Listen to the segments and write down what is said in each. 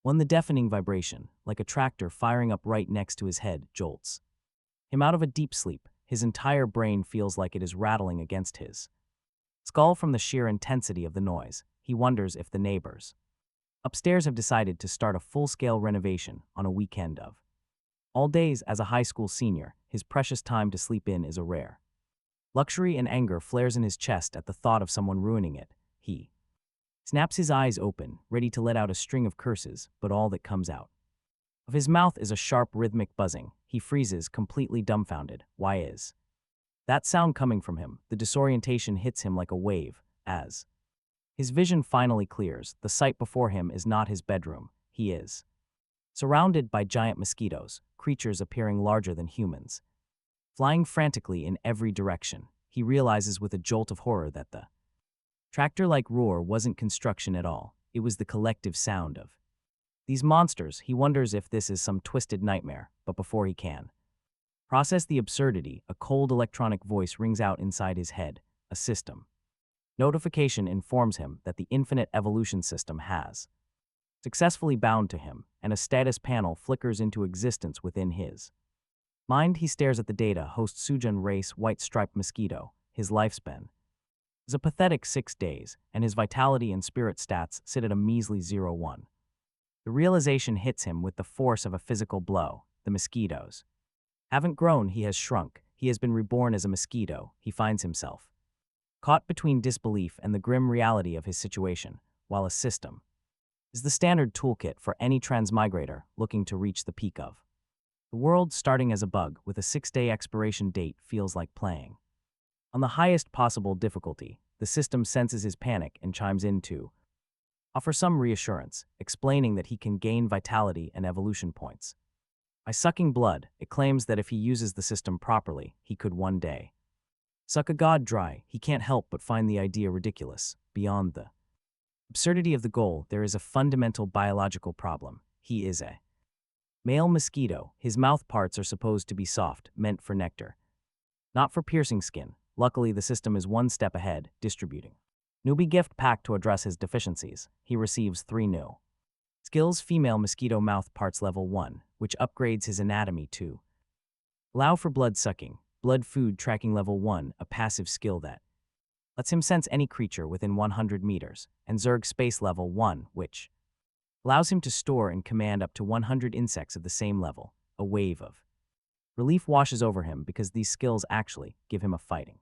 when the deafening vibration, like a tractor firing up right next to his head, jolts him out of a deep sleep. His entire brain feels like it is rattling against his skull from the sheer intensity of the noise. He wonders if the neighbors upstairs have decided to start a full-scale renovation on a weekend of all days. As a high school senior, his precious time to sleep in is a rare luxury, and anger flares in his chest at the thought of someone ruining it. He snaps his eyes open, ready to let out a string of curses, but all that comes out of his mouth is a sharp rhythmic buzzing. He freezes, completely dumbfounded. Why is that sound coming from him? The disorientation hits him like a wave. As his vision finally clears, the sight before him is not his bedroom. He is surrounded by giant mosquitoes, creatures appearing larger than humans, flying frantically in every direction. He realizes with a jolt of horror that the tractor-like roar wasn't construction at all. It was the collective sound of these monsters. He wonders if this is some twisted nightmare, but before he can process the absurdity, a cold electronic voice rings out inside his head. A system notification informs him that the infinite evolution system has successfully bound to him, and a status panel flickers into existence within his mind. He stares at the data. Host Sujun, race white-striped mosquito. His lifespan is a pathetic 6 days, and his vitality and spirit stats sit at a measly 0-1. The realization hits him with the force of a physical blow. The mosquitoes haven't grown, he has shrunk. He has been reborn as a mosquito. He finds himself caught between disbelief and the grim reality of his situation, while a system is the standard toolkit for any transmigrator looking to reach the peak of the world. Starting as a bug with a 6-day expiration date feels like playing on the highest possible difficulty. The system senses his panic and chimes in to offer some reassurance, explaining that he can gain vitality and evolution points by sucking blood. It claims that if he uses the system properly, he could one day suck a god dry. He can't help but find the idea ridiculous. Beyond the absurdity of the goal, there is a fundamental biological problem. He is a male mosquito. His mouth parts are supposed to be soft, meant for nectar, not for piercing skin. Luckily, the system is one step ahead, distributing newbie gift pack to address his deficiencies. He receives 3 new skills. Female mosquito mouth parts level 1, which upgrades his anatomy to allow for blood sucking. Blood food tracking level 1, a passive skill that lets him sense any creature within 100 meters. And Zerg space level 1, which allows him to store and command up to 100 insects of the same level. A wave of relief washes over him because these skills actually give him a fighting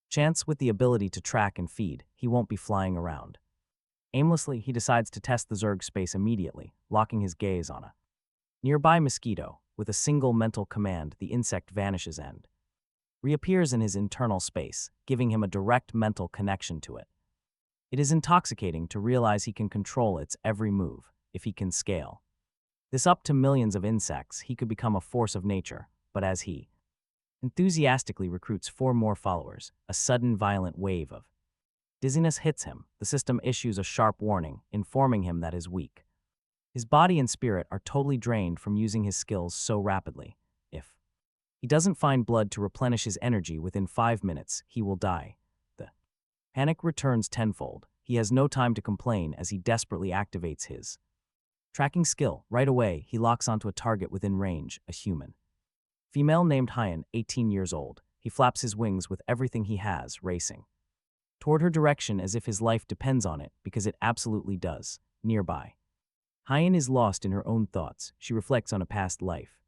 chance. With the ability to track and feed, he won't be flying around aimlessly. He decides to test the Zerg space immediately, locking his gaze on a nearby mosquito. With a single mental command, the insect vanishes and reappears in his internal space, giving him a direct mental connection to it. It is intoxicating to realize he can control its every move. If he can scale this up to millions of insects, he could become a force of nature. But as he enthusiastically recruits 4 more followers, a sudden violent wave of dizziness hits him. The system issues a sharp warning, informing him that his body and spirit are totally drained from using his skills so rapidly. If he doesn't find blood to replenish his energy within 5 minutes, he will die. The panic returns tenfold. He has no time to complain as he desperately activates his tracking skill. Right away, he locks onto a target within range, a human female named Hyan, 18 years old. He flaps his wings with everything he has, racing toward her direction as if his life depends on it, because it absolutely does. Nearby, Hyan is lost in her own thoughts. She reflects on a past life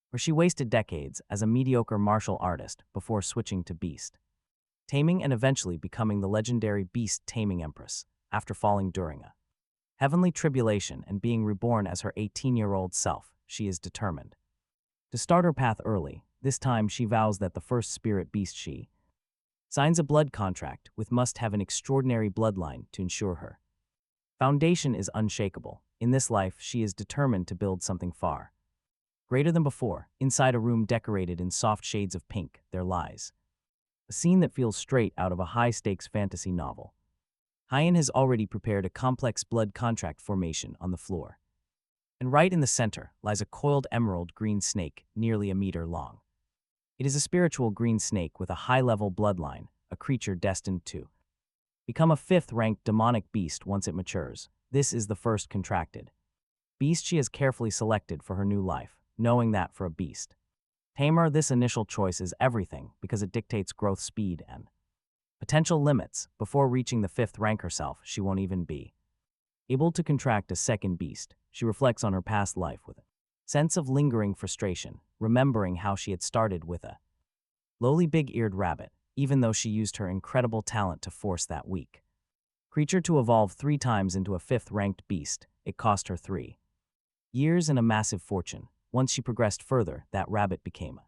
where she wasted decades as a mediocre martial artist before switching to beast taming and eventually becoming the legendary beast taming empress. After falling during a heavenly tribulation and being reborn as her 18-year-old self, she is determined to start her path early. This time she vows that the first spirit beast she signs a blood contract with must have an extraordinary bloodline to ensure her foundation is unshakable. In this life, she is determined to build something far greater than before. Inside a room decorated in soft shades of pink, there lies a scene that feels straight out of a high-stakes fantasy novel. Hyan has already prepared a complex blood contract formation on the floor, and right in the center lies a coiled emerald green snake nearly a meter long. It is a spiritual green snake with a high-level bloodline, a creature destined to become a 5th-ranked demonic beast once it matures. This is the first contracted beast she has carefully selected for her new life, knowing that for a beast. Tamer, this initial choice is everything because it dictates growth speed and potential limits. Before reaching the 5th rank herself, she won't even be able to contract a second beast. She reflects on her past life with a sense of lingering frustration, remembering how she had started with a lowly big-eared rabbit, even though she used her incredible talent to force that weak creature to evolve 3 times into a 5th-ranked beast. It cost her 3 years and a massive fortune. Once she progressed further, that rabbit became a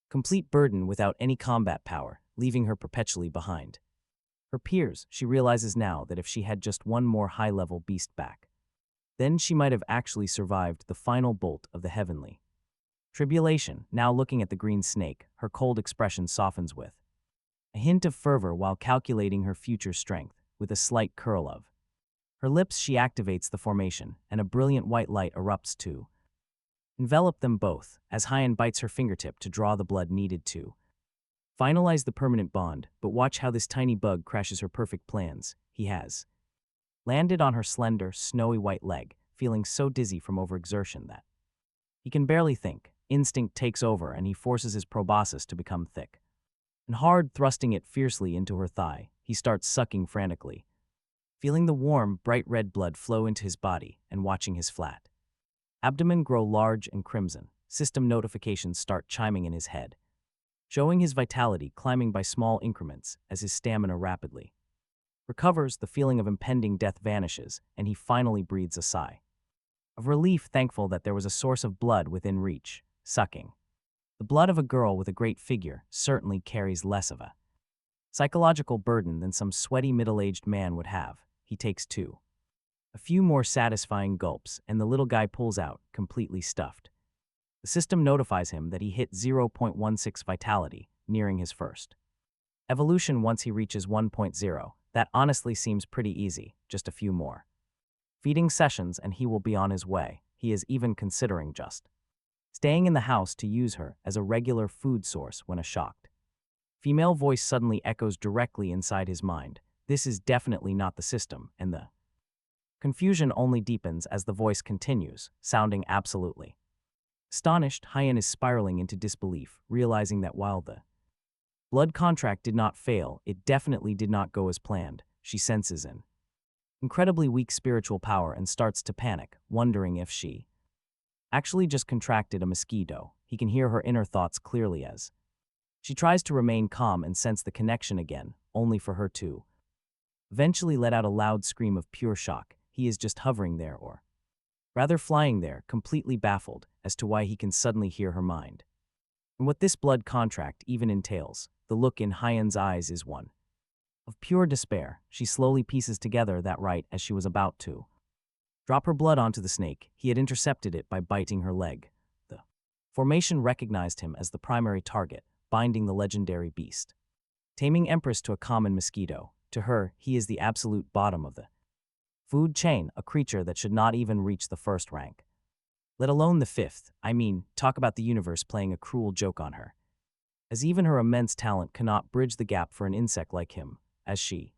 complete burden without any combat power, leaving her perpetually behind her peers. She realizes now that if she had just one more high-level beast back, then she might have actually survived the final bolt of the heavenly tribulation. Now looking at the green snake, her cold expression softens with a hint of fervor while calculating her future strength. With a slight curl of her lips, she activates the formation, and a brilliant white light erupts to envelop them both, as Hyan bites her fingertip to draw the blood needed to finalize the permanent bond. But watch how this tiny bug crashes her perfect plans. He has landed on her slender, snowy white leg, feeling so dizzy from overexertion that he can barely think. Instinct takes over and he forces his proboscis to become thick and hard, thrusting it fiercely into her thigh. He starts sucking frantically, feeling the warm, bright red blood flow into his body and watching his flat abdomen grow large and crimson. System notifications start chiming in his head, showing his vitality climbing by small increments as his stamina rapidly recovers. The feeling of impending death vanishes, and he finally breathes a sigh of relief, thankful that there was a source of blood within reach. Sucking the blood of a girl with a great figure certainly carries less of a psychological burden than some sweaty middle-aged man would have. He takes a few more satisfying gulps, and the little guy pulls out, completely stuffed. The system notifies him that he hit 0.16 vitality, nearing his first evolution once he reaches 1.0. That honestly seems pretty easy, just a few more feeding sessions and he will be on his way. He is even considering just staying in the house to use her as a regular food source when a shocked female voice suddenly echoes directly inside his mind. This is definitely not the system, and the confusion only deepens as the voice continues, sounding absolutely astonished. Hyan is spiraling into disbelief, realizing that while the blood contract did not fail, it definitely did not go as planned. She senses an incredibly weak spiritual power and starts to panic, wondering if she actually just contracted a mosquito. He can hear her inner thoughts clearly as she tries to remain calm and sense the connection again, only for her to eventually let out a loud scream of pure shock. He is just hovering there, or rather flying there, completely baffled as to why he can suddenly hear her mind and what this blood contract even entails. The look in Hyan's eyes is one of pure despair. She slowly pieces together that right as she was about to drop her blood onto the snake, he had intercepted it by biting her leg. The formation recognized him as the primary target, binding the legendary beast. Taming Empress to a common mosquito. To her, he is the absolute bottom of the food chain, a creature that should not even reach the 1st rank, let alone the 5th. I mean, talk about the universe playing a cruel joke on her, as even her immense talent cannot bridge the gap for an insect like him. As she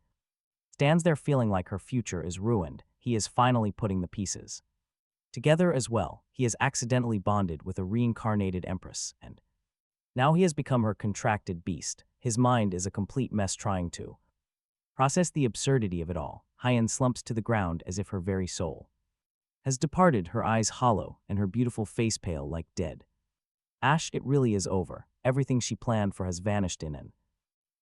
stands there feeling like her future is ruined, he is finally putting the pieces together as well. He has accidentally bonded with a reincarnated empress, and now he has become her contracted beast. His mind is a complete mess trying to process the absurdity of it all. Hyan slumps to the ground as if her very soul has departed, her eyes hollow and her beautiful face pale like dead ash. It really is over. Everything she planned for has vanished in an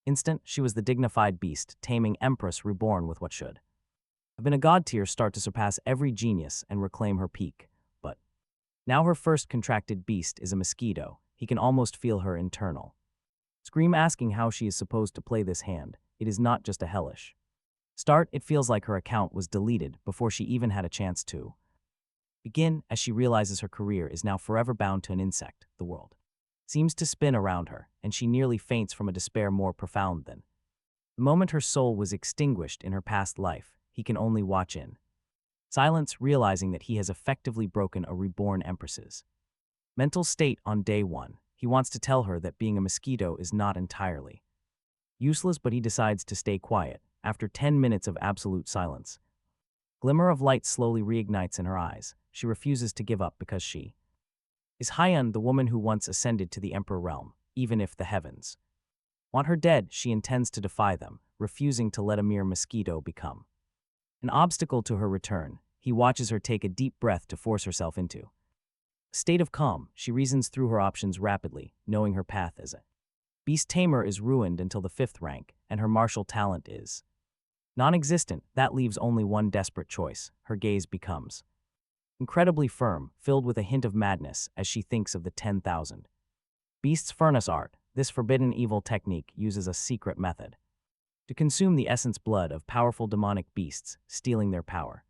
instant. She was the dignified beast, taming empress reborn with what should have been a god tier start to surpass every genius and reclaim her peak. But now her first contracted beast is a mosquito. He can almost feel her internal scream asking how she is supposed to play this hand. It is not just a hellish start. It feels like her account was deleted before she even had a chance to begin, as she realizes her career is now forever bound to an insect. The world seems to spin around her, and she nearly faints from a despair more profound than the moment her soul was extinguished in her past life. He can only watch in silence, realizing that he has effectively broken a reborn empress's mental state on day 1. He wants to tell her that being a mosquito is not entirely useless, but he decides to stay quiet. After 10 minutes of absolute silence, glimmer of light slowly reignites in her eyes, she refuses to give up because she is Haiyan, the woman who once ascended to the Emperor realm, even if the heavens want her dead. She intends to defy them, refusing to let a mere mosquito become an obstacle to her return. He watches her take a deep breath to force herself into a state of calm. She reasons through her options rapidly, knowing her path as a beast. Tamer is ruined until the 5th rank, and her martial talent is non-existent. That leaves only one desperate choice. Her gaze becomes incredibly firm, filled with a hint of madness as she thinks of the 10,000 beasts. Furnace art. This forbidden evil technique uses a secret method to consume the essence blood of powerful demonic beasts, stealing their power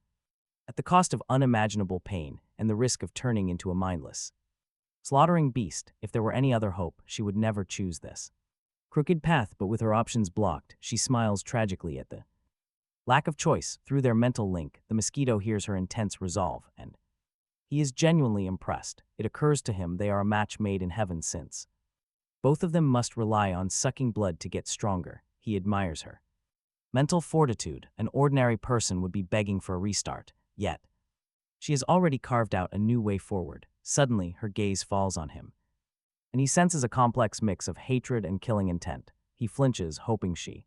at the cost of unimaginable pain and the risk of turning into a mindless, slaughtering beast. If there were any other hope, she would never choose this crooked path, but with her options blocked, she smiles tragically at the lack of choice. Through their mental link, the mosquito hears her intense resolve, and he is genuinely impressed. It occurs to him they are a match made in heaven, since both of them must rely on sucking blood to get stronger. He admires her mental fortitude. An ordinary person would be begging for a restart, yet she has already carved out a new way forward. Suddenly, her gaze falls on him, and he senses a complex mix of hatred and killing intent. He flinches, hoping she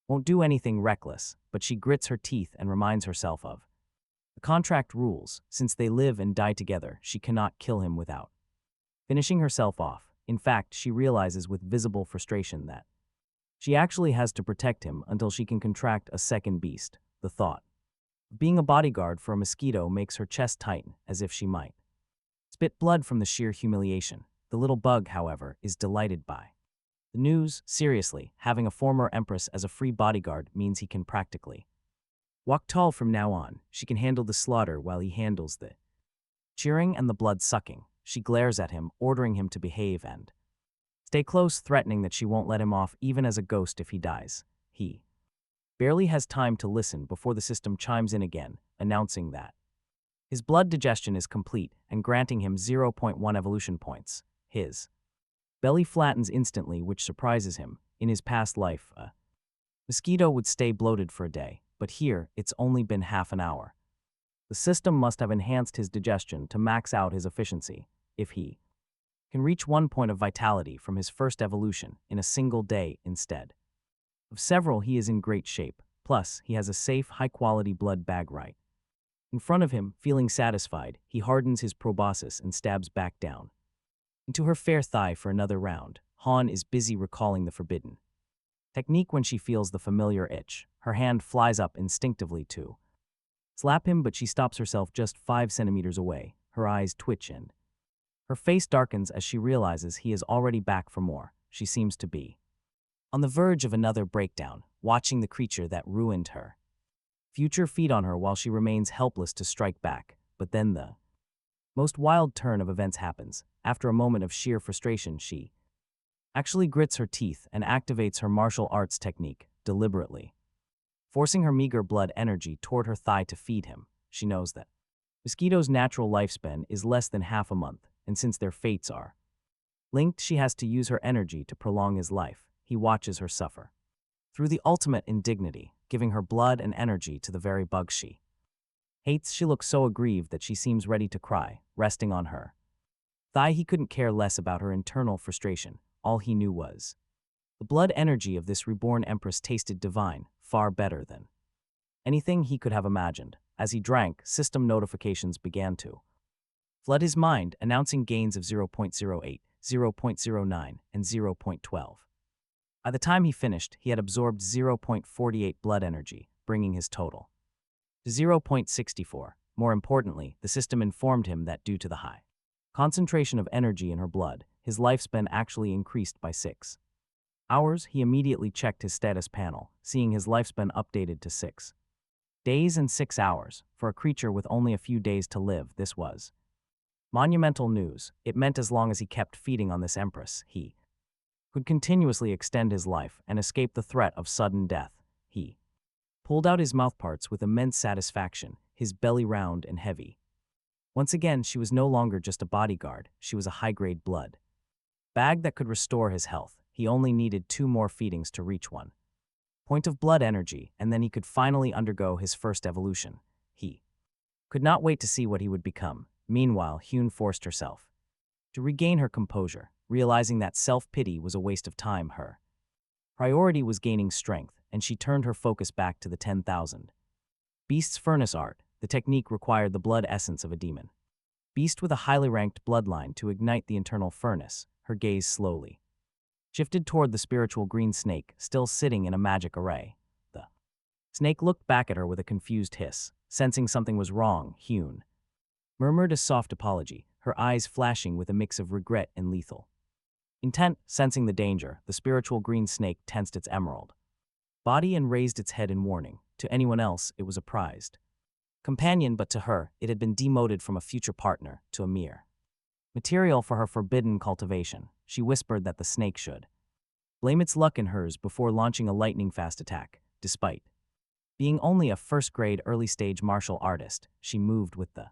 won't do anything reckless, but she grits her teeth and reminds herself of the contract rules. Since they live and die together, she cannot kill him without finishing herself off. In fact, she realizes with visible frustration that she actually has to protect him until she can contract a second beast. The thought of being a bodyguard for a mosquito makes her chest tighten, as if she might spit blood from the sheer humiliation. The little bug, however, is delighted by the news. Seriously, having a former empress as a free bodyguard means he can practically walk tall from now on. She can handle the slaughter while he handles the cheering and the blood sucking. She glares at him, ordering him to behave and stay close, threatening that she won't let him off even as a ghost if he dies. He barely has time to listen before the system chimes in again, announcing that his blood digestion is complete and granting him 0.1 evolution points. His belly flattens instantly, which surprises him. In his past life, a mosquito would stay bloated for a day, but here it's only been half an hour. The system must have enhanced his digestion to max out his efficiency. If he can reach 1 point of vitality from his first evolution in a single day instead of several, he is in great shape. Plus, he has a safe, high-quality blood bag right in front of him. Feeling satisfied, he hardens his proboscis and stabs back down into her fair thigh for another round. Han is busy recalling the forbidden technique when she feels the familiar itch. Her hand flies up instinctively to slap him, but she stops herself just 5 centimeters away. Her eyes twitch and her face darkens as she realizes he is already back for more. She seems to be on the verge of another breakdown, watching the creature that ruined her future feed on her while she remains helpless to strike back. But then the most wild turn of events happens. After a moment of sheer frustration, she actually grits her teeth and activates her martial arts technique deliberately, forcing her meager blood energy toward her thigh to feed him. She knows that mosquitoes' natural lifespan is less than half a month, and since their fates are linked, she has to use her energy to prolong his life. He watches her suffer through the ultimate indignity, giving her blood and energy to the very bugs she hates. She looks so aggrieved that she seems ready to cry, resting on her thigh. He couldn't care less about her internal frustration. All he knew was the blood energy of this reborn empress tasted divine, far better than anything he could have imagined. As he drank, system notifications began to flood his mind, announcing gains of 0.08, 0.09, and 0.12. By the time he finished, he had absorbed 0.48 blood energy, bringing his total to 0.64. More importantly, the system informed him that due to the high concentration of energy in her blood, his lifespan actually increased by 6 hours. He immediately checked his status panel, seeing his lifespan updated to 6 days and 6 hours. For a creature with only a few days to live, this was monumental news. It meant as long as he kept feeding on this empress, he could continuously extend his life and escape the threat of sudden death. He pulled out his mouthparts with immense satisfaction, his belly round and heavy. Once again, she was no longer just a bodyguard. She was a high-grade blood bag that could restore his health. He only needed 2 more feedings to reach 1 point of blood energy, and then he could finally undergo his first evolution. He could not wait to see what he would become. Meanwhile, Hyun forced herself to regain her composure, realizing that self-pity was a waste of time. Her priority was gaining strength, and she turned her focus back to the 10,000. Beast's furnace art. The technique required the blood essence of a demon beast with a highly ranked bloodline to ignite the internal furnace. Her gaze slowly shifted toward the spiritual green snake, still sitting in a magic array. The snake looked back at her with a confused hiss. Sensing something was wrong, Hyun murmured a soft apology, her eyes flashing with a mix of regret and lethal intent. Sensing the danger, the spiritual green snake tensed its emerald body and raised its head in warning. To anyone else, it was a prized companion, but to her, it had been demoted from a future partner to a mere material for her forbidden cultivation. She whispered that the snake should blame its luck in hers before launching a lightning-fast attack. Despite being only a first-grade early-stage martial artist, she moved with the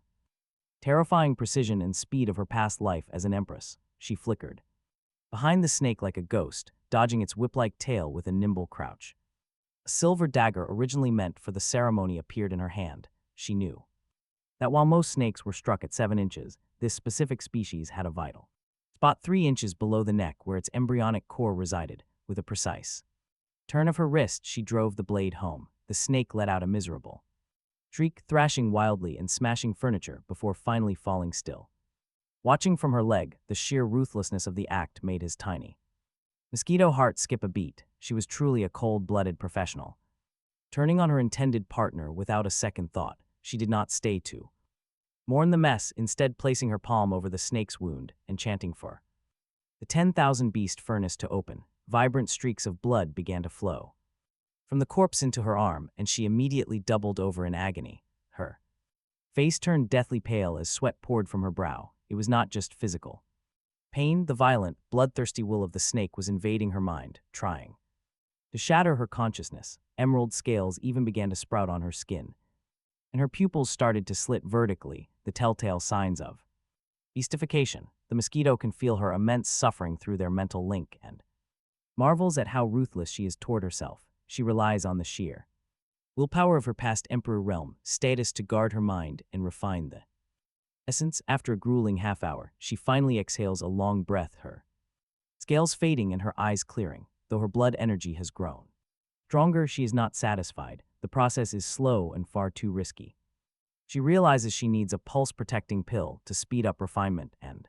terrifying precision and speed of her past life as an empress. She flickered behind the snake like a ghost, dodging its whip-like tail with a nimble crouch. A silver dagger originally meant for the ceremony appeared in her hand. She knew that while most snakes were struck at 7 inches, this specific species had a vital spot 3 inches below the neck where its embryonic core resided. With a precise turn of her wrist, she drove the blade home. The snake let out a miserable shriek, thrashing wildly and smashing furniture before finally falling still. Watching from her leg, the sheer ruthlessness of the act made his tiny mosquito heart skip a beat. She was truly a cold-blooded professional. Turning on her intended partner without a second thought, she did not stay to mourn the mess, instead placing her palm over the snake's wound and chanting for the 10,000 beast furnace to open. Vibrant streaks of blood began to flow from the corpse into her arm, and she immediately doubled over in agony. Her face turned deathly pale as sweat poured from her brow. It was not just physical pain. The violent, bloodthirsty will of the snake was invading her mind, trying to shatter her consciousness. Emerald scales even began to sprout on her skin, and her pupils started to slit vertically, the telltale signs of beastification. The mosquito can feel her immense suffering through their mental link and marvels at how ruthless she is toward herself. She relies on the sheer willpower of her past emperor realm status to guard her mind and refine the essence. After a grueling half-hour, she finally exhales a long breath, her scales fading and her eyes clearing. Though her blood energy has grown stronger, she is not satisfied. The process is slow and far too risky. She realizes she needs a pulse-protecting pill to speed up refinement and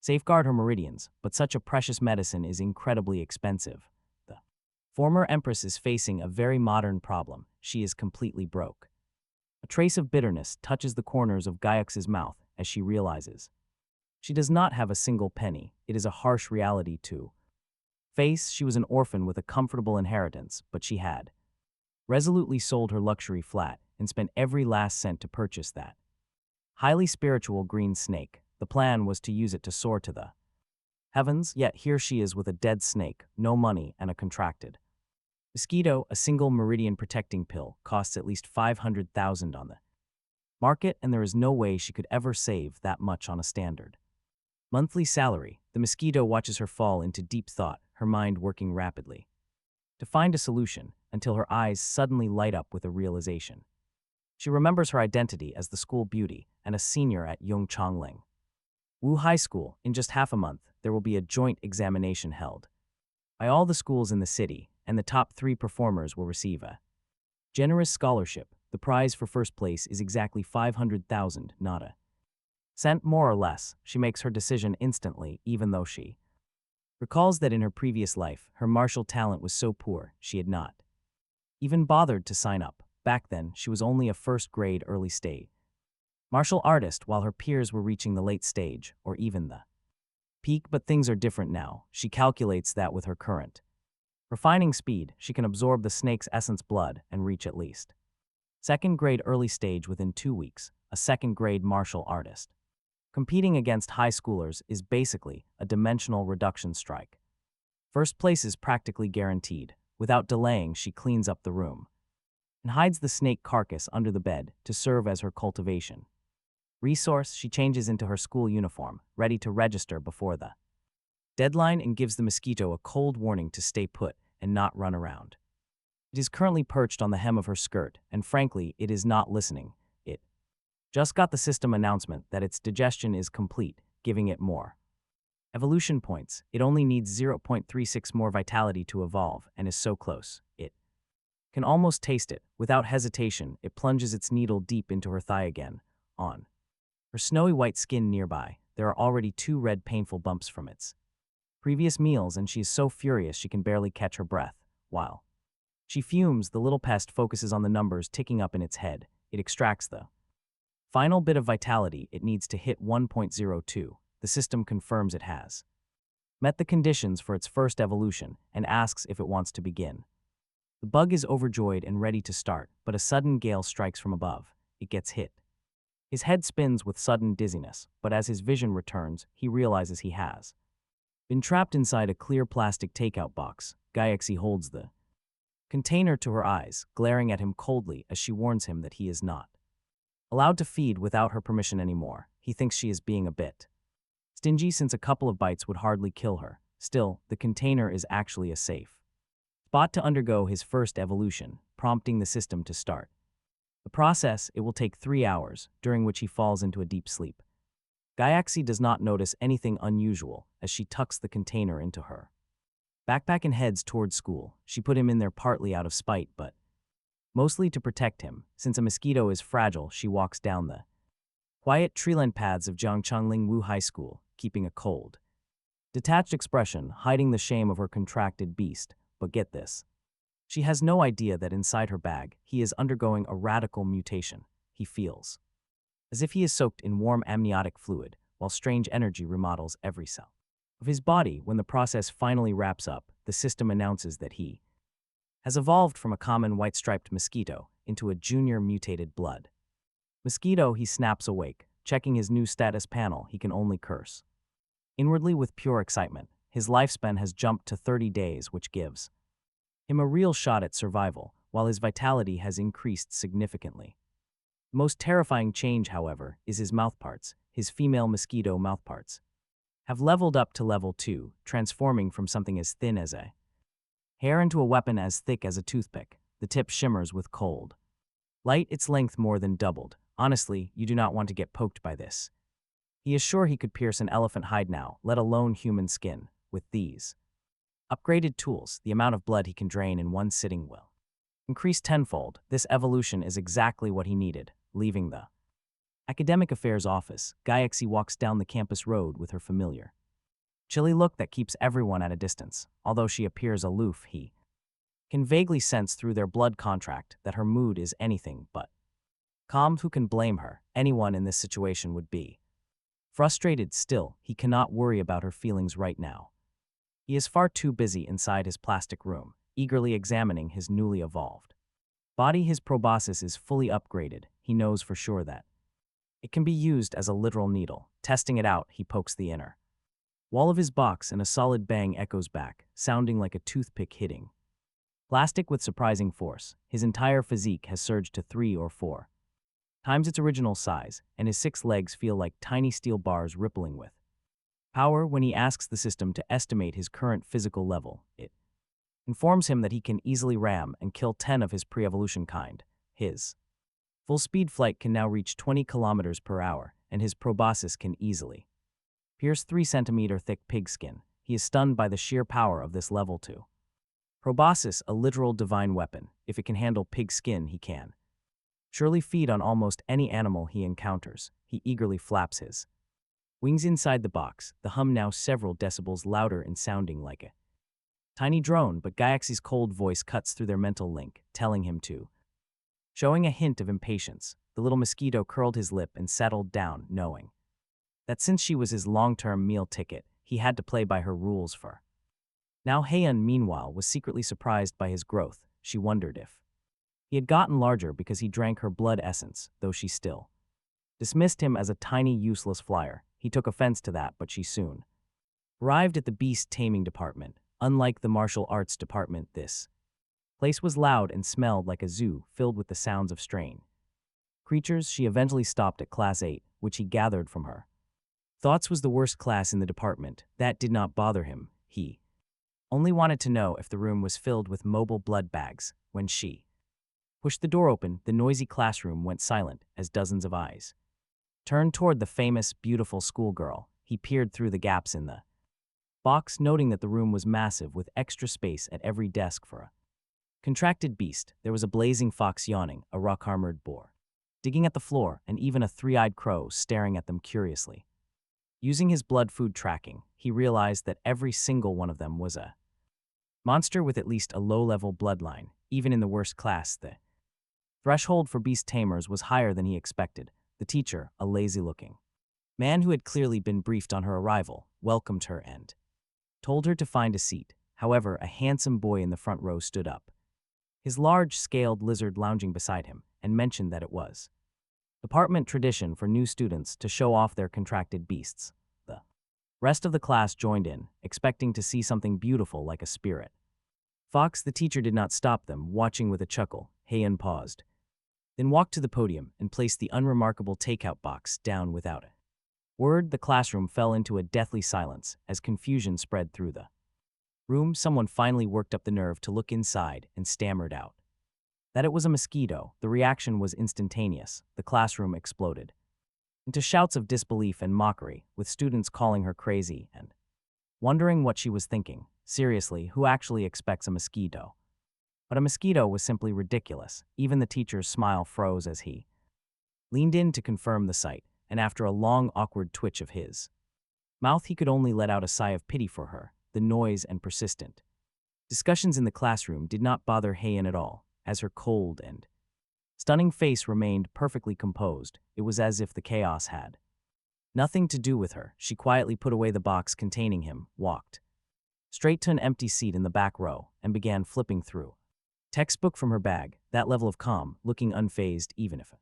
safeguard her meridians, but such a precious medicine is incredibly expensive. The former empress is facing a very modern problem. She is completely broke. A trace of bitterness touches the corners of Gaiux's mouth as she realizes she does not have a single penny. It is a harsh reality to face. She was an orphan with a comfortable inheritance, but she had resolutely sold her luxury flat and spent every last cent to purchase that highly spiritual green snake. The plan was to use it to soar to the heavens, yet here she is with a dead snake, no money, and a contracted mosquito. A single meridian protecting pill costs at least 500,000 on the market, and there is no way she could ever save that much on a standard monthly salary. The mosquito watches her fall into deep thought, her mind working rapidly to find a solution, until her eyes suddenly light up with a realization. She remembers her identity as the school beauty and a senior at Yongchangling Wu High School. In just half a month, there will be a joint examination held by all the schools in the city, and the top 3 performers will receive a generous scholarship. The prize for first place is exactly 500,000, not a cent more or less. She makes her decision instantly, even though she recalls that in her previous life, her martial talent was so poor, she had not even bothered to sign up. Back then, she was only a first-grade early stage martial artist, while her peers were reaching the late stage, or even the peak. But things are different now. She calculates that with her current refining speed, she can absorb the snake's essence blood and reach at least second-grade early stage within 2 weeks. A second-grade martial artist competing against high schoolers is basically a dimensional reduction strike. First place is practically guaranteed. Without delaying, she cleans up the room and hides the snake carcass under the bed to serve as her cultivation resource. She changes into her school uniform, ready to register before the deadline, and gives the mosquito a cold warning to stay put and not run around. It is currently perched on the hem of her skirt, and frankly, it is not listening. It Just got the system announcement that its digestion is complete, giving it more evolution points. It only needs 0.36 more vitality to evolve and is so close. It can almost taste it. Without hesitation, it plunges its needle deep into her thigh again. On her snowy white skin nearby, there are already 2 red painful bumps from its previous meals, and she is so furious she can barely catch her breath. While she fumes, the little pest focuses on the numbers ticking up in its head. It extracts the final bit of vitality it needs to hit 1.02. The system confirms it has met the conditions for its first evolution and asks if it wants to begin. The bug is overjoyed and ready to start, but a sudden gale strikes from above. It gets hit. His head spins with sudden dizziness, but as his vision returns, he realizes he has been trapped inside a clear plastic takeout box. Gaiexi holds the container to her eyes, glaring at him coldly as she warns him that he is not allowed to feed without her permission anymore. He thinks she is being a bit stingy since a couple of bites would hardly kill her. Still, the container is actually a safe spot to undergo his first evolution, prompting the system to start the process. It will take 3 hours, during which he falls into a deep sleep. Gaiexi does not notice anything unusual as she tucks the container into her backpack and heads towards school. She put him in there partly out of spite, but mostly to protect him. Since a mosquito is fragile, she walks down the quiet treeland paths of Jiangchengling High School, keeping a cold, detached expression, hiding the shame of her contracted beast. But get this. She has no idea that inside her bag, he is undergoing a radical mutation. He feels as if he is soaked in warm amniotic fluid, while strange energy remodels every cell of his body. When the process finally wraps up, the system announces that he has evolved from a common white-striped mosquito into a junior mutated blood mosquito. He snaps awake, checking his new status panel. He can only curse inwardly with pure excitement. His lifespan has jumped to 30 days, which gives him a real shot at survival, while his vitality has increased significantly. The most terrifying change, however, is his mouthparts. His female mosquito mouthparts have leveled up to level 2, transforming from something as thin as a hair into a weapon as thick as a toothpick. The tip shimmers with cold light, its length more than doubled. Honestly, you do not want to get poked by this. He is sure he could pierce an elephant hide now, let alone human skin. With these upgraded tools, the amount of blood he can drain in one sitting will increase tenfold. This evolution is exactly what he needed. Leaving the academic affairs office, Gaiexi walks down the campus road with her familiar chilly look that keeps everyone at a distance. Although she appears aloof, he can vaguely sense through their blood contract that her mood is anything but calm. Who can blame her? Anyone in this situation would be frustrated. Still, he cannot worry about her feelings right now. He is far too busy inside his plastic room, eagerly examining his newly evolved body. His proboscis is fully upgraded. He knows for sure that it can be used as a literal needle. Testing it out, he pokes the inner wall of his box and a solid bang echoes back, sounding like a toothpick hitting plastic with surprising force. His entire physique has surged to 3 or 4 times its original size, and his 6 legs feel like tiny steel bars rippling with power. When he asks the system to estimate his current physical level, it informs him that he can easily ram and kill 10 of his pre-evolution kind. His full-speed flight can now reach 20 kilometers per hour, and his proboscis can easily pierce 3-centimeter thick pigskin. He is stunned by the sheer power of this level 2 proboscis, a literal divine weapon. If it can handle pig skin, he can surely feed on almost any animal he encounters. He eagerly flaps his wings inside the box, the hum now several decibels louder and sounding like a tiny drone. But Gaiaxi's cold voice cuts through their mental link, telling him to. Showing a hint of impatience, the little mosquito curled his lip and settled down, knowing that since she was his long-term meal ticket, he had to play by her rules for now. Heian, meanwhile, was secretly surprised by his growth. She wondered if he had gotten larger because he drank her blood essence, though she still dismissed him as a tiny, useless flyer. He took offense to that, but she soon arrived at the beast taming department. Unlike the martial arts department, this place was loud and smelled like a zoo filled with the sounds of strange creatures. She eventually stopped at Class 8, which he gathered from her thoughts was the worst class in the department. That did not bother him. He only wanted to know if the room was filled with mobile blood bags. When she Pushed the door open, the noisy classroom went silent as dozens of eyes turned toward the famous, beautiful schoolgirl. He peered through the gaps in the box, noting that the room was massive with extra space at every desk for a contracted beast. There was a blazing fox yawning, a rock-armored boar digging at the floor, and even a three-eyed crow staring at them curiously. Using his blood food tracking, he realized that every single one of them was a monster with at least a low-level bloodline. Even in the worst class, the threshold for beast tamers was higher than he expected. The teacher, a lazy-looking man who had clearly been briefed on her arrival, welcomed her and told her to find a seat. However, a handsome boy in the front row stood up, his large-scaled lizard lounging beside him, and mentioned that it was department tradition for new students to show off their contracted beasts. The rest of the class joined in, expecting to see something beautiful like a spirit fox. The teacher did not stop them, watching with a chuckle. Heian paused, then walked to the podium and placed the unremarkable takeout box down without a word. The classroom fell into a deathly silence as confusion spread through the room. Someone finally worked up the nerve to look inside and stammered out that it was a mosquito. The reaction was instantaneous. The classroom exploded into shouts of disbelief and mockery, with students calling her crazy and wondering what she was thinking. Seriously, who actually expects a mosquito? But a mosquito was simply ridiculous. Even the teacher's smile froze as he leaned in to confirm the sight, and after a long, awkward twitch of his mouth, he could only let out a sigh of pity for her. The noise and persistent discussions in the classroom did not bother Heian at all, as her cold and stunning face remained perfectly composed. It was as if the chaos had nothing to do with her. She quietly put away the box containing him, walked straight to an empty seat in the back row, and began flipping through textbook from her bag. That level of calm, looking unfazed even if a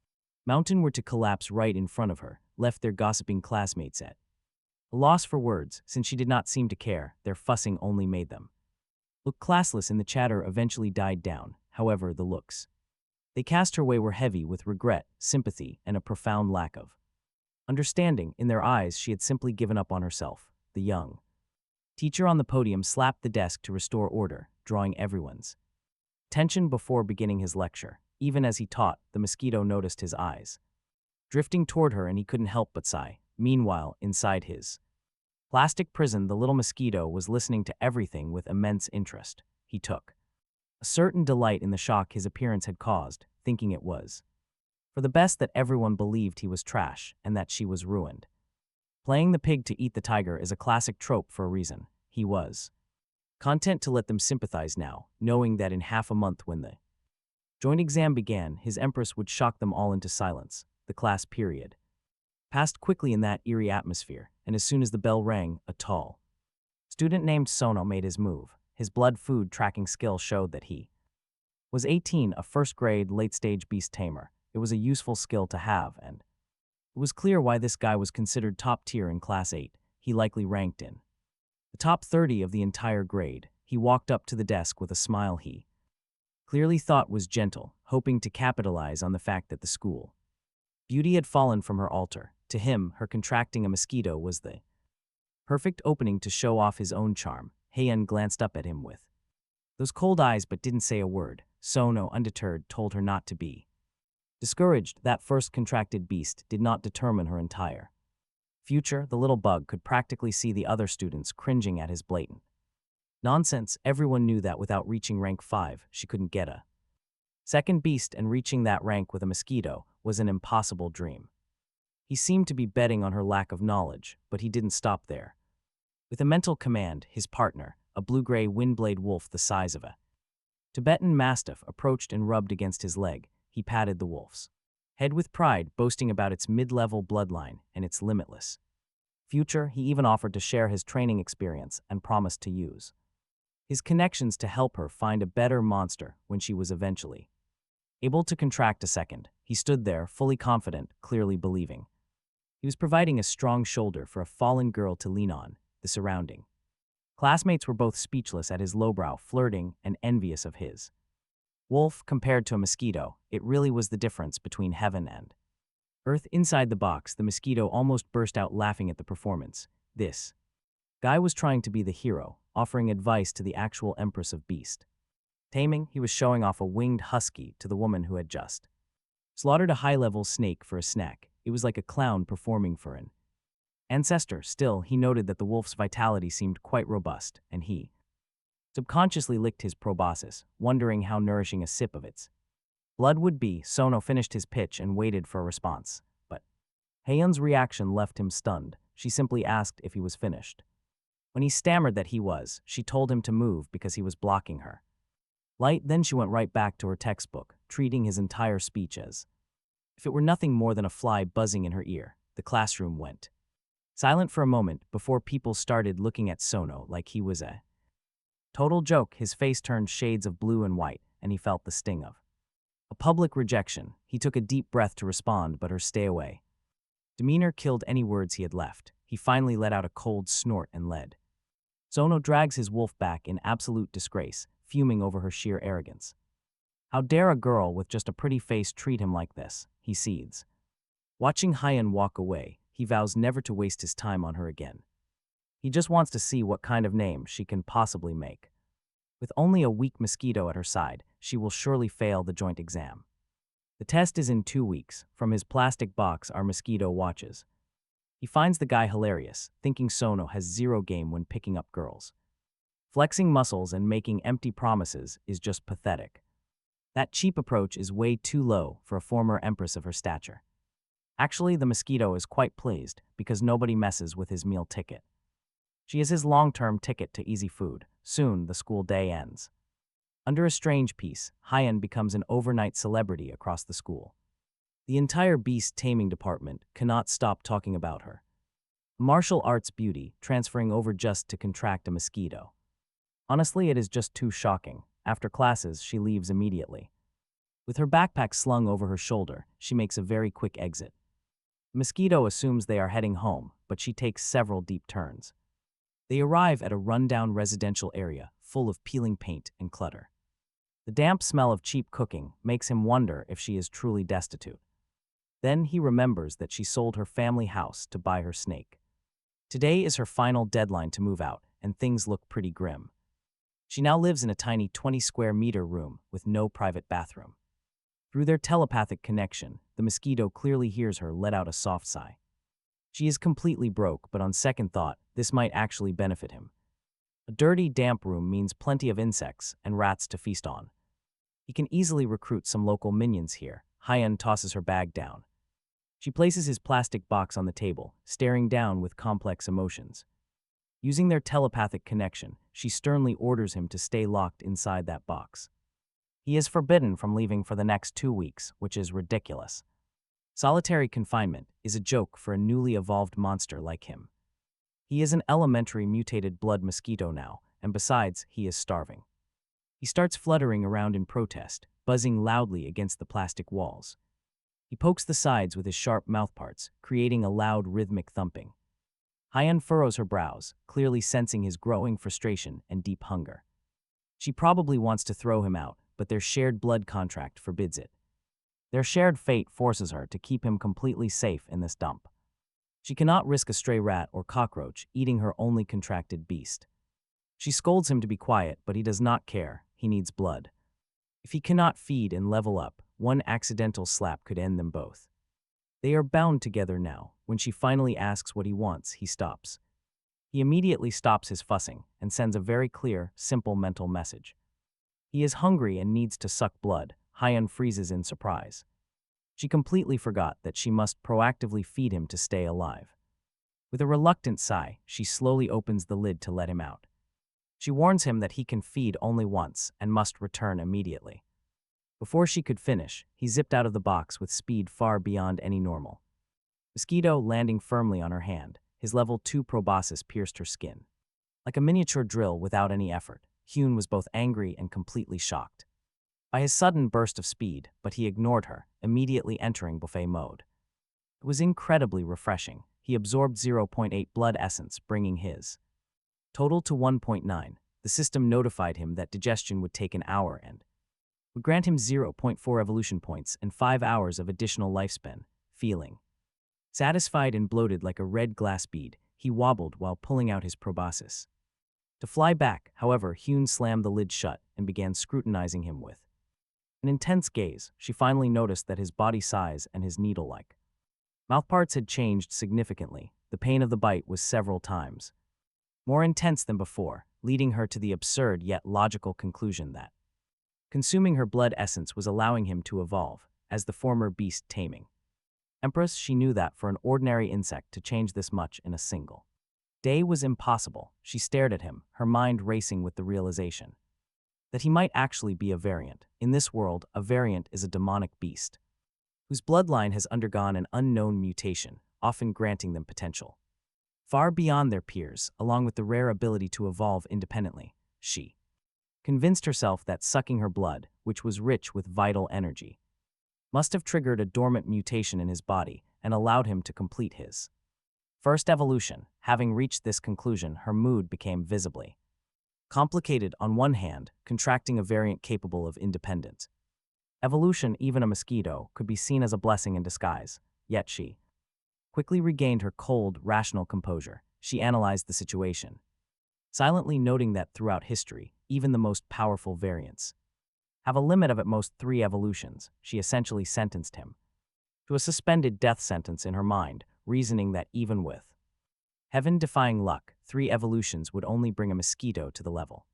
mountain were to collapse right in front of her, left their gossiping classmates at a loss for words. Since she did not seem to care, their fussing only made them look classless, and the chatter eventually died down. However, the looks they cast her way were heavy with regret, sympathy, and a profound lack of understanding. In their eyes, she had simply given up on herself. The young teacher on the podium slapped the desk to restore order, drawing everyone's attention before beginning his lecture. Even as he taught, the mosquito noticed his eyes drifting toward her, and he couldn't help but sigh. Meanwhile, inside his plastic prison, the little mosquito was listening to everything with immense interest. He took a certain delight in the shock his appearance had caused, thinking it was for the best that everyone believed he was trash and that she was ruined. Playing the pig to eat the tiger is a classic trope for a reason. He was content to let them sympathize now, knowing that in half a month, when the joint exam began, his empress would shock them all into silence. The class period passed quickly in that eerie atmosphere, and as soon as the bell rang, a tall student named Sono made his move. His blood food tracking skill showed that he was 18, a first-grade, late-stage beast tamer. It was a useful skill to have, and it was clear why this guy was considered top tier in Class 8. He likely ranked in the top 30 of the entire grade. He walked up to the desk with a smile he clearly thought was gentle, hoping to capitalize on the fact that the school beauty had fallen from her altar. To him, her contracting a mosquito was the perfect opening to show off his own charm. Heian glanced up at him with those cold eyes but didn't say a word. Sono, undeterred, told her not to be discouraged. That first contracted beast did not determine her entire future. The little bug could practically see the other students cringing at his blatant nonsense. Everyone knew that without reaching rank 5, she couldn't get a second beast, and reaching that rank with a mosquito was an impossible dream. He seemed to be betting on her lack of knowledge, but he didn't stop there. With a mental command, his partner, a blue-gray windblade wolf the size of a Tibetan mastiff, approached and rubbed against his leg. He patted the wolf's head with pride, boasting about its mid-level bloodline and its limitless future. He even offered to share his training experience and promised to use his connections to help her find a better monster when she was eventually able to contract a second. He stood there, fully confident, clearly believing he was providing a strong shoulder for a fallen girl to lean on. The surrounding classmates were both speechless at his lowbrow flirting and envious of his wolf. Compared to a mosquito, it really was the difference between heaven and earth. Inside the box, the mosquito almost burst out laughing at the performance. This guy was trying to be the hero, offering advice to the actual Empress of Beast Taming, he was showing off a winged husky to the woman who had just slaughtered a high-level snake for a snack. It was like a clown performing for an ancestor. Still, he noted that the wolf's vitality seemed quite robust, and he subconsciously licked his proboscis, wondering how nourishing a sip of its blood would be. Sono finished his pitch and waited for a response, but Haeun's reaction left him stunned. She simply asked if he was finished. When he stammered that he was, she told him to move because he was blocking her. Then she went right back to her textbook, treating his entire speech as if it were nothing more than a fly buzzing in her ear. The classroom went silent for a moment before people started looking at Sono like he was a total joke. His face turned shades of blue and white, and he felt the sting of a public rejection. He took a deep breath to respond, but her stay away demeanor killed any words he had left. He finally let out a cold snort and led Sono drags his wolf back in absolute disgrace, fuming over her sheer arrogance. How dare a girl with just a pretty face treat him like this, he seethes. Watching Haeun walk away, he vows never to waste his time on her again. He just wants to see what kind of name she can possibly make. With only a weak Mosquito at her side, she will surely fail the joint exam. The test is in 2 weeks. From his plastic box are Mosquito watches. He finds the guy hilarious, thinking Sono has zero game when picking up girls. Flexing muscles and making empty promises is just pathetic. That cheap approach is way too low for a former empress of her stature. Actually, the Mosquito is quite pleased because nobody messes with his meal ticket. She is his long-term ticket to easy food. Soon, the school day ends. Under a strange peace, Haeun becomes an overnight celebrity across the school. The entire beast taming department cannot stop talking about her. Martial arts beauty transferring over just to contract a mosquito. Honestly, it is just too shocking. After classes, she leaves immediately. With her backpack slung over her shoulder, she makes a very quick exit. Mosquito assumes they are heading home, but she takes several deep turns. They arrive at a rundown residential area full of peeling paint and clutter. The damp smell of cheap cooking makes him wonder if she is truly destitute. Then he remembers that she sold her family house to buy her snake. Today is her final deadline to move out, and things look pretty grim. She now lives in a tiny 20-square-meter room with no private bathroom. Through their telepathic connection, the Mosquito clearly hears her let out a soft sigh. She is completely broke, but on second thought, this might actually benefit him. A dirty, damp room means plenty of insects and rats to feast on. He can easily recruit some local minions here. Haeun tosses her bag down. She places his plastic box on the table, staring down with complex emotions. Using their telepathic connection, she sternly orders him to stay locked inside that box. He is forbidden from leaving for the next 2 weeks, which is ridiculous. Solitary confinement is a joke for a newly evolved monster like him. He is an elementary mutated blood mosquito now, and besides, he is starving. He starts fluttering around in protest, buzzing loudly against the plastic walls. He pokes the sides with his sharp mouthparts, creating a loud rhythmic thumping. Haeun furrows her brows, clearly sensing his growing frustration and deep hunger. She probably wants to throw him out, but their shared blood contract forbids it. Their shared fate forces her to keep him completely safe in this dump. She cannot risk a stray rat or cockroach eating her only contracted beast. She scolds him to be quiet, but he does not care. He needs blood. If he cannot feed and level up, one accidental slap could end them both. They are bound together now. When she finally asks what he wants, he stops. He immediately stops his fussing and sends a very clear, simple mental message. He is hungry and needs to suck blood. Haeun freezes in surprise. She completely forgot that she must proactively feed him to stay alive. With a reluctant sigh, she slowly opens the lid to let him out. She warns him that he can feed only once and must return immediately. Before she could finish, he zipped out of the box with speed far beyond any normal. Mosquito landing firmly on her hand, his level 2 proboscis pierced her skin. Like a miniature drill without any effort, Hyun was both angry and completely shocked by his sudden burst of speed, but he ignored her, immediately entering buffet mode. It was incredibly refreshing. He absorbed 0.8 blood essence, bringing his total to 1.9. The system notified him that digestion would take an hour and would grant him 0.4 evolution points and 5 hours of additional lifespan. Feeling satisfied and bloated like a red glass bead, he wobbled while pulling out his proboscis. To fly back, however, Hyun slammed the lid shut and began scrutinizing him with an intense gaze. She finally noticed that his body size and his needle-like mouthparts had changed significantly. The pain of the bite was several times more intense than before, leading her to the absurd yet logical conclusion that consuming her blood essence was allowing him to evolve as the former beast taming Empress. She knew that for an ordinary insect to change this much in a single day was impossible. She stared at him, her mind racing with the realization that he might actually be a variant. In this world, a variant is a demonic beast whose bloodline has undergone an unknown mutation, often granting them potential far beyond their peers, along with the rare ability to evolve independently. She convinced herself that sucking her blood, which was rich with vital energy, must have triggered a dormant mutation in his body and allowed him to complete his first evolution. Having reached this conclusion, her mood became visibly complicated. On one hand, contracting a variant capable of independent evolution, even a mosquito, could be seen as a blessing in disguise. Yet she quickly regained her cold, rational composure. She analyzed the situation, silently noting that throughout history, even the most powerful variants have a limit of at most 3 evolutions. She essentially sentenced him to a suspended death sentence in her mind, reasoning that even with heaven-defying luck, 3 evolutions would only bring a mosquito to the level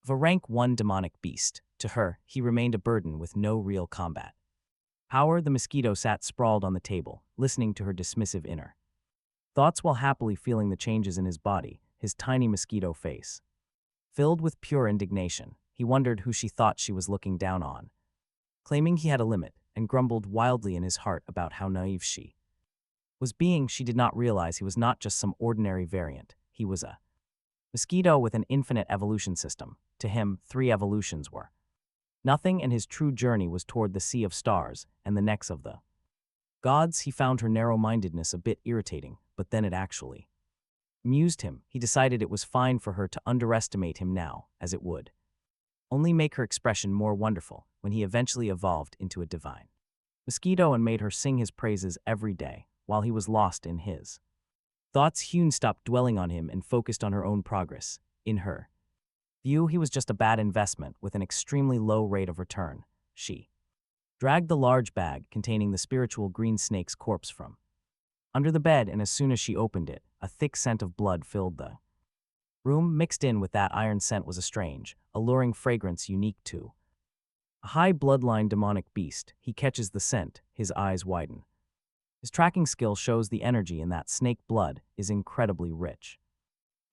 of a rank 1 demonic beast. To her, he remained a burden with no real combat power. The mosquito sat sprawled on the table, listening to her dismissive inner thoughts while happily feeling the changes in his body. His tiny mosquito face filled with pure indignation. He wondered who she thought she was looking down on, claiming he had a limit, and grumbled wildly in his heart about how naive she was being. She did not realize he was not just some ordinary variant. He was a mosquito with an infinite evolution system. To him, 3 evolutions were nothing, and his true journey was toward the sea of stars and the necks of the gods. He found her narrow-mindedness a bit irritating, but then it actually amused him. He decided it was fine for her to underestimate him now, as it would only make her expression more wonderful when he eventually evolved into a divine mosquito and made her sing his praises every day. While he was lost in his thoughts, Hyun stopped dwelling on him and focused on her own progress. In her view, he was just a bad investment with an extremely low rate of return. She dragged the large bag containing the spiritual green snake's corpse from under the bed, and as soon as she opened it, a thick scent of blood filled the room. Mixed in with that iron scent was a strange, alluring fragrance unique to a high bloodline demonic beast. He catches the scent, his eyes widen. His tracking skill shows the energy in that snake blood is incredibly rich.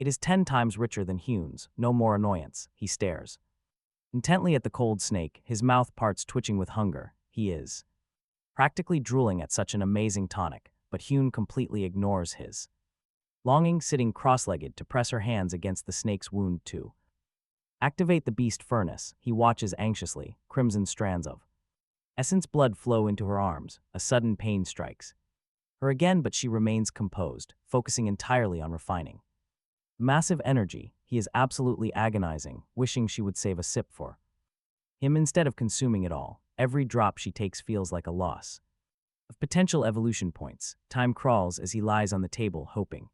It is 10 times richer than Hyun's. No more annoyance. He stares intently at the cold snake, his mouth parts twitching with hunger. He is practically drooling at such an amazing tonic, but Hyun completely ignores his longing, sitting cross-legged to press her hands against the snake's wound to activate the beast furnace. He watches anxiously, crimson strands of essence blood flow into her arms. A sudden pain strikes her again, but she remains composed, focusing entirely on refining massive energy. He is absolutely agonizing, wishing she would save a sip for him instead of consuming it all. Every drop she takes feels like a loss of potential evolution points. Time crawls as he lies on the table, hoping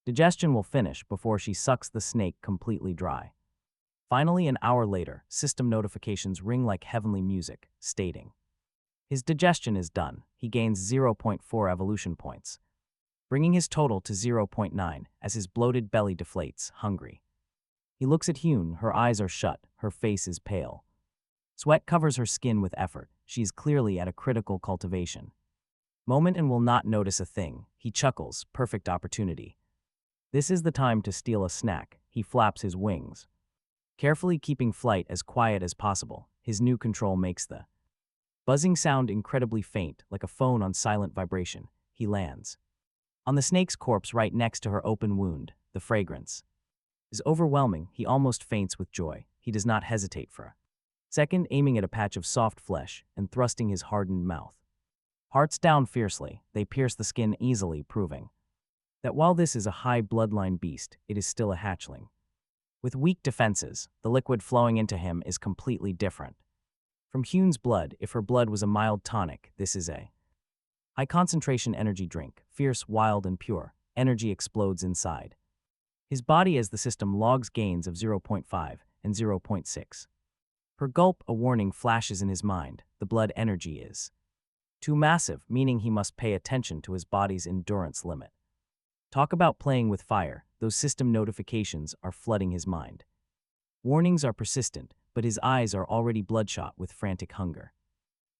digestion will finish before she sucks the snake completely dry. Finally, an hour later, system notifications ring like heavenly music, stating his digestion is done. He gains 0.4 evolution points, bringing his total to 0.9 as his bloated belly deflates, hungry. He looks at Hyun. Her eyes are shut, her face is pale. Sweat covers her skin with effort. She is clearly at a critical cultivation moment and will not notice a thing. He chuckles, perfect opportunity. This is the time to steal a snack. He flaps his wings, carefully keeping flight as quiet as possible. His new control makes the buzzing sound incredibly faint, like a phone on silent vibration. He lands on the snake's corpse right next to her open wound. The fragrance is overwhelming. He almost faints with joy. He does not hesitate for a second, aiming at a patch of soft flesh and thrusting his hardened mouth parts down fiercely. They pierce the skin easily, proving that while this is a high bloodline beast, it is still a hatchling with weak defenses. The liquid flowing into him is completely different from Hyun's blood. If her blood was a mild tonic, this is a high concentration energy drink, fierce, wild, and pure. Energy explodes inside his body as the system logs gains of 0.5 and 0.6. Per gulp, a warning flashes in his mind. The blood energy is too massive, meaning he must pay attention to his body's endurance limit. Talk about playing with fire. Those system notifications are flooding his mind. Warnings are persistent, but his eyes are already bloodshot with frantic hunger.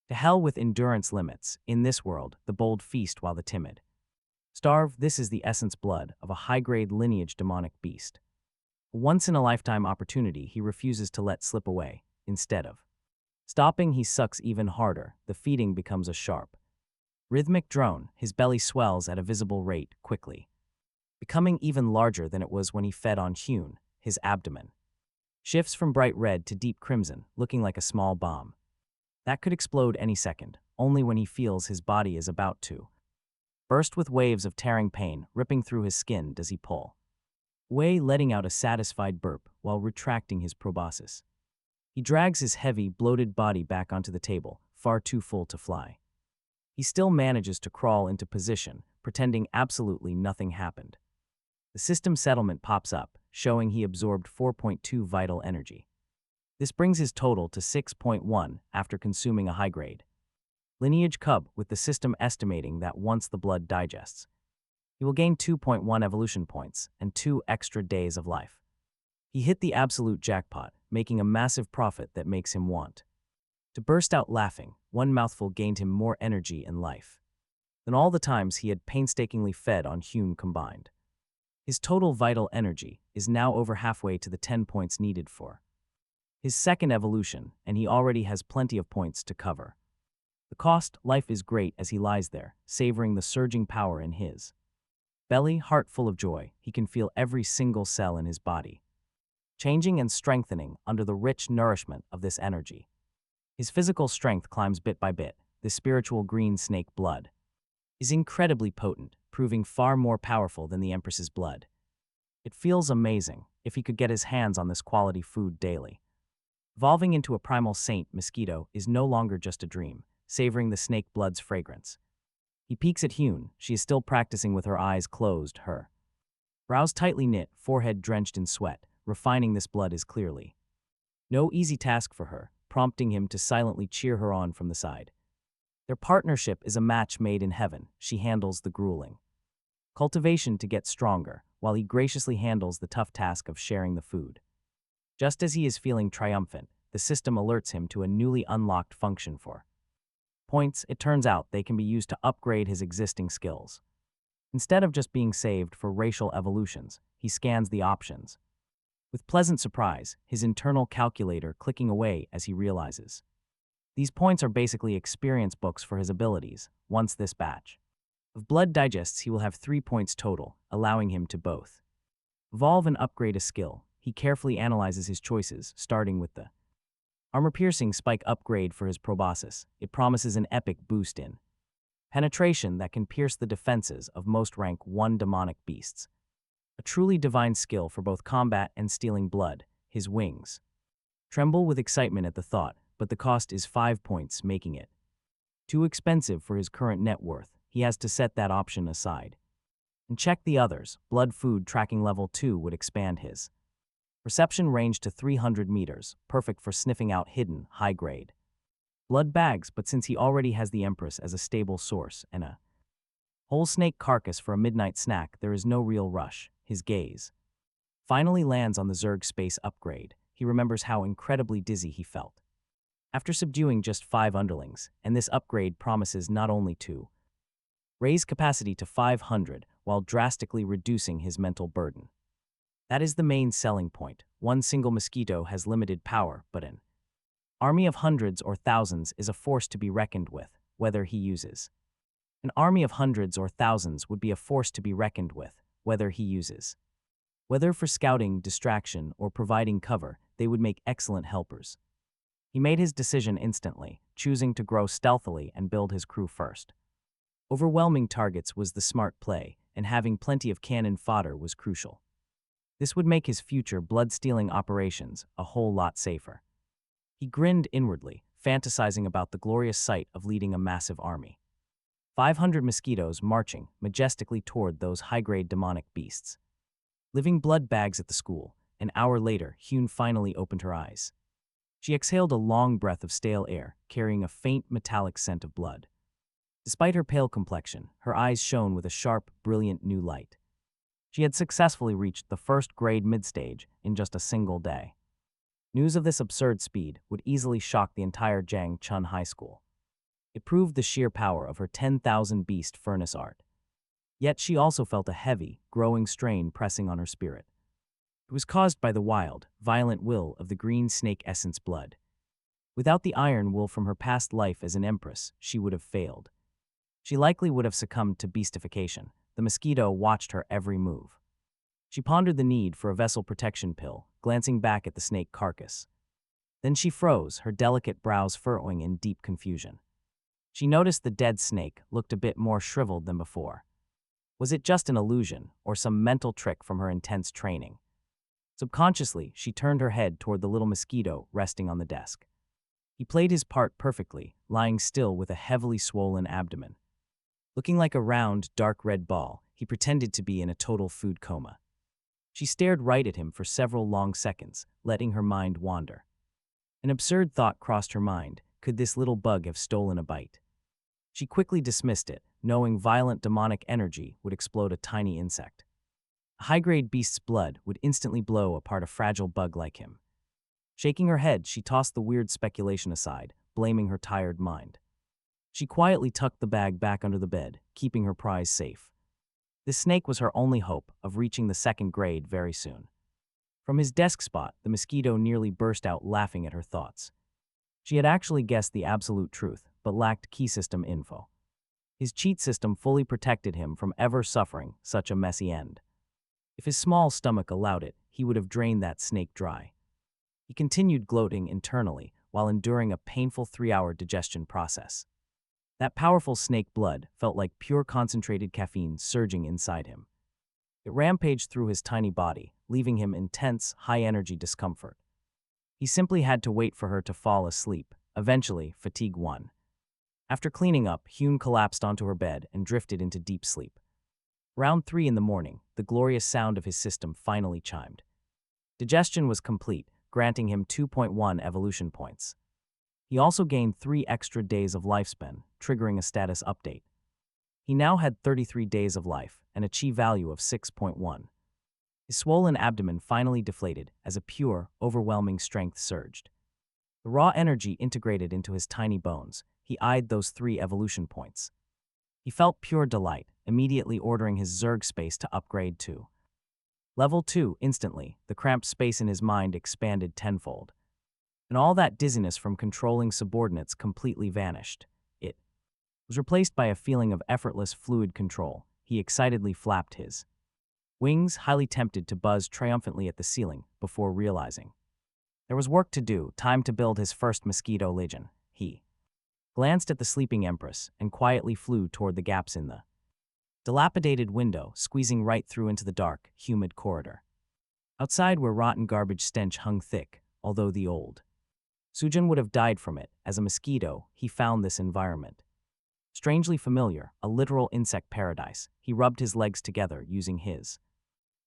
To hell with endurance limits. In this world, the bold feast while the timid starve. This is the essence blood of a high-grade lineage demonic beast. A once-in-a-lifetime opportunity he refuses to let slip away. Instead of stopping, he sucks even harder. The feeding becomes a sharp, rhythmic drone. His belly swells at a visible rate quickly, becoming even larger than it was when he fed on Hune. His abdomen shifts from bright red to deep crimson, looking like a small bomb that could explode any second. Only when he feels his body is about to burst with waves of tearing pain ripping through his skin does he pull away, letting out a satisfied burp while retracting his proboscis. He drags his heavy, bloated body back onto the table, far too full to fly. He still manages to crawl into position, pretending absolutely nothing happened. The system settlement pops up, showing he absorbed 4.2 vital energy. This brings his total to 6.1 after consuming a high-grade lineage cub, with the system estimating that once the blood digests, he will gain 2.1 evolution points and 2 extra days of life. He hit the absolute jackpot, making a massive profit that makes him want to burst out laughing. One mouthful gained him more energy and life than all the times he had painstakingly fed on Hune combined. His total vital energy is now over halfway to the 10 points needed for his second evolution, and he already has plenty of points to cover. The cost, life is great as he lies there, savoring the surging power in his belly. Heart full of joy, he can feel every single cell in his body changing and strengthening under the rich nourishment of this energy. His physical strength climbs bit by bit. The spiritual green snake blood is incredibly potent, proving far more powerful than the Empress's blood. It feels amazing if he could get his hands on this quality food daily. Evolving into a primal saint, Mosquito is no longer just a dream, savoring the snake blood's fragrance. He peeks at Hune. She is still practicing with her eyes closed, her brows tightly knit, forehead drenched in sweat. Refining this blood is clearly no easy task for her, prompting him to silently cheer her on from the side. Their partnership is a match made in heaven. She handles the grueling cultivation to get stronger, while he graciously handles the tough task of sharing the food. Just as he is feeling triumphant, the system alerts him to a newly unlocked function for points. It turns out they can be used to upgrade his existing skills. Instead of just being saved for racial evolutions, he scans the options with pleasant surprise, his internal calculator clicking away as he realizes these points are basically experience books for his abilities. Once this batch of blood digests, he will have 3 points total, allowing him to both evolve and upgrade a skill. He carefully analyzes his choices, starting with the armor-piercing spike upgrade for his proboscis. It promises an epic boost in penetration that can pierce the defenses of most rank 1 demonic beasts. A truly divine skill for both combat and stealing blood. His wings tremble with excitement at the thought, but the cost is 5 points, making it too expensive for his current net worth. He has to set that option aside and check the others. Blood food tracking level 2 would expand his perception range to 300 meters, perfect for sniffing out hidden, high-grade blood bags. But since he already has the Empress as a stable source and a whole snake carcass for a midnight snack, there is no real rush. His gaze finally lands on the Zerg space upgrade. He remembers how incredibly dizzy he felt after subduing just 5 underlings, and this upgrade promises not only to raise capacity to 500 while drastically reducing his mental burden. That is the main selling point. One single mosquito has limited power, but an army of hundreds or thousands is a force to be reckoned with, whether he uses. An army of hundreds or thousands would be a force to be reckoned with, whether he uses. Whether for scouting, distraction, or providing cover, they would make excellent helpers. He made his decision instantly, choosing to grow stealthily and build his crew first. Overwhelming targets was the smart play, and having plenty of cannon fodder was crucial. This would make his future blood-stealing operations a whole lot safer. He grinned inwardly, fantasizing about the glorious sight of leading a massive army. 500 mosquitoes marching majestically toward those high-grade demonic beasts. Living blood bags at the school. An hour later, Hyun finally opened her eyes. She exhaled a long breath of stale air, carrying a faint metallic scent of blood. Despite her pale complexion, her eyes shone with a sharp, brilliant new light. She had successfully reached the first grade mid-stage in just a single day. News of this absurd speed would easily shock the entire Jangchun High School. It proved the sheer power of her 10,000 beast furnace art. Yet she also felt a heavy, growing strain pressing on her spirit. It was caused by the wild, violent will of the green snake essence blood. Without the iron will from her past life as an empress, she would have failed. She likely would have succumbed to beastification. The mosquito watched her every move. She pondered the need for a vessel protection pill, glancing back at the snake carcass. Then she froze, her delicate brows furrowing in deep confusion. She noticed the dead snake looked a bit more shriveled than before. Was it just an illusion, or some mental trick from her intense training? Subconsciously, she turned her head toward the little mosquito resting on the desk. He played his part perfectly, lying still with a heavily swollen abdomen. Looking like a round, dark red ball, he pretended to be in a total food coma. She stared right at him for several long seconds, letting her mind wander. An absurd thought crossed her mind. Could this little bug have stolen a bite? She quickly dismissed it, knowing violent demonic energy would explode a tiny insect. A high-grade beast's blood would instantly blow apart a fragile bug like him. Shaking her head, she tossed the weird speculation aside, blaming her tired mind. She quietly tucked the bag back under the bed, keeping her prize safe. This snake was her only hope of reaching the second grade very soon. From his desk spot, the mosquito nearly burst out laughing at her thoughts. She had actually guessed the absolute truth, but lacked key system info. His cheat system fully protected him from ever suffering such a messy end. If his small stomach allowed it, he would have drained that snake dry. He continued gloating internally while enduring a painful 3-hour digestion process. That powerful snake blood felt like pure concentrated caffeine surging inside him. It rampaged through his tiny body, leaving him intense, high-energy discomfort. He simply had to wait for her to fall asleep. Eventually, fatigue won. After cleaning up, Hyun collapsed onto her bed and drifted into deep sleep. Around 3 in the morning, the glorious sound of his system finally chimed. Digestion was complete, granting him 2.1 evolution points. He also gained 3 extra days of lifespan, triggering a status update. He now had 33 days of life, and a chi value of 6.1. His swollen abdomen finally deflated as a pure, overwhelming strength surged. The raw energy integrated into his tiny bones. He eyed those 3 evolution points. He felt pure delight, immediately ordering his Zerg space to upgrade to Level 2. Instantly, the cramped space in his mind expanded tenfold. And all that dizziness from controlling subordinates completely vanished. It was replaced by a feeling of effortless fluid control. He excitedly flapped his wings, highly tempted to buzz triumphantly at the ceiling before realizing there was work to do, time to build his first mosquito legion. He glanced at the sleeping empress and quietly flew toward the gaps in the dilapidated window, squeezing right through into the dark, humid corridor. Outside, where rotten garbage stench hung thick, although the old Sujun would have died from it, as a mosquito, he found this environment strangely familiar, a literal insect paradise. He rubbed his legs together using his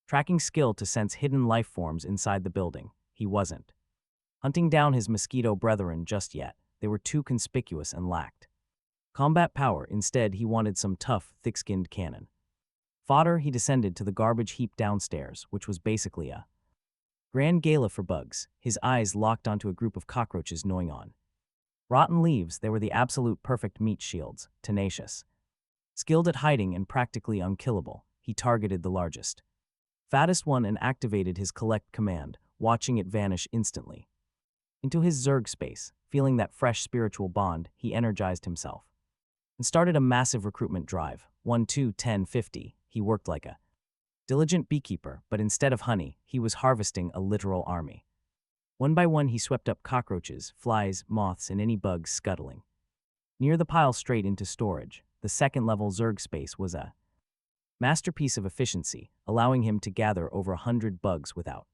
tracking skill to sense hidden life forms inside the building. He wasn't hunting down his mosquito brethren just yet. They were too conspicuous and lacked combat power. Instead, he wanted some tough, thick-skinned cannon fodder. He descended to the garbage heap downstairs, which was basically a grand gala for bugs, his eyes locked onto a group of cockroaches gnawing on rotten leaves. They were the absolute perfect meat shields, tenacious, skilled at hiding and practically unkillable. He targeted the largest, fattest one and activated his collect command, watching it vanish instantly into his Zerg space. Feeling that fresh spiritual bond, he energized himself and started a massive recruitment drive. 1, 2, 10, 50. He worked like a diligent beekeeper, but instead of honey, he was harvesting a literal army. One by one, he swept up cockroaches, flies, moths, and any bugs scuttling near the pile straight into storage. The second-level Zerg space was a masterpiece of efficiency, allowing him to gather over 100 bugs without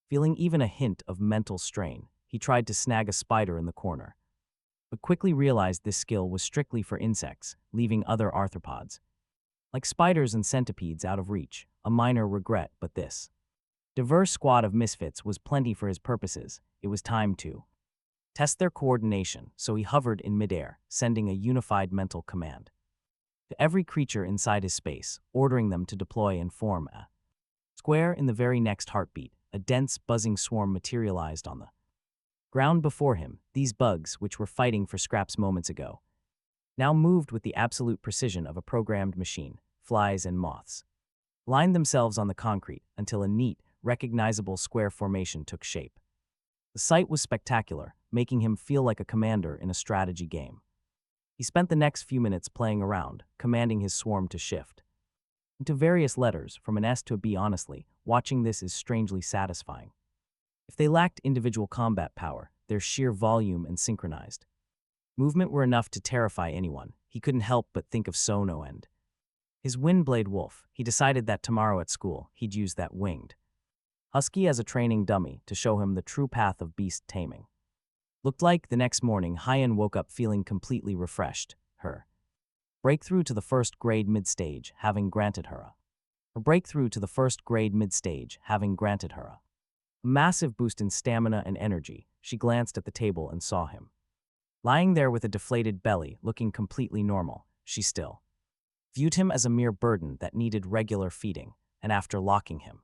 feeling even a hint of mental strain. He tried to snag a spider in the corner, but quickly realized this skill was strictly for insects, leaving other arthropods, like spiders and centipedes, out of reach. a minor regret, but this diverse squad of misfits was plenty for his purposes. It was time to test their coordination, so he hovered in midair, sending a unified mental command to every creature inside his space, ordering them to deploy and form a square. In the very next heartbeat, a dense, buzzing swarm materialized on the ground before him. These bugs, which were fighting for scraps moments ago, now moved with the absolute precision of a programmed machine. Flies and moths lined themselves on the concrete until a neat, recognizable square formation took shape. The sight was spectacular, making him feel like a commander in a strategy game. He spent the next few minutes playing around, commanding his swarm to shift into various letters, from an S to a B. Honestly, watching this is strangely satisfying. If they lacked individual combat power, their sheer volume and synchronized movement were enough to terrify anyone. He couldn't help but think of Sono and his Windblade Wolf. He decided that tomorrow at school, he'd use that winged husky as a training dummy to show him the true path of beast taming. Looked like the next morning, Hyen woke up feeling completely refreshed. Her breakthrough to the first grade mid-stage having granted her a massive boost in stamina and energy. She glanced at the table and saw him lying there with a deflated belly, looking completely normal. She still viewed him as a mere burden that needed regular feeding, and after locking him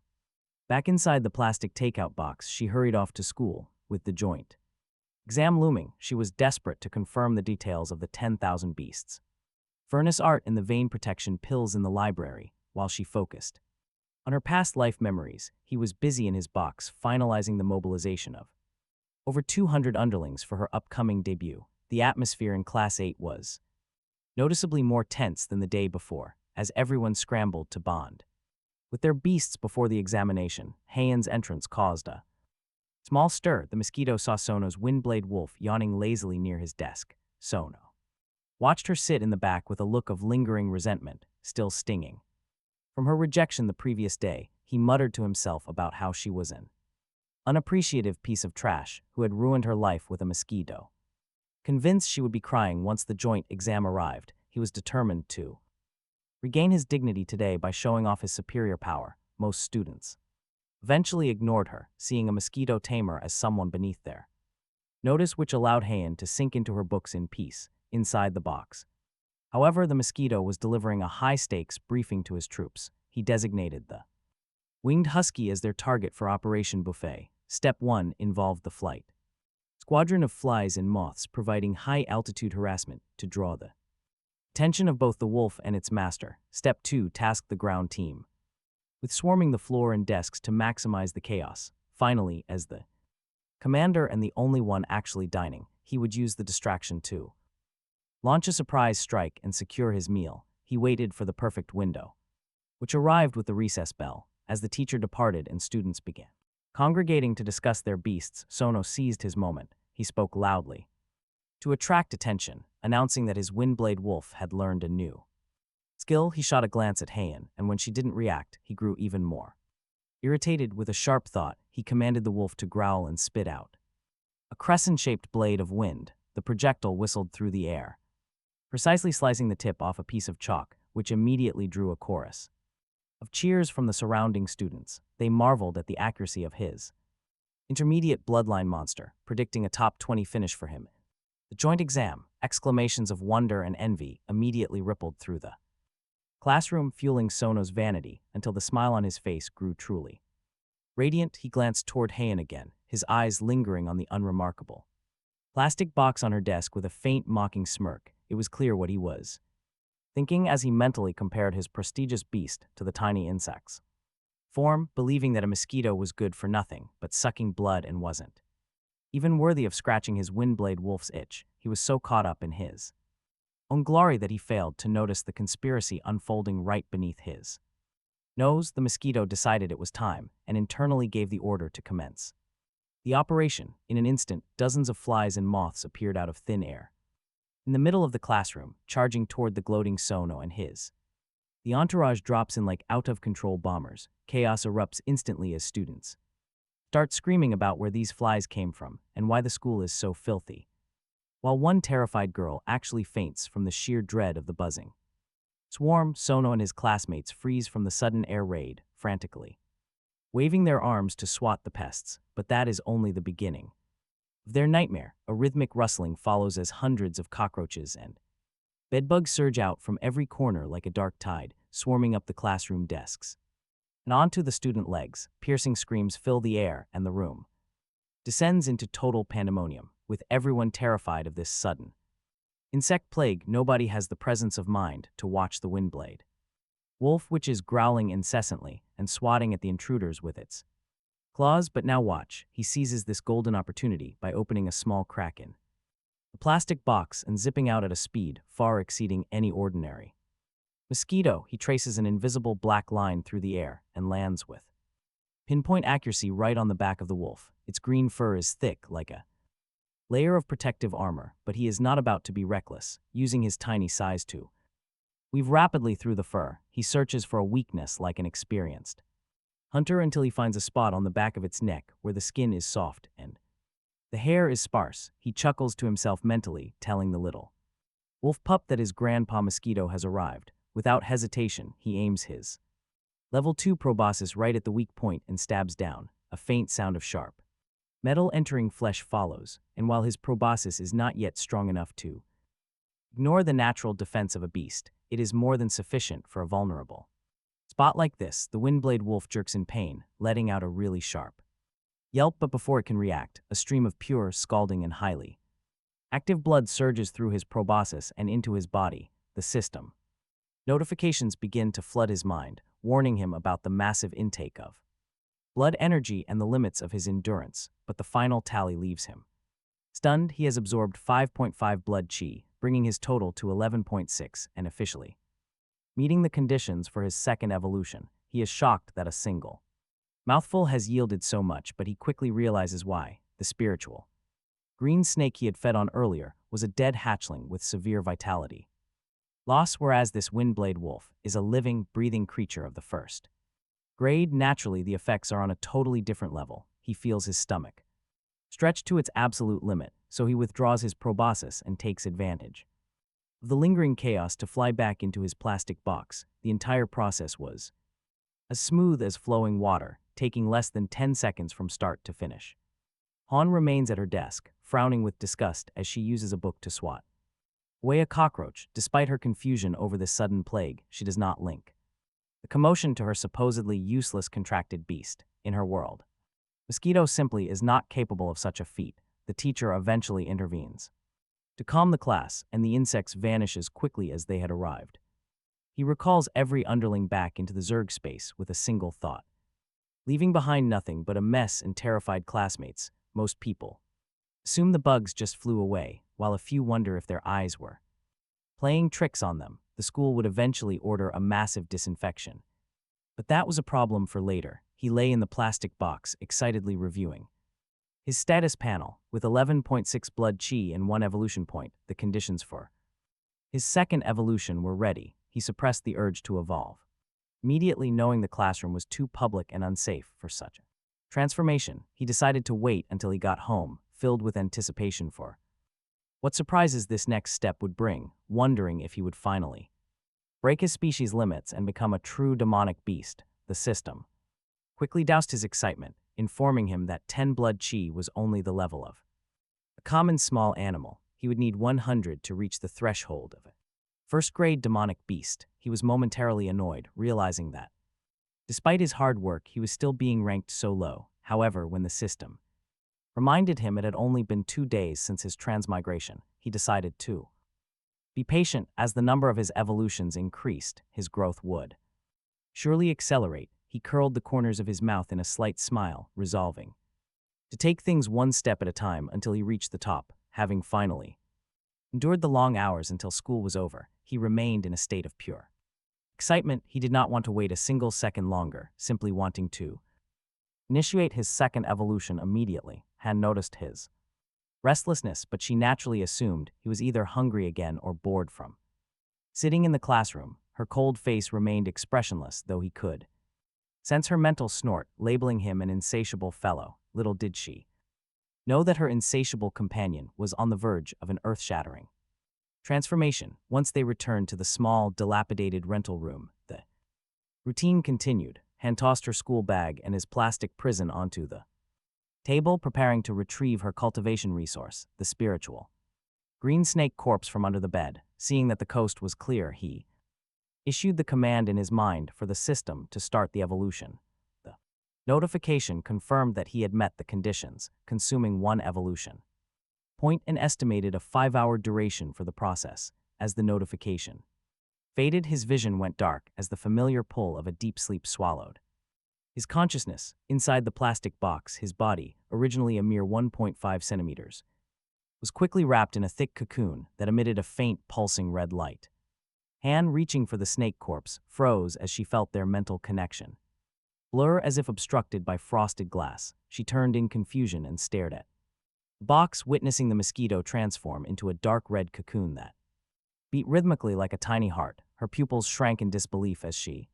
back inside the plastic takeout box, she hurried off to school. With the joint exam looming, she was desperate to confirm the details of the 10,000 beasts furnace art and the vein protection pills in the library. While she focused on her past life memories, he was busy in his box finalizing the mobilization of over 200 underlings for her upcoming debut. The atmosphere in Class 8 was noticeably more tense than the day before, as everyone scrambled to bond with their beasts before the examination. Hyen's entrance caused a small stir. The Mosquito saw Sono's Windblade Wolf yawning lazily near his desk. Sono watched her sit in the back with a look of lingering resentment, still stinging from her rejection the previous day. He muttered to himself about how she was an unappreciative piece of trash who had ruined her life with a mosquito. Convinced she would be crying once the joint exam arrived, he was determined to regain his dignity today by showing off his superior power. Most students eventually ignored her, seeing a mosquito tamer as someone beneath their notice, which allowed Hyen to sink into her books in peace. Inside the box, however, the mosquito was delivering a high-stakes briefing to his troops. He designated the winged husky as their target for Operation Buffet. Step 1 involved the flight squadron of flies and moths, providing high-altitude harassment to draw the attention of both the wolf and its master. Step 2 tasked the ground team with swarming the floor and desks to maximize the chaos. Finally, as the commander and the only one actually dining, he would use the distraction to launch a surprise strike and secure his meal. He waited for the perfect window, which arrived with the recess bell. As the teacher departed and students began congregating to discuss their beasts, Sono seized his moment. He spoke loudly to attract attention, announcing that his Windblade Wolf had learned a new skill. He shot a glance at Hyen, and when she didn't react, he grew even more irritated. With a sharp thought, he commanded the wolf to growl and spit out a crescent-shaped blade of wind. The projectile whistled through the air, precisely slicing the tip off a piece of chalk, which immediately drew a chorus of cheers from the surrounding students. They marveled at the accuracy of his intermediate bloodline monster, predicting a top 20 finish for him. The joint exam, exclamations of wonder and envy immediately rippled through the classroom, fueling Sono's vanity until the smile on his face grew truly radiant. He glanced toward Hyen again, his eyes lingering on the unremarkable plastic box on her desk with a faint, mocking smirk. It was clear what he was thinking as he mentally compared his prestigious beast to the tiny insect's form, believing that a mosquito was good for nothing but sucking blood and wasn't even worthy of scratching his Windblade Wolf's itch. He was so caught up in his own glory that he failed to notice the conspiracy unfolding right beneath his nose. The mosquito decided it was time and internally gave the order to commence the operation. In an instant, dozens of flies and moths appeared out of thin air in the middle of the classroom, charging toward the gloating Sono and his. The entourage drops in like out-of-control bombers. Chaos erupts instantly as students start screaming about where these flies came from and why the school is so filthy, while one terrified girl actually faints from the sheer dread of the buzzing swarm. Sono and his classmates freeze from the sudden air raid, frantically, waving their arms to swat the pests, but that is only the beginning of their nightmare. A rhythmic rustling follows as hundreds of cockroaches and bedbugs surge out from every corner like a dark tide, swarming up the classroom desks and onto the student legs. Piercing screams fill the air, and the room descends into total pandemonium, with everyone terrified of this sudden insect plague. Nobody has the presence of mind to watch the windblade wolf, which is growling incessantly and swatting at the intruders with its claws. But now watch, he seizes this golden opportunity by opening a small crack in the plastic box and zipping out at a speed far exceeding any ordinary mosquito. He traces an invisible black line through the air and lands with pinpoint accuracy right on the back of the wolf. Its green fur is thick like a layer of protective armor, but he is not about to be reckless, using his tiny size to weave rapidly through the fur. He searches for a weakness like an experienced hunter until he finds a spot on the back of its neck where the skin is soft and the hair is sparse. He chuckles to himself mentally, telling the little wolf pup that his grandpa mosquito has arrived. Without hesitation, he aims his level 2 proboscis right at the weak point and stabs down. A faint sound of sharp metal entering flesh follows, and while his proboscis is not yet strong enough to ignore the natural defense of a beast, it is more than sufficient for a vulnerable spot like this. The windblade wolf jerks in pain, letting out a really sharp yelp, but before it can react, a stream of pure, scalding, and highly active blood surges through his proboscis and into his body. The system notifications begin to flood his mind, warning him about the massive intake of blood energy and the limits of his endurance, but the final tally leaves him stunned. He has absorbed 5.5 blood chi, bringing his total to 11.6, and officially meeting the conditions for his second evolution. He is shocked that a single mouthful has yielded so much, but he quickly realizes why. The spiritual green snake he had fed on earlier was a dead hatchling with severe vitality loss, whereas this windblade wolf is a living, breathing creature of the first grade. Naturally, the effects are on a totally different level. He feels his stomach stretched to its absolute limit, so he withdraws his proboscis and takes advantage of the lingering chaos to fly back into his plastic box. The entire process was as smooth as flowing water, taking less than 10 seconds from start to finish. Han remains at her desk, frowning with disgust as she uses a book to swat away a cockroach. Despite her confusion over this sudden plague, she does not link the commotion to her supposedly useless contracted beast. In her world, Mosquito simply is not capable of such a feat. The teacher eventually intervenes to calm the class, and the insects vanish as quickly as they had arrived. He recalls every underling back into the Zerg space with a single thought, leaving behind nothing but a mess and terrified classmates. Most people assume the bugs just flew away, while a few wonder if their eyes were playing tricks on them. The school would eventually order a massive disinfection. But that was a problem for later. He lay in the plastic box, excitedly reviewing his status panel. With 11.6 blood chi and 1 evolution point, the conditions for his second evolution were ready. He suppressed the urge to evolve, immediately knowing the classroom was too public and unsafe for such a transformation. He decided to wait until he got home, filled with anticipation for what surprises this next step would bring, wondering if he would finally break his species' limits and become a true demonic beast. The system quickly doused his excitement, informing him that 10 blood chi was only the level of a common small animal. He would need 100 to reach the threshold of a first-grade demonic beast. He was momentarily annoyed, realizing that despite his hard work, he was still being ranked so low. However, when the system reminded him it had only been 2 days since his transmigration, he decided to be patient. As the number of his evolutions increased, his growth would surely accelerate. He curled the corners of his mouth in a slight smile, resolving to take things one step at a time until he reached the top. Having finally endured the long hours until school was over, he remained in a state of pure excitement. He did not want to wait a single second longer, simply wanting to initiate his second evolution immediately. Han noticed his restlessness, but she naturally assumed he was either hungry again or bored from sitting in the classroom. Her cold face remained expressionless, though he could sense her mental snort, labeling him an insatiable fellow. Little did she know that her insatiable companion was on the verge of an earth-shattering transformation. Once they returned to the small, dilapidated rental room, the routine continued. Han tossed her school bag and his plastic prison onto the table, preparing to retrieve her cultivation resource, the spiritual green snake corpse from under the bed. Seeing that the coast was clear, he issued the command in his mind for the system to start the evolution. The notification confirmed that he had met the conditions, consuming 1 evolution point and estimated a 5-hour duration for the process. As the notification faded, his vision went dark as the familiar pull of a deep sleep swallowed his consciousness. Inside the plastic box, his body, originally a mere 1.5 centimeters, was quickly wrapped in a thick cocoon that emitted a faint, pulsing red light. Han, reaching for the snake corpse, froze as she felt their mental connection blur as if obstructed by frosted glass. She turned in confusion and stared at the box, witnessing the mosquito transform into a dark red cocoon that beat rhythmically like a tiny heart. Her pupils shrank in disbelief as she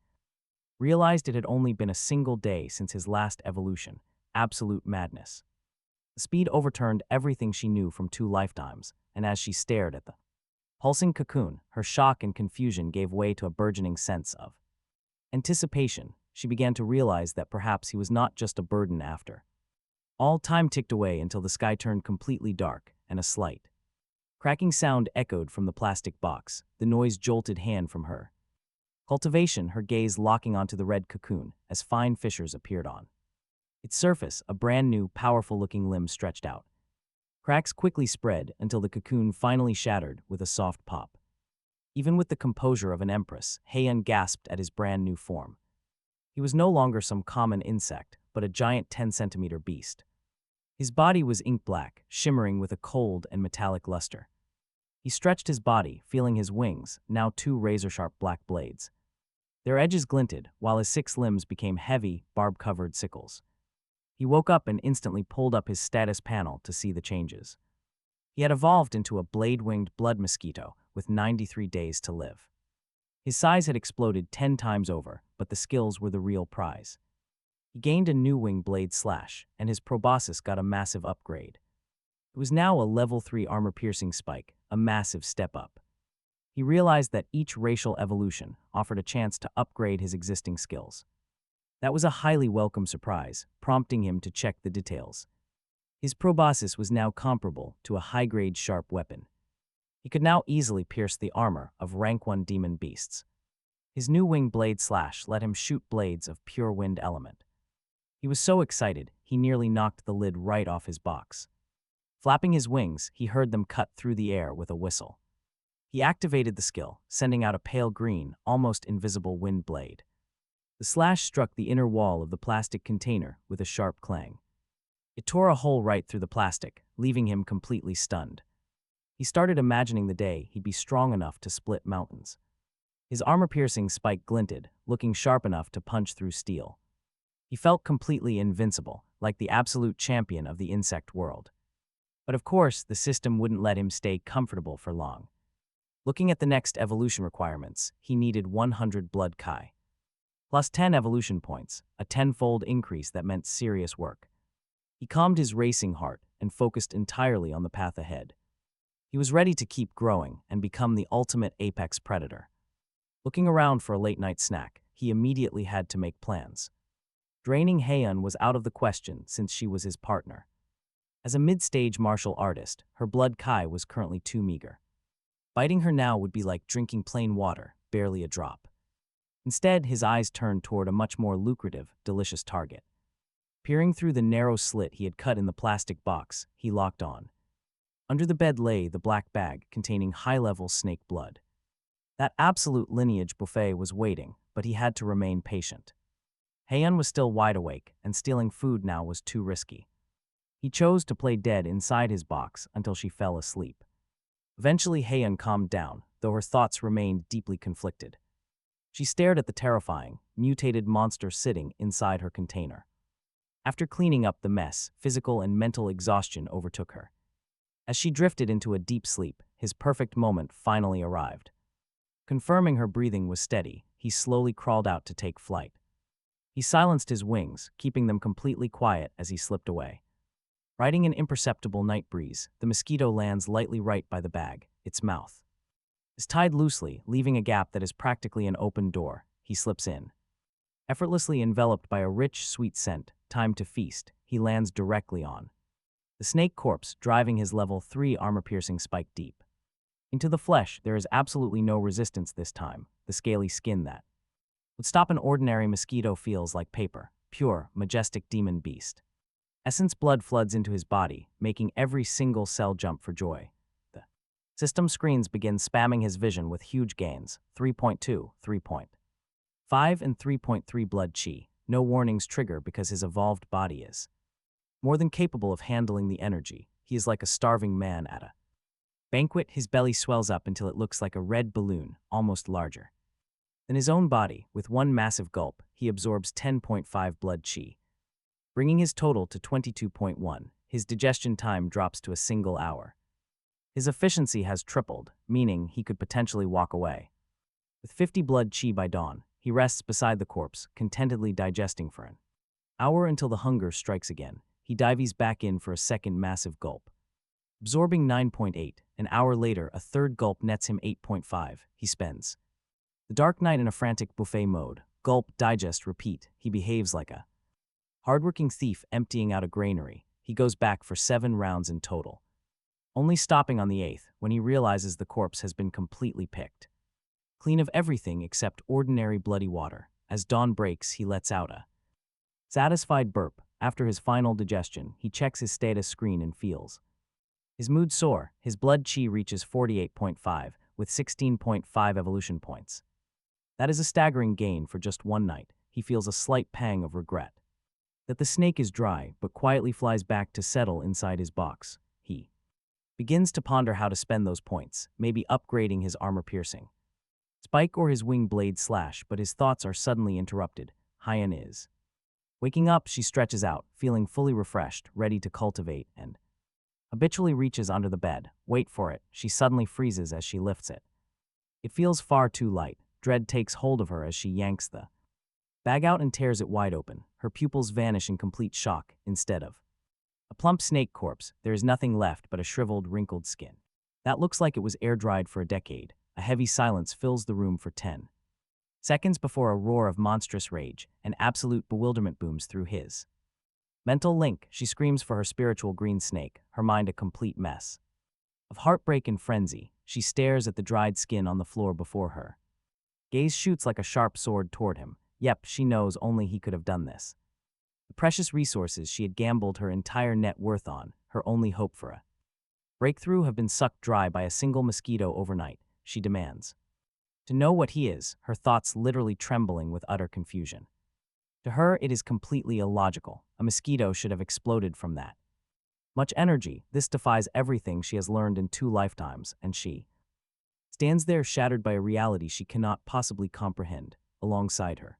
realized it had only been a single day since his last evolution. Absolute madness. The speed overturned everything she knew from 2 lifetimes, and as she stared at the pulsing cocoon, her shock and confusion gave way to a burgeoning sense of anticipation. She began to realize that perhaps he was not just a burden after all. Time ticked away until the sky turned completely dark, and a slight cracking sound echoed from the plastic box. The noise jolted Han from her cultivation, her gaze locking onto the red cocoon as fine fissures appeared on its surface. A brand new, powerful-looking limb stretched out. Cracks quickly spread until the cocoon finally shattered with a soft pop. Even with the composure of an empress, Heian gasped at his brand new form. He was no longer some common insect, but a giant 10-centimeter beast. His body was ink black, shimmering with a cold and metallic luster. He stretched his body, feeling his wings, now 2 razor-sharp black blades. Their edges glinted, while his 6 limbs became heavy, barb-covered sickles. He woke up and instantly pulled up his status panel to see the changes. He had evolved into a blade-winged blood mosquito with 93 days to live. His size had exploded 10 times over, but the skills were the real prize. He gained a new wing blade slash, and his proboscis got a massive upgrade. It was now a level 3 armor-piercing spike, a massive step up. He realized that each racial evolution offered a chance to upgrade his existing skills. That was a highly welcome surprise, prompting him to check the details. His proboscis was now comparable to a high-grade sharp weapon. He could now easily pierce the armor of rank 1 demon beasts. His new wing blade slash let him shoot blades of pure wind element. He was so excited, he nearly knocked the lid right off his box. Flapping his wings, he heard them cut through the air with a whistle. He activated the skill, sending out a pale green, almost invisible wind blade. The slash struck the inner wall of the plastic container with a sharp clang. It tore a hole right through the plastic, leaving him completely stunned. He started imagining the day he'd be strong enough to split mountains. His armor-piercing spike glinted, looking sharp enough to punch through steel. He felt completely invincible, like the absolute champion of the insect world. But of course, the system wouldn't let him stay comfortable for long. Looking at the next evolution requirements, he needed 100 blood chi. Plus 10 evolution points, a 10-fold increase that meant serious work. He calmed his racing heart and focused entirely on the path ahead. He was ready to keep growing and become the ultimate apex predator. Looking around for a late-night snack, he immediately had to make plans. Draining Heian was out of the question since she was his partner. As a mid-stage martial artist, her blood chi was currently too meager. Biting her now would be like drinking plain water, barely a drop. Instead, his eyes turned toward a much more lucrative, delicious target. Peering through the narrow slit he had cut in the plastic box, he locked on. Under the bed lay the black bag containing high-level snake blood. That absolute lineage buffet was waiting, but he had to remain patient. Heian was still wide awake, and stealing food now was too risky. He chose to play dead inside his box until she fell asleep. Eventually, Heian calmed down, though her thoughts remained deeply conflicted. She stared at the terrifying, mutated monster sitting inside her container. After cleaning up the mess, physical and mental exhaustion overtook her. As she drifted into a deep sleep, his perfect moment finally arrived. Confirming her breathing was steady, he slowly crawled out to take flight. He silenced his wings, keeping them completely quiet as he slipped away. Riding an imperceptible night breeze, the mosquito lands lightly right by the bag, its mouth is tied loosely, leaving a gap that is practically an open door. He slips in. Effortlessly enveloped by a rich, sweet scent, time to feast, he lands directly on the snake corpse, driving his level 3 armor-piercing spike deep into the flesh. There is absolutely no resistance this time, the scaly skin that would stop an ordinary mosquito feels like paper, pure, majestic demon beast. Essence blood floods into his body, making every single cell jump for joy. The system screens begin spamming his vision with huge gains, 3.2, 3.5, and 3.3 blood chi. No warnings trigger because his evolved body is more than capable of handling the energy. He is like a starving man at a banquet. His belly swells up until it looks like a red balloon, almost larger than his own body. With one massive gulp, he absorbs 10.5 blood chi, bringing his total to 22.1. His digestion time drops to a single hour. His efficiency has tripled, meaning he could potentially walk away. With 50 blood chi by dawn, he rests beside the corpse, contentedly digesting for an hour until the hunger strikes again. He dives back in for a second massive gulp, absorbing 9.8. An hour later, a third gulp nets him 8.5. He spends the dark night in a frantic buffet mode. Gulp, digest, repeat. He behaves like a hardworking thief emptying out a granary. He goes back for 7 rounds in total, only stopping on the 8th when he realizes the corpse has been completely picked clean of everything except ordinary bloody water. As dawn breaks, he lets out a satisfied burp. After his final digestion, he checks his status screen and feels his mood soar. His blood chi reaches 48.5, with 16.5 evolution points. That is a staggering gain for just one night. He feels a slight pang of regret that the snake is dry, but quietly flies back to settle inside his box. He begins to ponder how to spend those points, maybe upgrading his armor-piercing spike or his wing blade slash, but his thoughts are suddenly interrupted. Hyen is waking up. She stretches out, feeling fully refreshed, ready to cultivate, and habitually reaches under the bed. Wait for it. She suddenly freezes as she lifts it. It feels far too light. Dread takes hold of her as she yanks the bag out and tears it wide open. Her pupils vanish in complete shock. Instead of a plump snake corpse, there is nothing left but a shriveled, wrinkled skin that looks like it was air-dried for a decade. A heavy silence fills the room for 10 seconds before a roar of monstrous rage and absolute bewilderment booms through his mental link. She screams for her spiritual green snake, her mind a complete mess of heartbreak and frenzy. She stares at the dried skin on the floor before her. Gaze shoots like a sharp sword toward him. Yep, she knows only he could have done this. The precious resources she had gambled her entire net worth on, her only hope for a breakthrough, have been sucked dry by a single mosquito overnight. She demands to know what he is, her thoughts literally trembling with utter confusion. To her, it is completely illogical. A mosquito should have exploded from that much energy. This defies everything she has learned in 2 lifetimes, and she stands there shattered by a reality she cannot possibly comprehend. Alongside her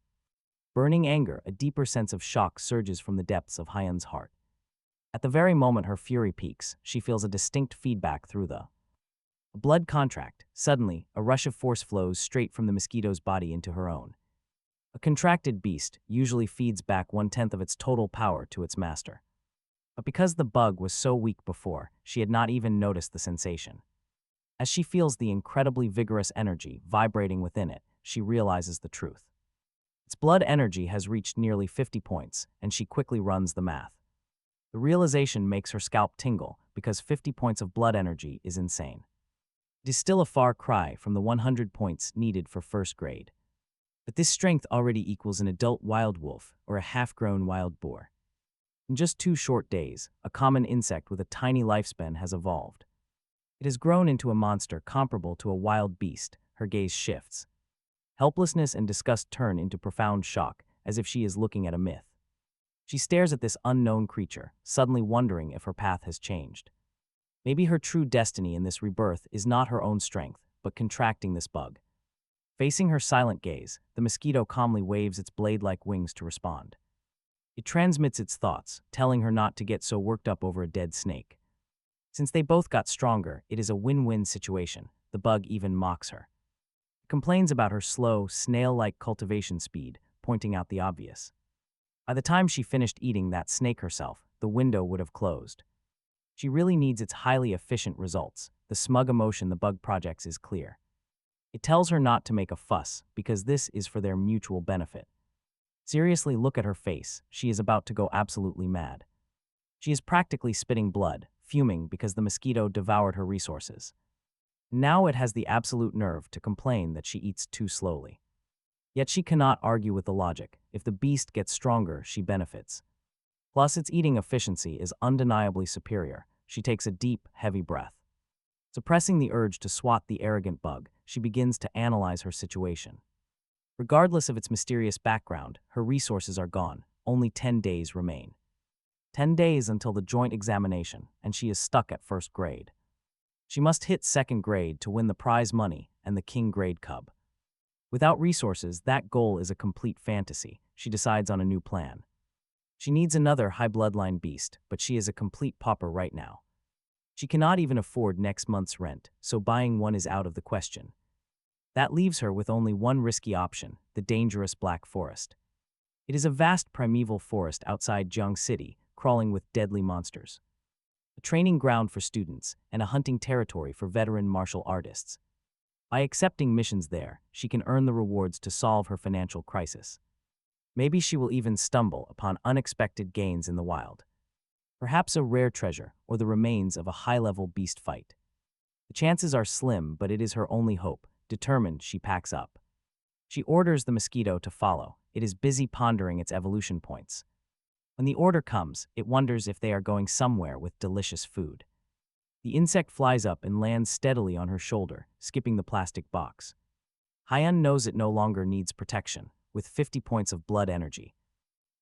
burning anger, a deeper sense of shock surges from the depths of Hyen's heart. At the very moment her fury peaks, she feels a distinct feedback through the blood contract. Suddenly, a rush of force flows straight from the mosquito's body into her own. A contracted beast usually feeds back 1/10 of its total power to its master. But because the bug was so weak before, she had not even noticed the sensation. As she feels the incredibly vigorous energy vibrating within it, she realizes the truth. Its blood energy has reached nearly 50 points, and she quickly runs the math. The realization makes her scalp tingle, because 50 points of blood energy is insane. It is still a far cry from the 100 points needed for first grade. But this strength already equals an adult wild wolf or a half-grown wild boar. In just 2 short days, a common insect with a tiny lifespan has evolved. It has grown into a monster comparable to a wild beast. Her gaze shifts. Helplessness and disgust turn into profound shock, as if she is looking at a myth. She stares at this unknown creature, suddenly wondering if her path has changed. Maybe her true destiny in this rebirth is not her own strength, but contracting this bug. Facing her silent gaze, the mosquito calmly waves its blade-like wings to respond. It transmits its thoughts, telling her not to get so worked up over a dead snake. Since they both got stronger, it is a win-win situation. The bug even mocks her. It complains about her slow, snail-like cultivation speed, pointing out the obvious. By the time she finished eating that snake herself, the window would have closed. She really needs its highly efficient results. The smug emotion the bug projects is clear. It tells her not to make a fuss, because this is for their mutual benefit. Seriously, look at her face. She is about to go absolutely mad. She is practically spitting blood, fuming because the mosquito devoured her resources. Now it has the absolute nerve to complain that she eats too slowly. Yet she cannot argue with the logic. If the beast gets stronger, she benefits. Plus, its eating efficiency is undeniably superior. She takes a deep, heavy breath. Suppressing the urge to swat the arrogant bug, she begins to analyze her situation. Regardless of its mysterious background, her resources are gone. Only 10 days remain. 10 days until the joint examination, and she is stuck at first grade. She must hit second grade to win the prize money and the king grade cub. Without resources, that goal is a complete fantasy. She decides on a new plan. She needs another high bloodline beast, but she is a complete pauper right now. She cannot even afford next month's rent, so buying one is out of the question. That leaves her with only one risky option, the dangerous Black Forest. It is a vast primeval forest outside Jiang City, crawling with deadly monsters. A training ground for students and a hunting territory for veteran martial artists. By accepting missions there, she can earn the rewards to solve her financial crisis. Maybe she will even stumble upon unexpected gains in the wild. Perhaps a rare treasure or the remains of a high-level beast fight. The chances are slim, but it is her only hope. Determined, she packs up. She orders the mosquito to follow. It is busy pondering its evolution points. When the order comes, it wonders if they are going somewhere with delicious food. The insect flies up and lands steadily on her shoulder, skipping the plastic box. Hyun knows it no longer needs protection, with 50 points of blood energy.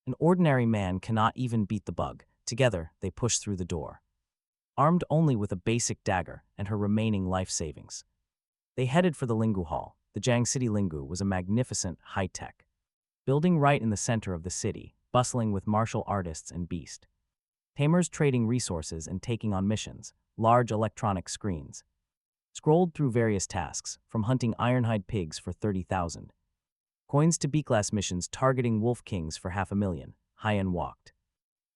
An ordinary man cannot even beat the bug. Together, they push through the door. Armed only with a basic dagger and her remaining life savings. They headed for the Lingu Hall. The Jiang City Lingu was a magnificent high-tech building right in the center of the city, bustling with martial artists and beast. Tamer's trading resources and taking on missions, large electronic screens. Scrolled through various tasks, from hunting ironhide pigs for 30,000. Coins to B-class missions targeting wolf kings for 500,000. Hyun walked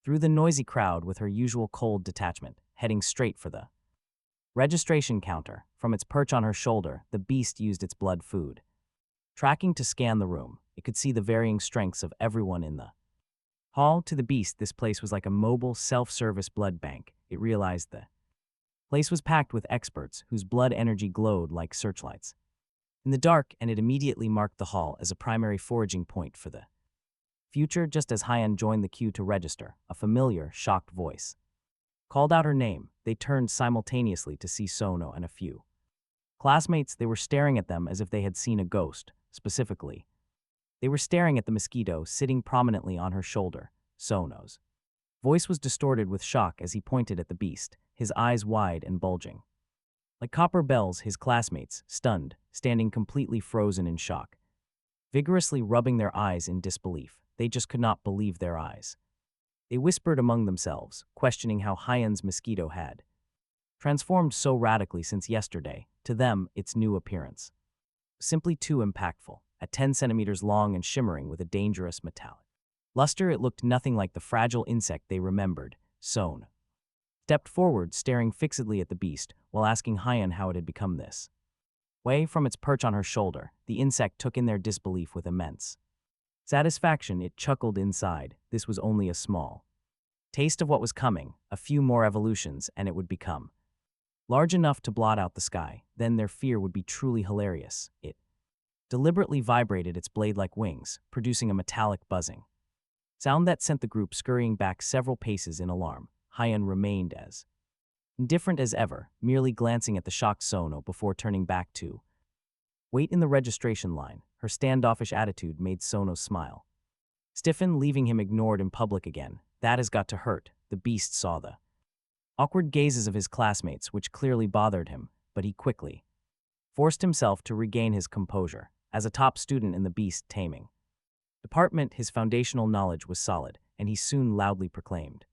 through the noisy crowd with her usual cold detachment, heading straight for the registration counter. From its perch on her shoulder, the beast used its blood food. Tracking to scan the room, it could see the varying strengths of everyone in the hall. To the beast, this place was like a mobile, self-service blood bank. It realized the place was packed with experts whose blood energy glowed like searchlights in the dark, and it immediately marked the hall as a primary foraging point for the future. Just as Hyun joined the queue to register, a familiar, shocked voice called out her name. They turned simultaneously to see Sono and a few classmates. They were staring at them as if they had seen a ghost. Specifically, they were staring at the mosquito sitting prominently on her shoulder. Sono's voice was distorted with shock as he pointed at the beast, his eyes wide and bulging. Like copper bells, his classmates, stunned, standing completely frozen in shock, vigorously rubbing their eyes in disbelief. They just could not believe their eyes. They whispered among themselves, questioning how Hyun's mosquito had transformed so radically since yesterday. To them, its new appearance was simply too impactful. At 10 centimeters long and shimmering with a dangerous metallic luster, it looked nothing like the fragile insect they remembered. Son stepped forward, staring fixedly at the beast, while asking Hyun how it had become this way. From its perch on her shoulder, the insect took in their disbelief with immense satisfaction. It chuckled inside. This was only a small taste of what was coming. A few more evolutions, and it would become large enough to blot out the sky. Then their fear would be truly hilarious. It deliberately vibrated its blade-like wings, producing a metallic buzzing sound that sent the group scurrying back several paces in alarm. Hyun remained as indifferent as ever, merely glancing at the shocked Sono before turning back to wait in the registration line. Her standoffish attitude made Sono smile, stiffen, leaving him ignored in public again. That has got to hurt. The beast saw the awkward gazes of his classmates, which clearly bothered him, but he quickly forced himself to regain his composure. As a top student in the beast taming department, his foundational knowledge was solid, and he soon loudly proclaimed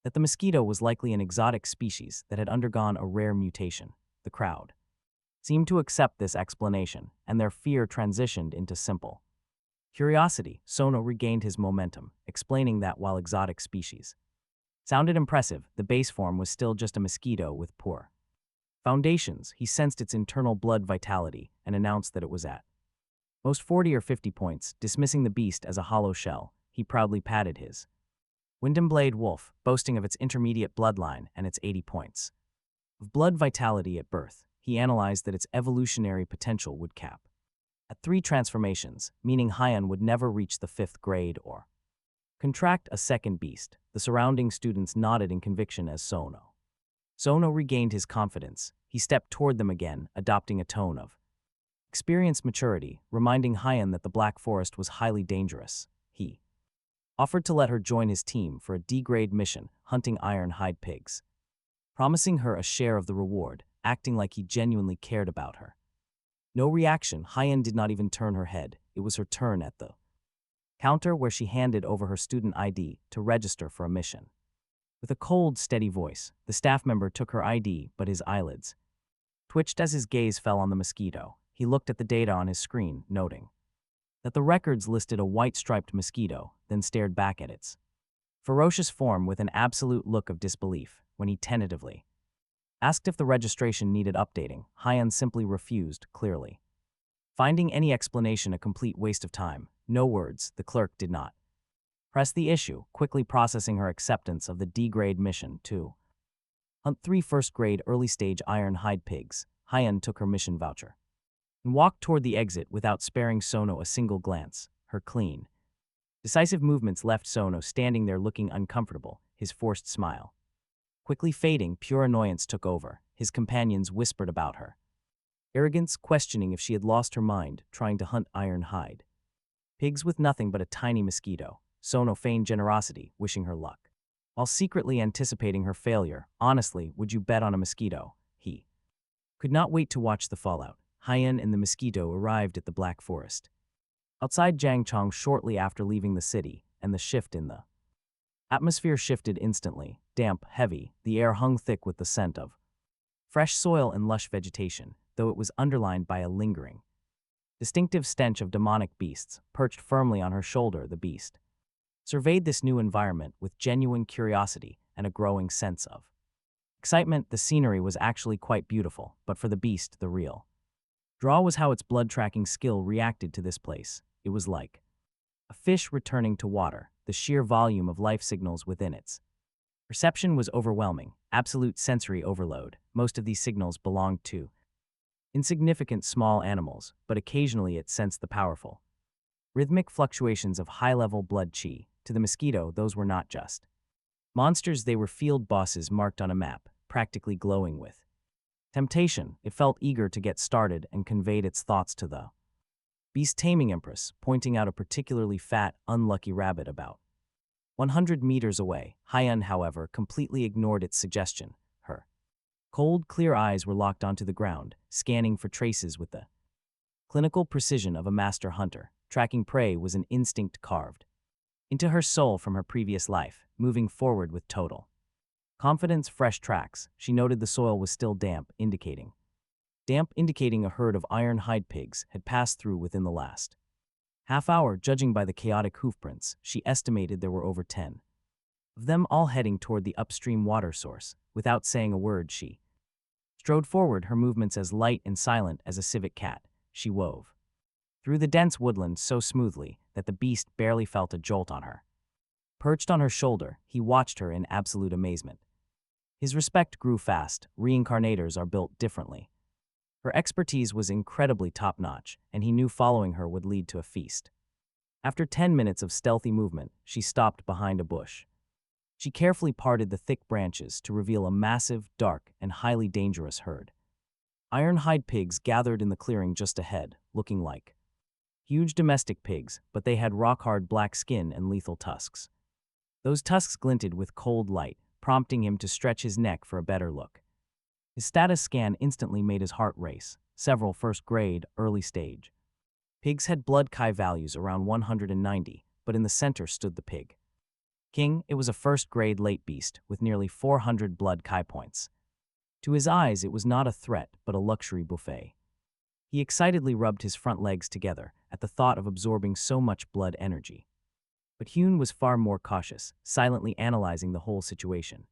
that the mosquito was likely an exotic species that had undergone a rare mutation. The crowd seemed to accept this explanation, and their fear transitioned into simple curiosity. Sono regained his momentum, explaining that while exotic species sounded impressive, the base form was still just a mosquito with poor foundations. He sensed its internal blood vitality and announced that it was at Most 40 or 50 points, dismissing the beast as a hollow shell, he proudly patted his Windham-Blade wolf, boasting of its intermediate bloodline and its 80 points of blood vitality at birth. He analyzed that its evolutionary potential would cap at 3 transformations, meaning Hyan would never reach the 5th grade or contract a second beast. The surrounding students nodded in conviction as Sono regained his confidence. He stepped toward them again, adopting a tone of experienced maturity, reminding Hyan that the Black Forest was highly dangerous. He offered to let her join his team for a D-grade mission, hunting iron-hide pigs, promising her a share of the reward, acting like he genuinely cared about her. No reaction. Hyan did not even turn her head. It was her turn at the counter where she handed over her student ID to register for a mission. With a cold, steady voice, the staff member took her ID, but his eyelids twitched as his gaze fell on the mosquito. He looked at the data on his screen, noting that the records listed a white-striped mosquito, then stared back at its ferocious form with an absolute look of disbelief. When he tentatively asked if the registration needed updating, Hyan simply refused, clearly finding any explanation a complete waste of time. No words, the clerk did not press the issue, quickly processing her acceptance of the D-grade mission to hunt 3 first-grade early-stage iron-hide pigs. Hyan took her mission voucher and walked toward the exit without sparing Sono a single glance. Her clean, decisive movements left Sono standing there looking uncomfortable, his forced smile quickly fading. Pure annoyance took over. His companions whispered about her arrogance, questioning if she had lost her mind, trying to hunt iron-hide pigs with nothing but a tiny mosquito. Sono feigned generosity, wishing her luck, while secretly anticipating her failure. Honestly, would you bet on a mosquito? He could not wait to watch the fallout. Hyan and the mosquito arrived at the Black Forest outside Jiangchong shortly after leaving the city, and the shift in the atmosphere shifted instantly. Damp, heavy, the air hung thick with the scent of fresh soil and lush vegetation, though it was underlined by a lingering, distinctive stench of demonic beasts. Perched firmly on her shoulder, the beast surveyed this new environment with genuine curiosity and a growing sense of excitement. The scenery was actually quite beautiful, but for the beast, the real draw was how its blood-tracking skill reacted to this place. It was like a fish returning to water. The sheer volume of life signals within its perception was overwhelming, absolute sensory overload. Most of these signals belonged to insignificant small animals, but occasionally it sensed the powerful, rhythmic fluctuations of high-level blood chi. To the mosquito, those were not just monsters, they were field bosses marked on a map, practically glowing with temptation. It felt eager to get started and conveyed its thoughts to the beast taming empress, pointing out a particularly fat, unlucky rabbit about 100 meters away. Hyan, however, completely ignored its suggestion. Her cold, clear eyes were locked onto the ground, scanning for traces with the clinical precision of a master hunter. Tracking prey was an instinct carved into her soul from her previous life, moving forward with total confidence. Fresh tracks. She noted the soil was still damp, indicating a herd of iron-hide pigs had passed through within the last half hour. Judging by the chaotic hoofprints, she estimated there were over 10 of them, all heading toward the upstream water source. Without saying a word, she strode forward, her movements as light and silent as a civet cat. She wove through the dense woodland so smoothly that the beast barely felt a jolt on her. Perched on her shoulder, he watched her in absolute amazement. His respect grew fast. Reincarnators are built differently. Her expertise was incredibly top-notch, and he knew following her would lead to a feast. After 10 minutes of stealthy movement, she stopped behind a bush. She carefully parted the thick branches to reveal a massive, dark, and highly dangerous herd. Iron-hide pigs gathered in the clearing just ahead, looking like huge domestic pigs, but they had rock-hard black skin and lethal tusks. Those tusks glinted with cold light, prompting him to stretch his neck for a better look. His status scan instantly made his heart race. Several first-grade, early-stage pigs had blood chi values around 190, but in the center stood the pig king. It was a first-grade late beast with nearly 400 blood chi points. To his eyes, it was not a threat, but a luxury buffet. He excitedly rubbed his front legs together at the thought of absorbing so much blood energy. But Hyun was far more cautious, silently analyzing the whole situation.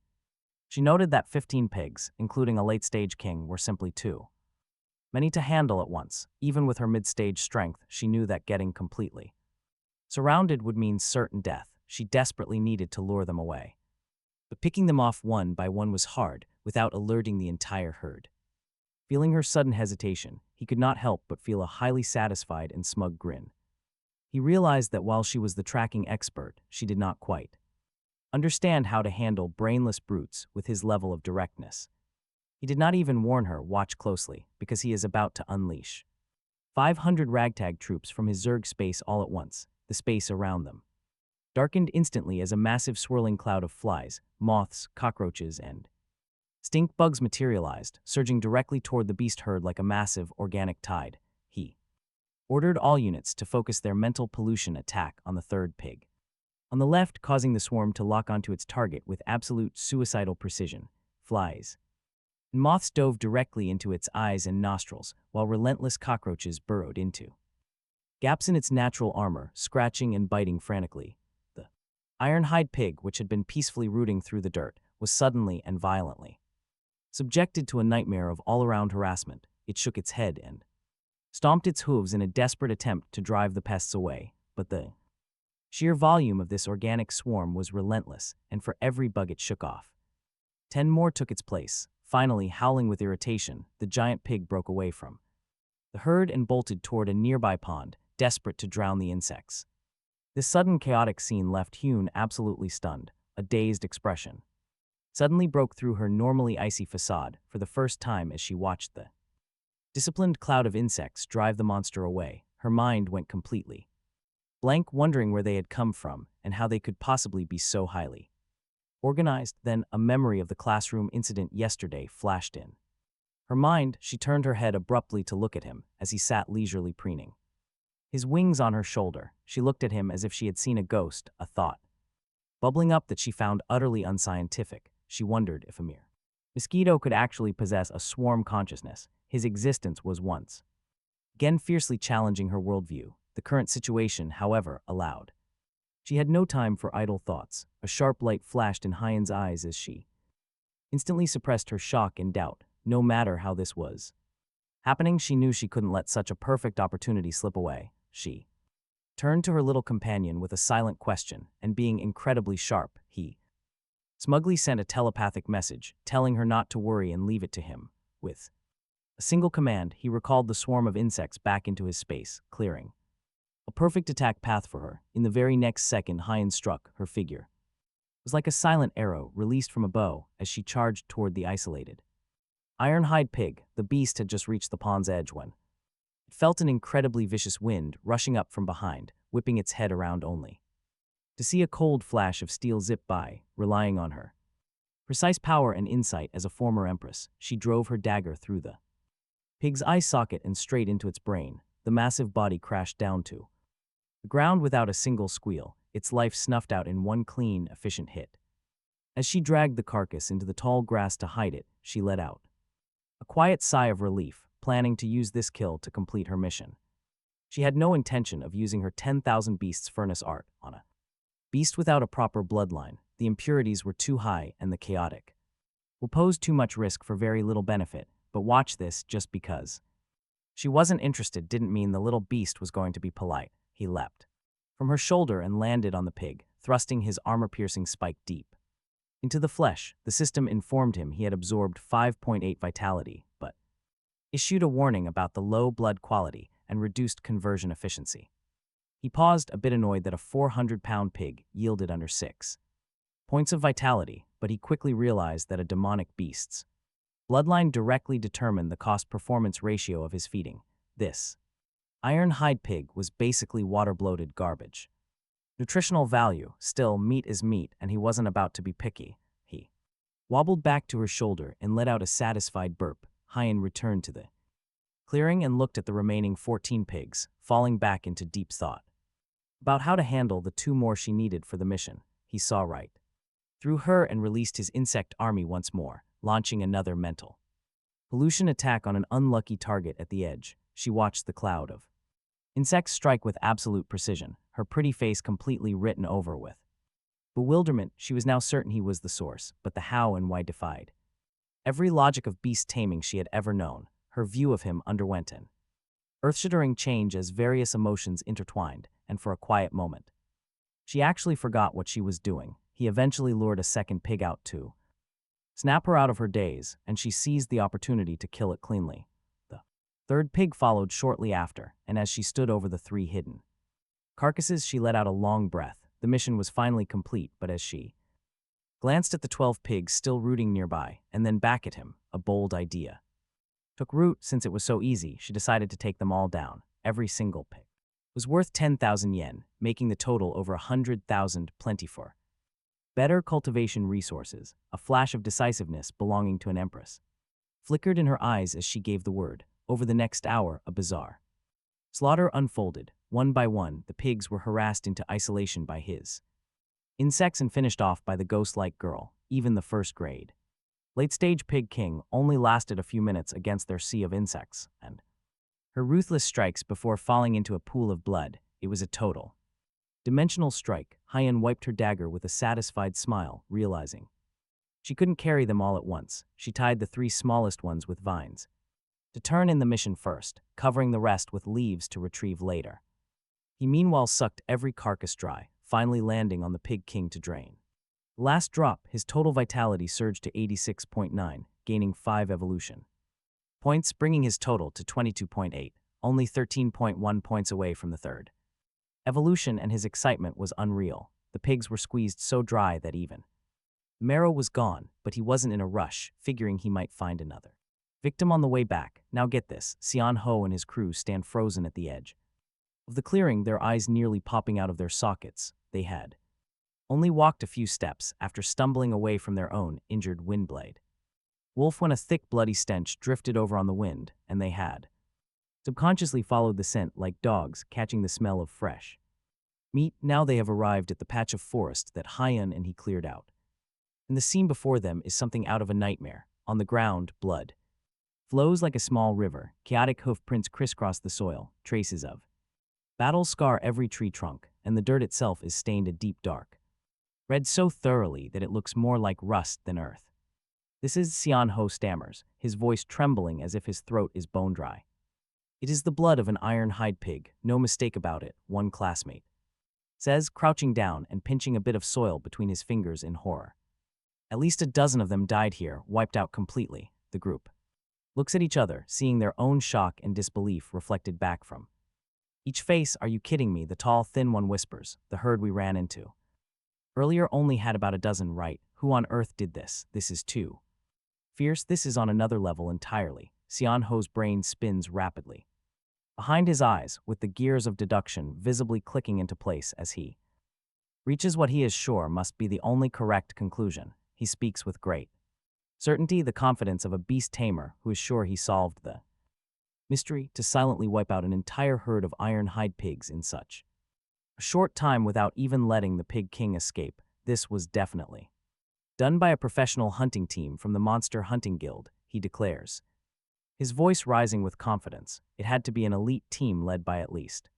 She noted that 15 pigs, including a late-stage king, were simply too many to handle at once. Even with her mid-stage strength, she knew that getting completely surrounded would mean certain death. She desperately needed to lure them away. But picking them off one by one was hard, without alerting the entire herd. Feeling her sudden hesitation, he could not help but feel a highly satisfied and smug grin. He realized that while she was the tracking expert, she did not quite understand how to handle brainless brutes with his level of directness. He did not even warn her, "Watch closely, because he is about to unleash 500 ragtag troops from his Zerg space all at once." The space around them darkened instantly as a massive swirling cloud of flies, moths, cockroaches, and stink bugs materialized, surging directly toward the beast herd like a massive organic tide. He ordered all units to focus their mental pollution attack on the third pig on the left, causing the swarm to lock onto its target with absolute suicidal precision. Flies and moths dove directly into its eyes and nostrils, while relentless cockroaches burrowed into gaps in its natural armor, scratching and biting frantically. The iron-hide pig, which had been peacefully rooting through the dirt, was suddenly and violently subjected to a nightmare of all-around harassment. It shook its head and stomped its hooves in a desperate attempt to drive the pests away, but the sheer volume of this organic swarm was relentless, and for every bug it shook off, 10 more took its place. Finally, howling with irritation, the giant pig broke away from the herd and bolted toward a nearby pond, desperate to drown the insects. This sudden chaotic scene left Hyun absolutely stunned. A dazed expression suddenly broke through her normally icy facade for the first time as she watched the disciplined cloud of insects drive the monster away. Her mind went completely blank, wondering where they had come from and how they could possibly be so highly organized. Then a memory of the classroom incident yesterday flashed in her mind. She turned her head abruptly to look at him as he sat leisurely preening his wings on her shoulder. She looked at him as if she had seen a ghost, a thought bubbling up that she found utterly unscientific. She wondered if a mere mosquito could actually possess a swarm consciousness. His existence was once again fiercely challenging her worldview. The current situation, however, allowed. She had no time for idle thoughts. A sharp light flashed in Hyun's eyes as she instantly suppressed her shock and doubt. No matter how this was happening, she knew she couldn't let such a perfect opportunity slip away. She turned to her little companion with a silent question, and being incredibly sharp, he smugly sent a telepathic message, telling her not to worry and leave it to him. With a single command, he recalled the swarm of insects back into his space, clearing a perfect attack path for her. In the very next second, Hyun struck. Her figure was like a silent arrow released from a bow as she charged toward the isolated iron-hide pig. The beast had just reached the pond's edge when it felt an incredibly vicious wind rushing up from behind, whipping its head around only to see a cold flash of steel zip by. Relying on her precise power and insight as a former empress, she drove her dagger through the pig's eye socket and straight into its brain. The massive body crashed down to the ground without a single squeal, its life snuffed out in one clean, efficient hit. As she dragged the carcass into the tall grass to hide it, she let out a quiet sigh of relief, planning to use this kill to complete her mission. She had no intention of using her 10,000 beasts furnace art on a beast without a proper bloodline. The impurities were too high and the chaotic will pose too much risk for very little benefit. But watch this, just because she wasn't interested didn't mean the little beast was going to be polite. He leapt from her shoulder and landed on the pig, thrusting his armor-piercing spike deep into the flesh. The system informed him he had absorbed 5.8 vitality, but issued a warning about the low blood quality and reduced conversion efficiency. He paused, a bit annoyed that a 400-pound pig yielded under 6 points of vitality, but he quickly realized that a demonic beast's bloodline directly determined the cost-performance ratio of his feeding. This iron-hide pig was basically water-bloated garbage. Nutritional value, still, meat is meat, and he wasn't about to be picky. He wobbled back to her shoulder and let out a satisfied burp. Hyun returned to the clearing and looked at the remaining 14 pigs, falling back into deep thought about how to handle the 2 more she needed for the mission. He saw right through her and released his insect army once more, launching another mental pollution attack on an unlucky target at the edge. She watched the cloud of insects strike with absolute precision, her pretty face completely written over with bewilderment. She was now certain he was the source, but the how and why defied every logic of beast taming she had ever known. her view of him underwent an earth-shattering change as various emotions intertwined, and for a quiet moment, she actually forgot what she was doing. He eventually lured a second pig out to snap her out of her daze, and she seized the opportunity to kill it cleanly. The third pig followed shortly after, and as she stood over the three hidden carcasses, she let out a long breath. The mission was finally complete, but as she glanced at the 12 pigs still rooting nearby, and then back at him, a bold idea took root. Since it was so easy, she decided to take them all down. Every single pig was worth 10,000 yen, making the total over 100,000, plenty for better cultivation resources. A flash of decisiveness belonging to an empress flickered in her eyes as she gave the word. Over the next hour, a bizarre slaughter unfolded. One by one, the pigs were harassed into isolation by his insects and finished off by the ghost-like girl. Even the first grade late-stage pig king only lasted a few minutes against their sea of insects, and her ruthless strikes before falling into a pool of blood. It was a total dimensional strike. Hyen wiped her dagger with a satisfied smile, realizing she couldn't carry them all at once. She tied the three smallest ones with vines to turn in the mission first, covering the rest with leaves to retrieve later. He meanwhile sucked every carcass dry, finally landing on the pig king to drain. Last drop, his total vitality surged to 86.9, gaining 5 evolution points, bringing his total to 22.8, only 13.1 points away from the third evolution, and his excitement was unreal. The pigs were squeezed so dry that even the marrow was gone, but he wasn't in a rush, figuring he might find another victim on the way back. Now get this, Xian Ho and his crew stand frozen at the edge of the clearing, their eyes nearly popping out of their sockets. They had only walked a few steps after stumbling away from their own injured windblade wolf when a thick bloody stench drifted over on the wind, and they had subconsciously followed the scent like dogs catching the smell of fresh meat. Now they have arrived at the patch of forest that Hyen and he cleared out, and the scene before them is something out of a nightmare. On the ground, blood flows like a small river. Chaotic hoof prints crisscross the soil. Traces of battle scar every tree trunk, and the dirt itself is stained a deep dark red so thoroughly that it looks more like rust than earth. This is Xian Ho stammers, his voice trembling as if his throat is bone dry. It is the blood of an iron-hide pig, no mistake about it, one classmate says, crouching down and pinching a bit of soil between his fingers in horror. At least a dozen of them died here, wiped out completely. The group looks at each other, seeing their own shock and disbelief reflected back from each face. Are you kidding me? The tall, thin one whispers. The herd we ran into earlier only had about a dozen, right? Who on earth did this? This is too fierce. This is on another level entirely. Xian Ho's brain spins rapidly behind his eyes, with the gears of deduction visibly clicking into place as he reaches what he is sure must be the only correct conclusion. He speaks with great certainty, the confidence of a beast tamer who is sure he solved the mystery. To silently wipe out an entire herd of iron-hide pigs in such a short time without even letting the pig king escape, this was definitely done by a professional hunting team from the Monster Hunting Guild, he declares, his voice rising with confidence. It had to be an elite team led by at least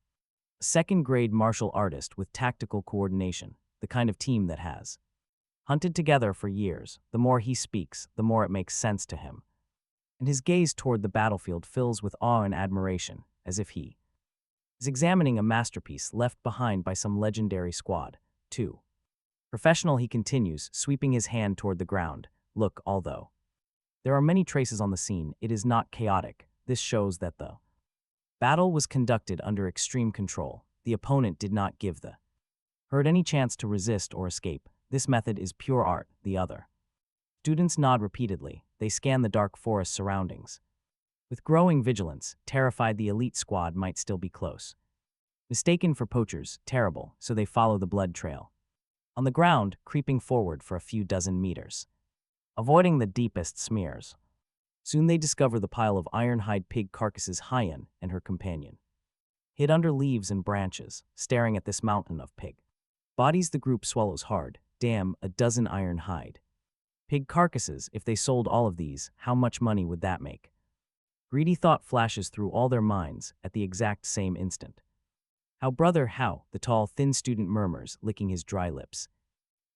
a second-grade martial artist with tactical coordination, the kind of team that has hunted together for years. The more he speaks, the more it makes sense to him, and his gaze toward the battlefield fills with awe and admiration, as if he is examining a masterpiece left behind by some legendary squad. 2. Professional, he continues, sweeping his hand toward the ground. Look, although there are many traces on the scene, it is not chaotic. This shows that the battle was conducted under extreme control. The opponent did not give the herd any chance to resist or escape. This method is pure art. The other students nod repeatedly. They scan the dark forest surroundings with growing vigilance, terrified the elite squad might still be close. Mistaken for poachers, terrible, so they follow the blood trail on the ground, creeping forward for a few dozen meters, avoiding the deepest smears. Soon they discover the pile of iron-hide pig carcasses. Hyen and her companion hid under leaves and branches, staring at this mountain of pig bodies. The group swallows hard. Damn, a dozen iron-hide pig carcasses. If they sold all of these, how much money would that make? Greedy thought flashes through all their minds at the exact same instant. How, brother, how? The tall, thin student murmurs, licking his dry lips.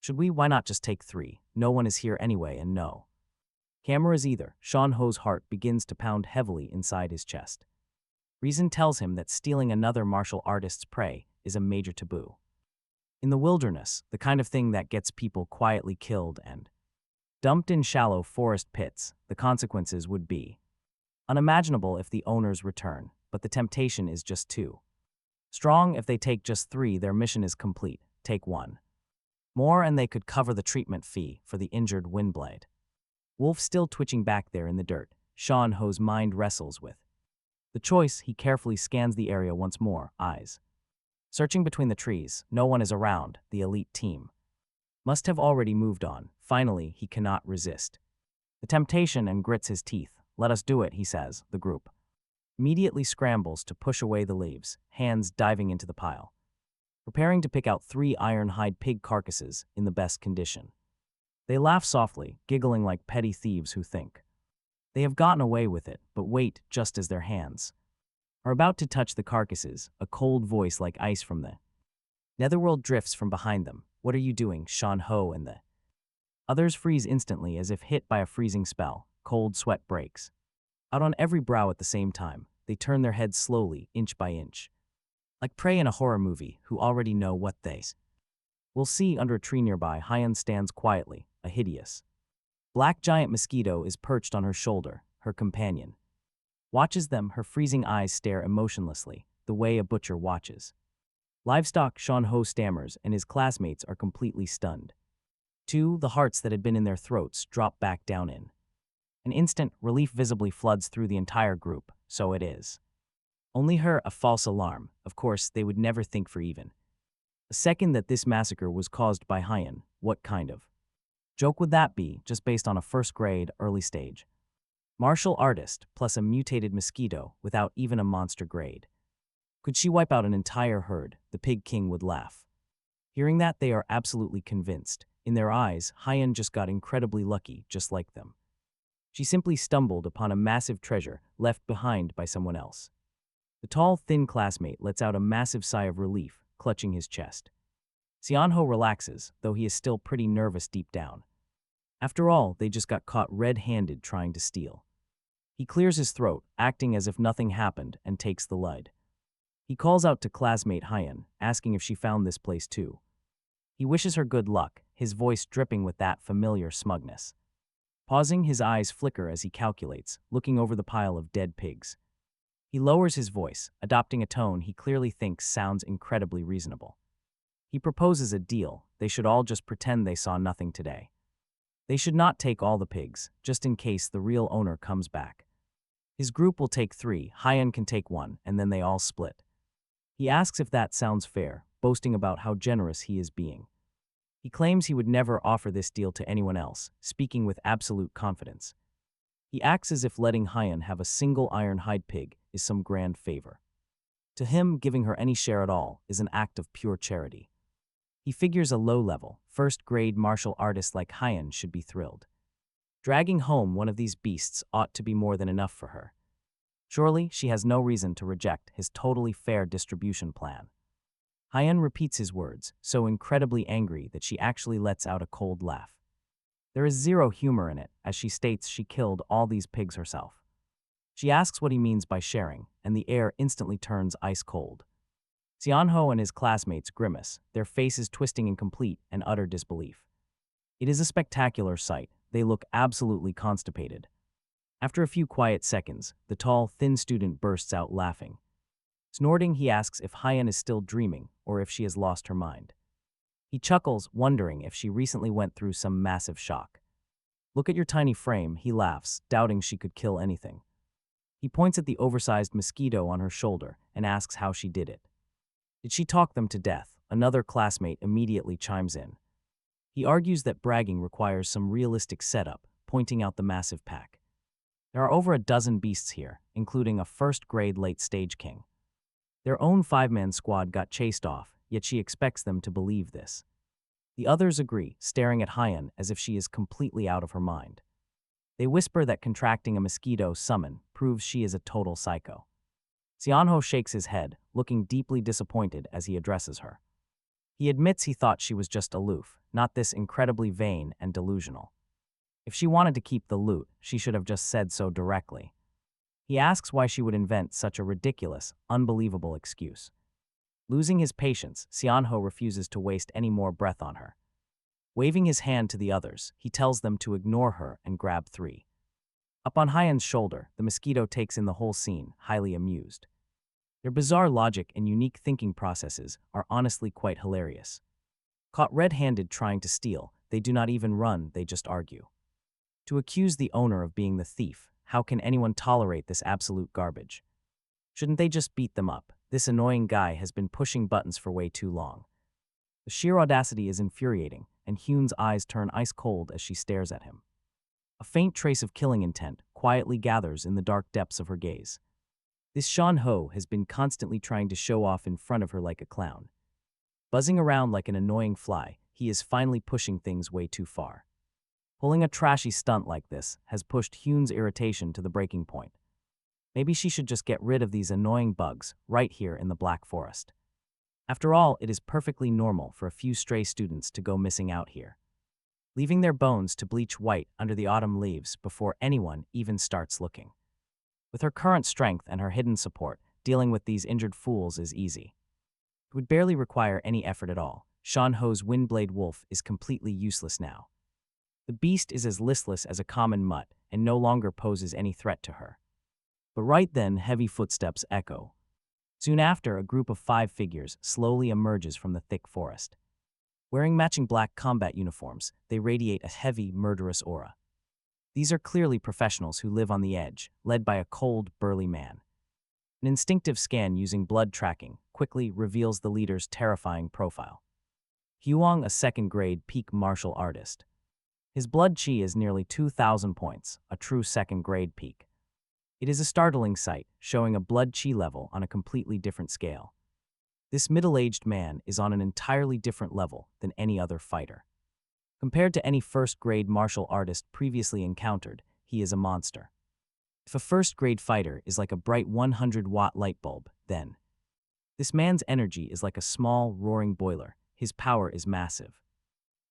Should we? Why not just take 3? No one is here anyway, and no Cameras either. Sean Ho's heart begins to pound heavily inside his chest. Reason tells him that stealing another martial artist's prey is a major taboo. In the wilderness, the kind of thing that gets people quietly killed and dumped in shallow forest pits, the consequences would be unimaginable if the owners return, but the temptation is just too strong. If they take just 3, their mission is complete. Take 1 more and they could cover the treatment fee for the injured windblade. Wolf still twitching back there in the dirt, Sean Ho's mind wrestles with the choice. He carefully scans the area once more, eyes searching between the trees. No one is around. The elite team must have already moved on. Finally, he cannot resist the temptation and grits his teeth. Let us do it, he says. The group immediately scrambles to push away the leaves, hands diving into the pile, preparing to pick out 3 iron-hide pig carcasses in the best condition. They laugh softly, giggling like petty thieves who think they have gotten away with it, but wait, just as their hands are about to touch the carcasses, a cold voice like ice from the netherworld drifts from behind them. What are you doing? Sean Ho and the others freeze instantly as if hit by a freezing spell. Cold sweat breaks out on every brow at the same time. They turn their heads slowly, inch by inch, like prey in a horror movie who already know what they will see. Under a tree nearby, Hyan stands quietly. A hideous black giant mosquito is perched on her shoulder. Her companion watches them, her freezing eyes stare emotionlessly, the way a butcher watches livestock. Sean Ho stammers, and his classmates are completely stunned. The hearts that had been in their throats drop back down in an instant. Relief visibly floods through the entire group. So it is only her, a false alarm. Of course, they would never think for even a second that this massacre was caused by Hyan. What kind of joke would that be, just based on a first-grade, early-stage martial artist plus a mutated mosquito without even a monster grade? Could she wipe out an entire herd? The Pig King would laugh. Hearing that, they are absolutely convinced. In their eyes, Hyan just got incredibly lucky, just like them. She simply stumbled upon a massive treasure left behind by someone else. The tall, thin classmate lets out a massive sigh of relief, clutching his chest. Seonho relaxes, though he is still pretty nervous deep down. After all, they just got caught red-handed trying to steal. He clears his throat, acting as if nothing happened, and takes the lead. He calls out to classmate Hyan, asking if she found this place too. He wishes her good luck, his voice dripping with that familiar smugness. Pausing, his eyes flicker as he calculates, looking over the pile of dead pigs. He lowers his voice, adopting a tone he clearly thinks sounds incredibly reasonable. He proposes a deal. They should all just pretend they saw nothing today. They should not take all the pigs, just in case the real owner comes back. His group will take 3, Hyan can take 1, and then they all split. He asks if that sounds fair, boasting about how generous he is being. He claims he would never offer this deal to anyone else, speaking with absolute confidence. He acts as if letting Hyan have a single iron-hide pig is some grand favor. To him, giving her any share at all is an act of pure charity. He figures a low-level, first-grade martial artist like Hyan should be thrilled. Dragging home one of these beasts ought to be more than enough for her. Surely, she has no reason to reject his totally fair distribution plan. Hyan repeats his words, so incredibly angry that she actually lets out a cold laugh. There is zero humor in it, as she states she killed all these pigs herself. She asks what he means by sharing, and the air instantly turns ice cold. Seonho and his classmates grimace, their faces twisting in complete and utter disbelief. It is a spectacular sight. They look absolutely constipated. After a few quiet seconds, the tall, thin student bursts out laughing. Snorting, he asks if Hyan is still dreaming or if she has lost her mind. He chuckles, wondering if she recently went through some massive shock. Look at your tiny frame, he laughs, doubting she could kill anything. He points at the oversized mosquito on her shoulder and asks how she did it. Did she talk them to death? Another classmate immediately chimes in. He argues that bragging requires some realistic setup, pointing out the massive pack. There are over a dozen beasts here, including a first-grade late-stage king. Their own 5-man squad got chased off, yet she expects them to believe this. The others agree, staring at Hyan as if she is completely out of her mind. They whisper that contracting a mosquito summon proves she is a total psycho. Seonho shakes his head, looking deeply disappointed as he addresses her. He admits he thought she was just aloof, not this incredibly vain and delusional. If she wanted to keep the loot, she should have just said so directly. He asks why she would invent such a ridiculous, unbelievable excuse. Losing his patience, Xianho refuses to waste any more breath on her. Waving his hand to the others, he tells them to ignore her and grab 3. Up on Hyan's shoulder, the mosquito takes in the whole scene, highly amused. Their bizarre logic and unique thinking processes are honestly quite hilarious. Caught red-handed trying to steal, they do not even run, they just argue. To accuse the owner of being the thief, how can anyone tolerate this absolute garbage? Shouldn't they just beat them up? This annoying guy has been pushing buttons for way too long. The sheer audacity is infuriating, and Hyun's eyes turn ice cold as she stares at him. A faint trace of killing intent quietly gathers in the dark depths of her gaze. This Sean Ho has been constantly trying to show off in front of her like a clown. Buzzing around like an annoying fly, he is finally pushing things way too far. Pulling a trashy stunt like this has pushed Hyun's irritation to the breaking point. Maybe she should just get rid of these annoying bugs right here in the Black Forest. After all, it is perfectly normal for a few stray students to go missing out here, leaving their bones to bleach white under the autumn leaves before anyone even starts looking. With her current strength and her hidden support, dealing with these injured fools is easy. It would barely require any effort at all. Sean Ho's Windblade Wolf is completely useless now. The beast is as listless as a common mutt and no longer poses any threat to her. But right then, heavy footsteps echo. Soon after, a group of 5 figures slowly emerges from the thick forest. Wearing matching black combat uniforms, they radiate a heavy, murderous aura. These are clearly professionals who live on the edge, led by a cold, burly man. An instinctive scan using blood tracking quickly reveals the leader's terrifying profile. Huang, a second-grade peak martial artist. His blood chi is nearly 2,000 points, a true second-grade peak. It is a startling sight, showing a blood chi level on a completely different scale. This middle-aged man is on an entirely different level than any other fighter. Compared to any first-grade martial artist previously encountered, he is a monster. If a first-grade fighter is like a bright 100-watt light bulb, then this man's energy is like a small, roaring boiler. His power is massive.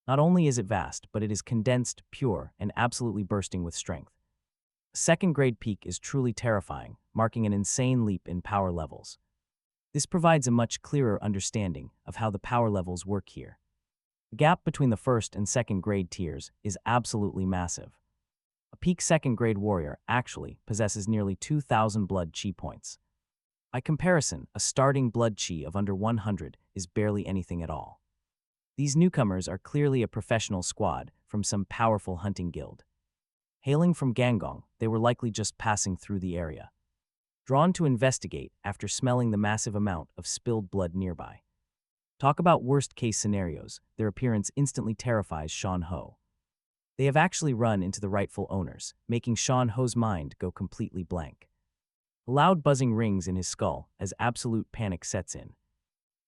Not only is it vast, but it is condensed, pure, and absolutely bursting with strength. A second-grade peak is truly terrifying, marking an insane leap in power levels. This provides a much clearer understanding of how the power levels work here. The gap between the first and second-grade tiers is absolutely massive. A peak second-grade warrior actually possesses nearly 2,000 blood chi points. By comparison, a starting blood chi of under 100 is barely anything at all. These newcomers are clearly a professional squad from some powerful hunting guild. Hailing from Gangong, they were likely just passing through the area, drawn to investigate after smelling the massive amount of spilled blood nearby. Talk about worst-case scenarios, their appearance instantly terrifies Sean Ho. They have actually run into the rightful owners, making Sean Ho's mind go completely blank. A loud buzzing rings in his skull as absolute panic sets in.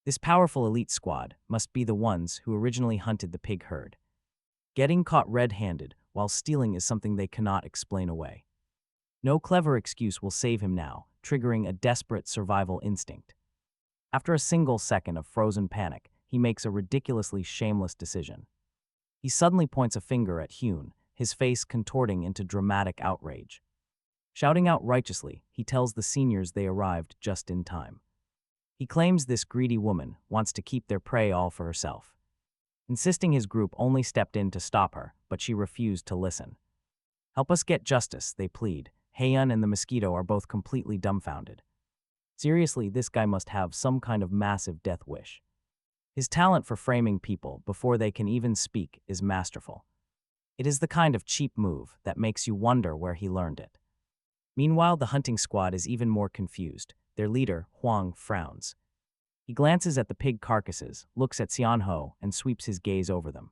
This powerful elite squad must be the ones who originally hunted the pig herd. Getting caught red-handed while stealing is something they cannot explain away. No clever excuse will save him now, triggering a desperate survival instinct. After a single second of frozen panic, he makes a ridiculously shameless decision. He suddenly points a finger at Hyun, his face contorting into dramatic outrage. Shouting out righteously, he tells the seniors they arrived just in time. He claims this greedy woman wants to keep their prey all for herself, insisting his group only stepped in to stop her, but she refused to listen. Help us get justice, they plead. Haeun and the Mosquito are both completely dumbfounded. Seriously, this guy must have some kind of massive death wish. His talent for framing people before they can even speak is masterful. It is the kind of cheap move that makes you wonder where he learned it. Meanwhile, the hunting squad is even more confused. Their leader, Huang, frowns. He glances at the pig carcasses, looks at Xianho, and sweeps his gaze over them.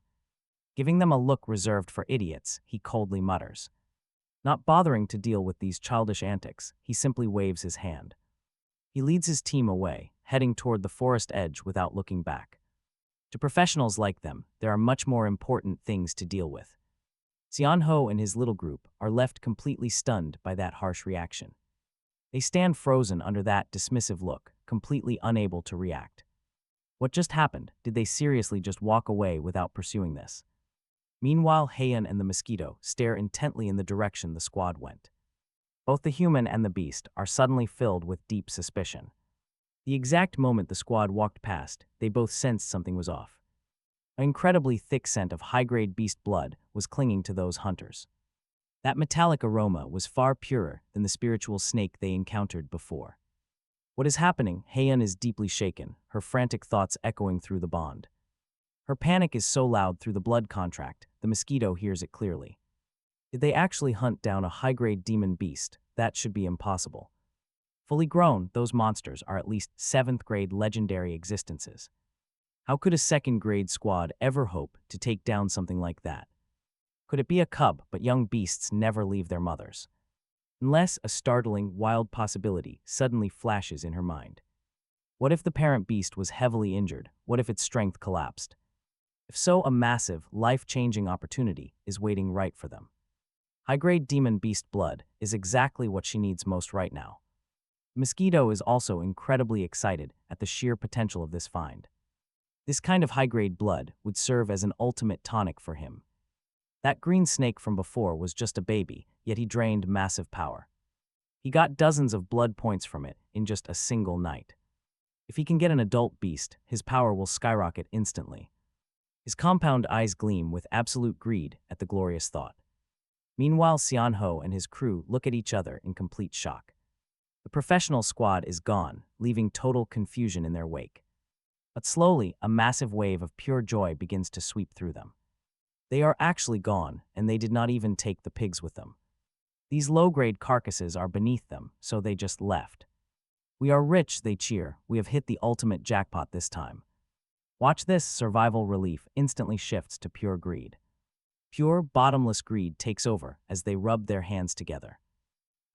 Giving them a look reserved for idiots, he coldly mutters. Not bothering to deal with these childish antics, he simply waves his hand. He leads his team away, heading toward the forest edge without looking back. To professionals like them, there are much more important things to deal with. Xianho and his little group are left completely stunned by that harsh reaction. They stand frozen under that dismissive look, completely unable to react. What just happened? Did they seriously just walk away without pursuing this? Meanwhile, Heian and the mosquito stare intently in the direction the squad went. Both the human and the beast are suddenly filled with deep suspicion. The exact moment the squad walked past, they both sensed something was off. An incredibly thick scent of high-grade beast blood was clinging to those hunters. That metallic aroma was far purer than the spiritual snake they encountered before. What is happening? Heian is deeply shaken, her frantic thoughts echoing through the bond. Her panic is so loud through the blood contract, the mosquito hears it clearly. Did they actually hunt down a high-grade demon beast? That should be impossible. Fully grown, those monsters are at least 7th-grade legendary existences. How could a 2nd-grade squad ever hope to take down something like that? Could it be a cub, but young beasts never leave their mothers? Unless a startling, wild possibility suddenly flashes in her mind. What if the parent beast was heavily injured? What if its strength collapsed? If so, a massive, life-changing opportunity is waiting right for them. High-grade demon beast blood is exactly what she needs most right now. Mosquito is also incredibly excited at the sheer potential of this find. This kind of high-grade blood would serve as an ultimate tonic for him. That green snake from before was just a baby, yet he drained massive power. He got dozens of blood points from it in just a single night. If he can get an adult beast, his power will skyrocket instantly. His compound eyes gleam with absolute greed at the glorious thought. Meanwhile, Xianho and his crew look at each other in complete shock. The professional squad is gone, leaving total confusion in their wake. But slowly, a massive wave of pure joy begins to sweep through them. They are actually gone, and they did not even take the pigs with them. These low-grade carcasses are beneath them, so they just left. We are rich, they cheer. We have hit the ultimate jackpot this time. Watch this, survival relief instantly shifts to pure greed. Pure, bottomless greed takes over as they rub their hands together.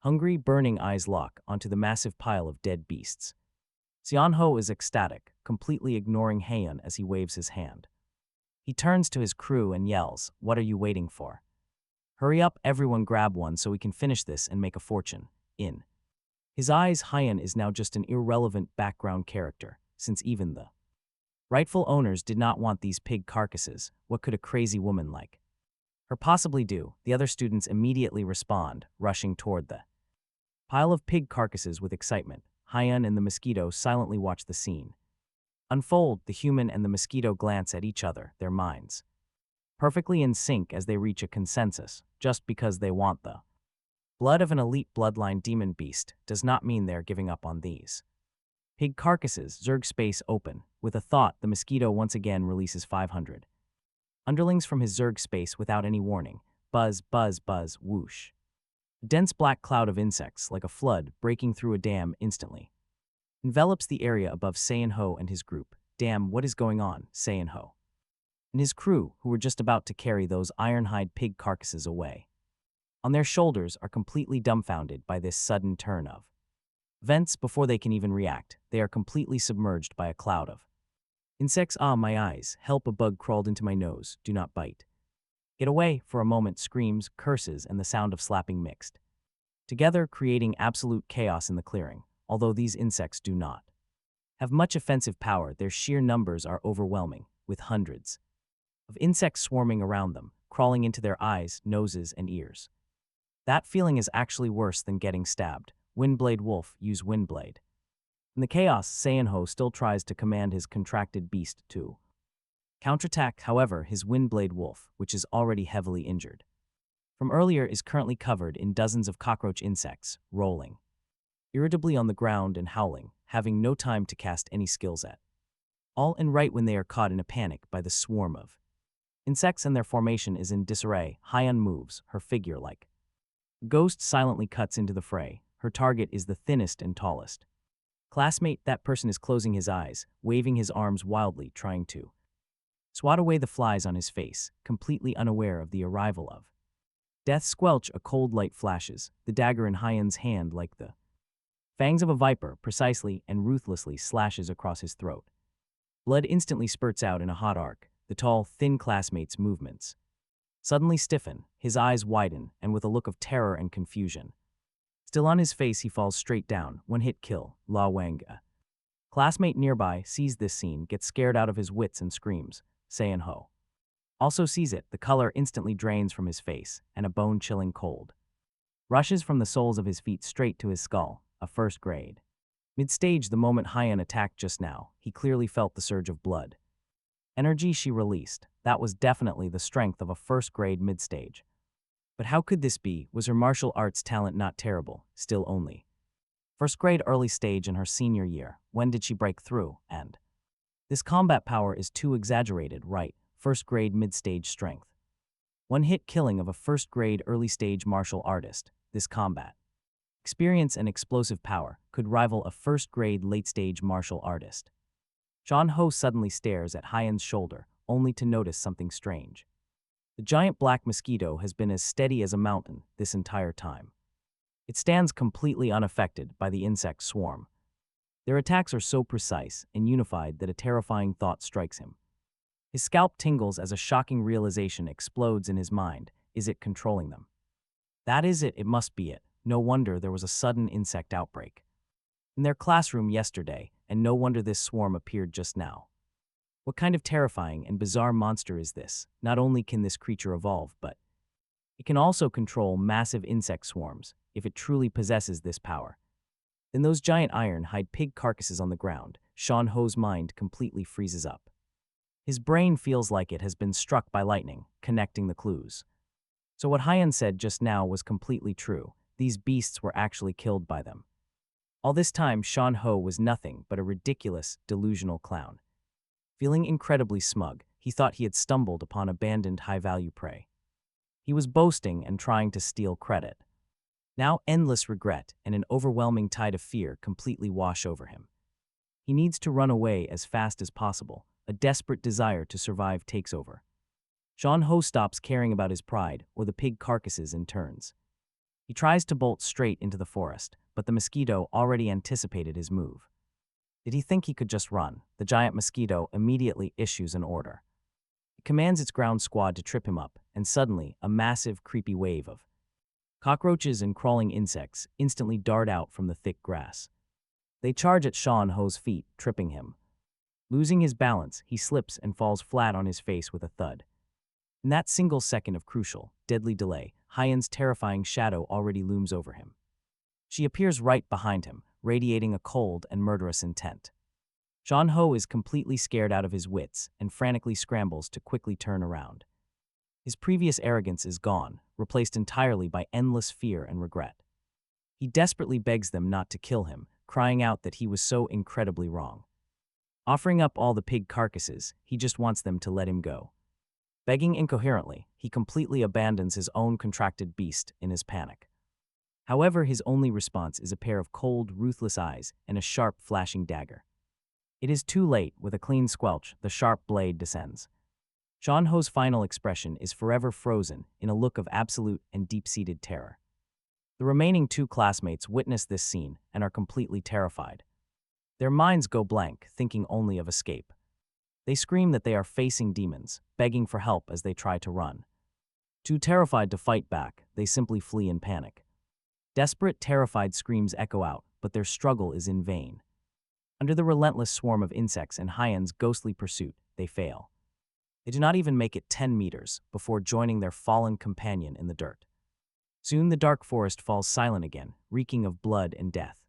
Hungry, burning eyes lock onto the massive pile of dead beasts. Xianho is ecstatic, completely ignoring Heian as he waves his hand. He turns to his crew and yells, "What are you waiting for? Hurry up, everyone grab one so we can finish this and make a fortune." In his eyes, Heian is now just an irrelevant background character, since even the rightful owners did not want these pig carcasses. What could a crazy woman like her possibly do? The other students immediately respond, rushing toward the pile of pig carcasses with excitement. Heian and the mosquito silently watch the scene unfold. The human and the mosquito glance at each other, their minds perfectly in sync as they reach a consensus. Just because they want the blood of an elite bloodline demon beast does not mean they're giving up on these pig carcasses. Zerg space open. With a thought, the mosquito once again releases 500 underlings from his Zerg space without any warning. Buzz, buzz, buzz, whoosh. A dense black cloud of insects, like a flood breaking through a dam instantly, envelops the area above Saiyan-Ho and his group. Damn, what is going on? Saiyan-Ho and his crew, who were just about to carry those ironhide pig carcasses away, on their shoulders, are completely dumbfounded by this sudden turn of events. Before they can even react, they are completely submerged by a cloud of insects. Ah, my eyes, help, a bug crawled into my nose, do not bite. Get away. For a moment, screams, curses, and the sound of slapping mixed together, creating absolute chaos in the clearing. Although these insects do not have much offensive power, their sheer numbers are overwhelming, with hundreds of insects swarming around them, crawling into their eyes, noses, and ears. That feeling is actually worse than getting stabbed. Windblade Wolf, use Windblade. In the chaos, Saiyan-Ho still tries to command his contracted beast to counterattack. However, his Windblade Wolf, which is already heavily injured from earlier, is currently covered in dozens of cockroach insects, rolling irritably on the ground and howling, having no time to cast any skills at all. And right when they are caught in a panic by the swarm of insects and their formation is in disarray, Heian moves, her figure like a ghost silently cuts into the fray. Her target is the thinnest and tallest classmate. That person is closing his eyes, waving his arms wildly, trying to swat away the flies on his face, completely unaware of the arrival of death. Squelch, a cold light flashes, the dagger in Heian's hand, like the fangs of a viper, precisely and ruthlessly slashes across his throat. Blood instantly spurts out in a hot arc. The tall, thin classmate's movements suddenly stiffen, his eyes widen, and with a look of terror and confusion still on his face, he falls straight down. One hit kill. La Wanga. Classmate nearby sees this scene, gets scared out of his wits, and screams, "Saiyan-Ho!" Also sees it, the color instantly drains from his face, and a bone-chilling cold rushes from the soles of his feet straight to his skull, a first grade. Mid-stage, the moment Hyan attacked just now, he clearly felt the surge of blood. Energy she released, that was definitely the strength of a first-grade mid-stage. But how could this be? Was her martial arts talent not terrible, still only first-grade early stage in her senior year? When did she break through? And this combat power is too exaggerated, right? First-grade mid-stage strength. One-hit killing of a first-grade early-stage martial artist. This combat experience and explosive power could rival a first-grade late-stage martial artist. Sean Ho suddenly stares at Hyan's shoulder, only to notice something strange. The giant black mosquito has been as steady as a mountain this entire time. It stands completely unaffected by the insect swarm. Their attacks are so precise and unified that a terrifying thought strikes him. His scalp tingles as a shocking realization explodes in his mind. Is it controlling them? That is it, it must be it. No wonder there was a sudden insect outbreak in their classroom yesterday, and no wonder this swarm appeared just now. What kind of terrifying and bizarre monster is this? Not only can this creature evolve, but it can also control massive insect swarms. If it truly possesses this power, then those giant iron-hide pig carcasses on the ground, Sean Ho's mind completely freezes up. His brain feels like it has been struck by lightning, connecting the clues. So what Hyan said just now was completely true. These beasts were actually killed by them. All this time, Sean Ho was nothing but a ridiculous, delusional clown. Feeling incredibly smug, he thought he had stumbled upon abandoned high-value prey. He was boasting and trying to steal credit. Now endless regret and an overwhelming tide of fear completely wash over him. He needs to run away as fast as possible. A desperate desire to survive takes over. Sean Ho stops caring about his pride or the pig carcasses and turns. He tries to bolt straight into the forest, but the mosquito already anticipated his move. Did he think he could just run? The giant mosquito immediately issues an order. It commands its ground squad to trip him up, and suddenly, a massive, creepy wave of cockroaches and crawling insects instantly dart out from the thick grass. They charge at Sean Ho's feet, tripping him. Losing his balance, he slips and falls flat on his face with a thud. In that single second of crucial, deadly delay, Hyan's terrifying shadow already looms over him. She appears right behind him, radiating a cold and murderous intent. Sean Ho is completely scared out of his wits and frantically scrambles to quickly turn around. His previous arrogance is gone, replaced entirely by endless fear and regret. He desperately begs them not to kill him, crying out that he was so incredibly wrong. Offering up all the pig carcasses, he just wants them to let him go. Begging incoherently, he completely abandons his own contracted beast in his panic. However, his only response is a pair of cold, ruthless eyes and a sharp, flashing dagger. It is too late. With a clean squelch, the sharp blade descends. Sean Ho's final expression is forever frozen in a look of absolute and deep-seated terror. The remaining two classmates witness this scene and are completely terrified. Their minds go blank, thinking only of escape. They scream that they are facing demons, begging for help as they try to run. Too terrified to fight back, they simply flee in panic. Desperate, terrified screams echo out, but their struggle is in vain. Under the relentless swarm of insects and Hyan's ghostly pursuit, they fail. They do not even make it 10 meters before joining their fallen companion in the dirt. Soon the dark forest falls silent again, reeking of blood and death.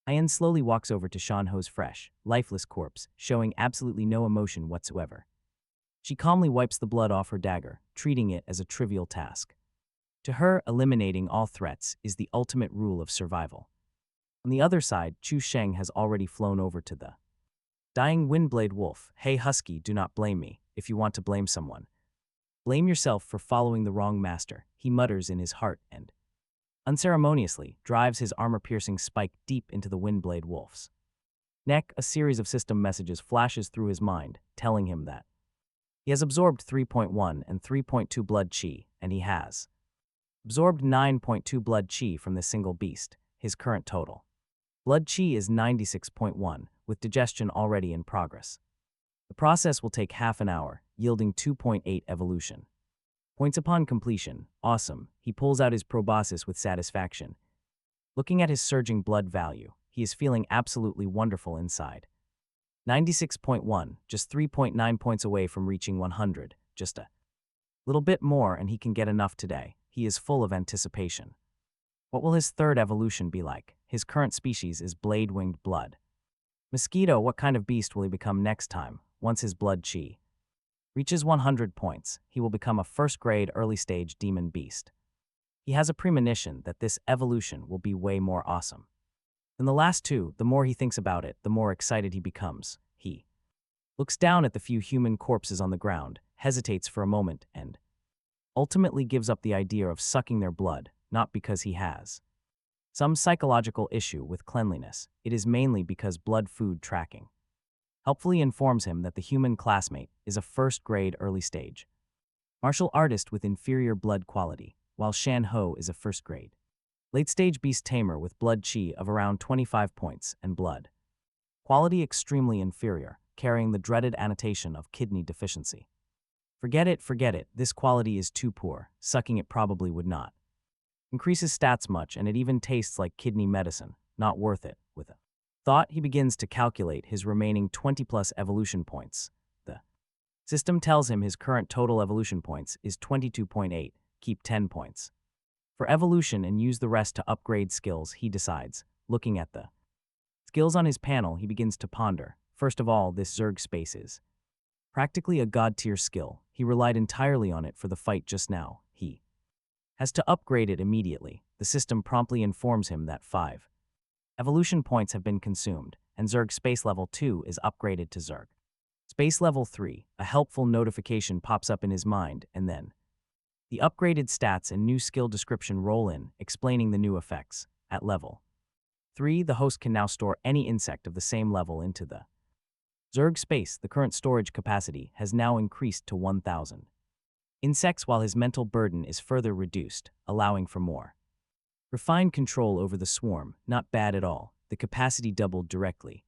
Hyan slowly walks over to Sean Ho's fresh, lifeless corpse, showing absolutely no emotion whatsoever. She calmly wipes the blood off her dagger, treating it as a trivial task. To her, eliminating all threats is the ultimate rule of survival. On the other side, Chu Sheng has already flown over to the dying Windblade Wolf. Hey Husky, do not blame me, if you want to blame someone. Blame yourself for following the wrong master, he mutters in his heart and unceremoniously drives his armor-piercing spike deep into the Windblade Wolf's neck. A series of system messages flashes through his mind, telling him that he has absorbed 3.1 and 3.2 blood chi, and he has absorbed 9.2 blood chi from this single beast. His current total blood chi is 96.1, with digestion already in progress. The process will take half an hour, yielding 2.8 evolution points upon completion. Awesome, he pulls out his proboscis with satisfaction. Looking at his surging blood value, he is feeling absolutely wonderful inside. 96.1, just 3.9 points away from reaching 100, just a Little bit more and he can get enough today. He is full of anticipation. What will his third evolution be like? His current species is blade-winged blood. Mosquito, what kind of beast will he become next time, once his blood chi reaches 100 points? He will become a first-grade early-stage demon beast. He has a premonition that this evolution will be way more awesome. In the last two, the more he thinks about it, the more excited he becomes. He looks down at the few human corpses on the ground, hesitates for a moment, and ultimately gives up the idea of sucking their blood, not because he has some psychological issue with cleanliness. It is mainly because blood food tracking helpfully informs him that the human classmate is a first-grade early-stage martial artist with inferior blood quality, while Shan Ho is a first-grade late-stage beast tamer with blood chi of around 25 points and blood quality extremely inferior, carrying the dreaded annotation of kidney deficiency. Forget it, this quality is too poor, sucking it probably would not increases stats much, and it even tastes like kidney medicine, not worth it. With a thought, he begins to calculate his remaining 20+ evolution points. The system tells him his current total evolution points is 22.8, keep 10 points for evolution and use the rest to upgrade skills. He decides, looking at the skills on his panel, he begins to ponder. First of all, this Zerg space is practically a god-tier skill. He relied entirely on it for the fight just now. He has to upgrade it immediately. The system promptly informs him that 5 evolution points have been consumed, and Zerg Space Level 2 is upgraded to Zerg Space Level 3. A helpful notification pops up in his mind, and then the upgraded stats and new skill description roll in, explaining the new effects. At level 3, the host can now store any insect of the same level into the Zerg space. The current storage capacity has now increased to 1,000 insects, while his mental burden is further reduced, allowing for more refined control over the swarm. Not bad at all. The capacity doubled directly.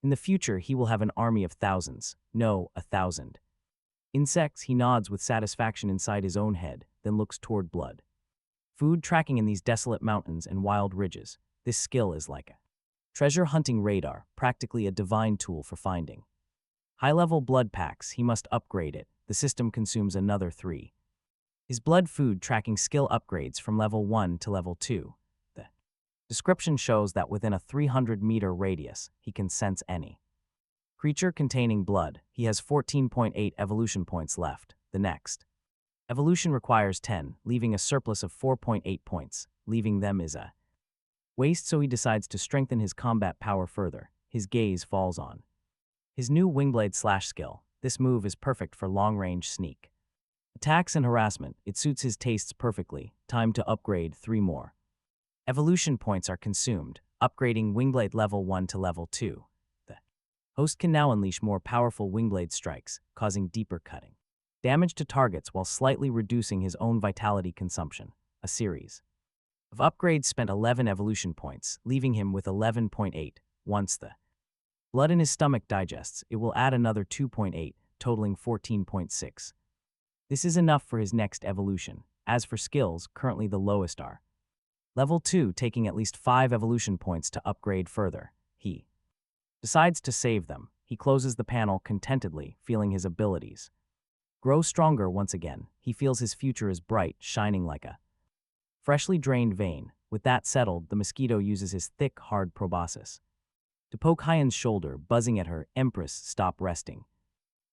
In the future, he will have an army of thousands. No, 1,000 insects. He nods with satisfaction inside his own head, then looks toward blood food tracking in these desolate mountains and wild ridges. This skill is like a treasure hunting radar, practically a divine tool for finding high-level blood packs. He must upgrade it. The system consumes another 3. His blood food tracking skill upgrades from level 1 to level 2. The description shows that within a 300-meter radius, he can sense any creature containing blood. He has 14.8 evolution points left. The next evolution requires 10, leaving a surplus of 4.8 points. Leaving them is a waste, so he decides to strengthen his combat power further. His gaze falls on his new Wingblade Slash skill. This move is perfect for long-range sneak attacks and harassment. It suits his tastes perfectly. Time to upgrade 3 more evolution points are consumed, upgrading Wingblade level 1 to level 2. The host can now unleash more powerful Wingblade strikes, causing deeper cutting damage to targets while slightly reducing his own vitality consumption. A series of upgrades spent 11 evolution points, leaving him with 11.8. Once the blood in his stomach digests, it will add another 2.8, totaling 14.6. This is enough for his next evolution. As for skills, currently the lowest are level 2, taking at least 5 evolution points to upgrade further. He decides to save them. He closes the panel contentedly, feeling his abilities grow stronger once again. He feels his future is bright, shining like a freshly drained vein. With that settled, the mosquito uses his thick, hard proboscis to poke Hyan's shoulder, buzzing at her. Empress, stop resting.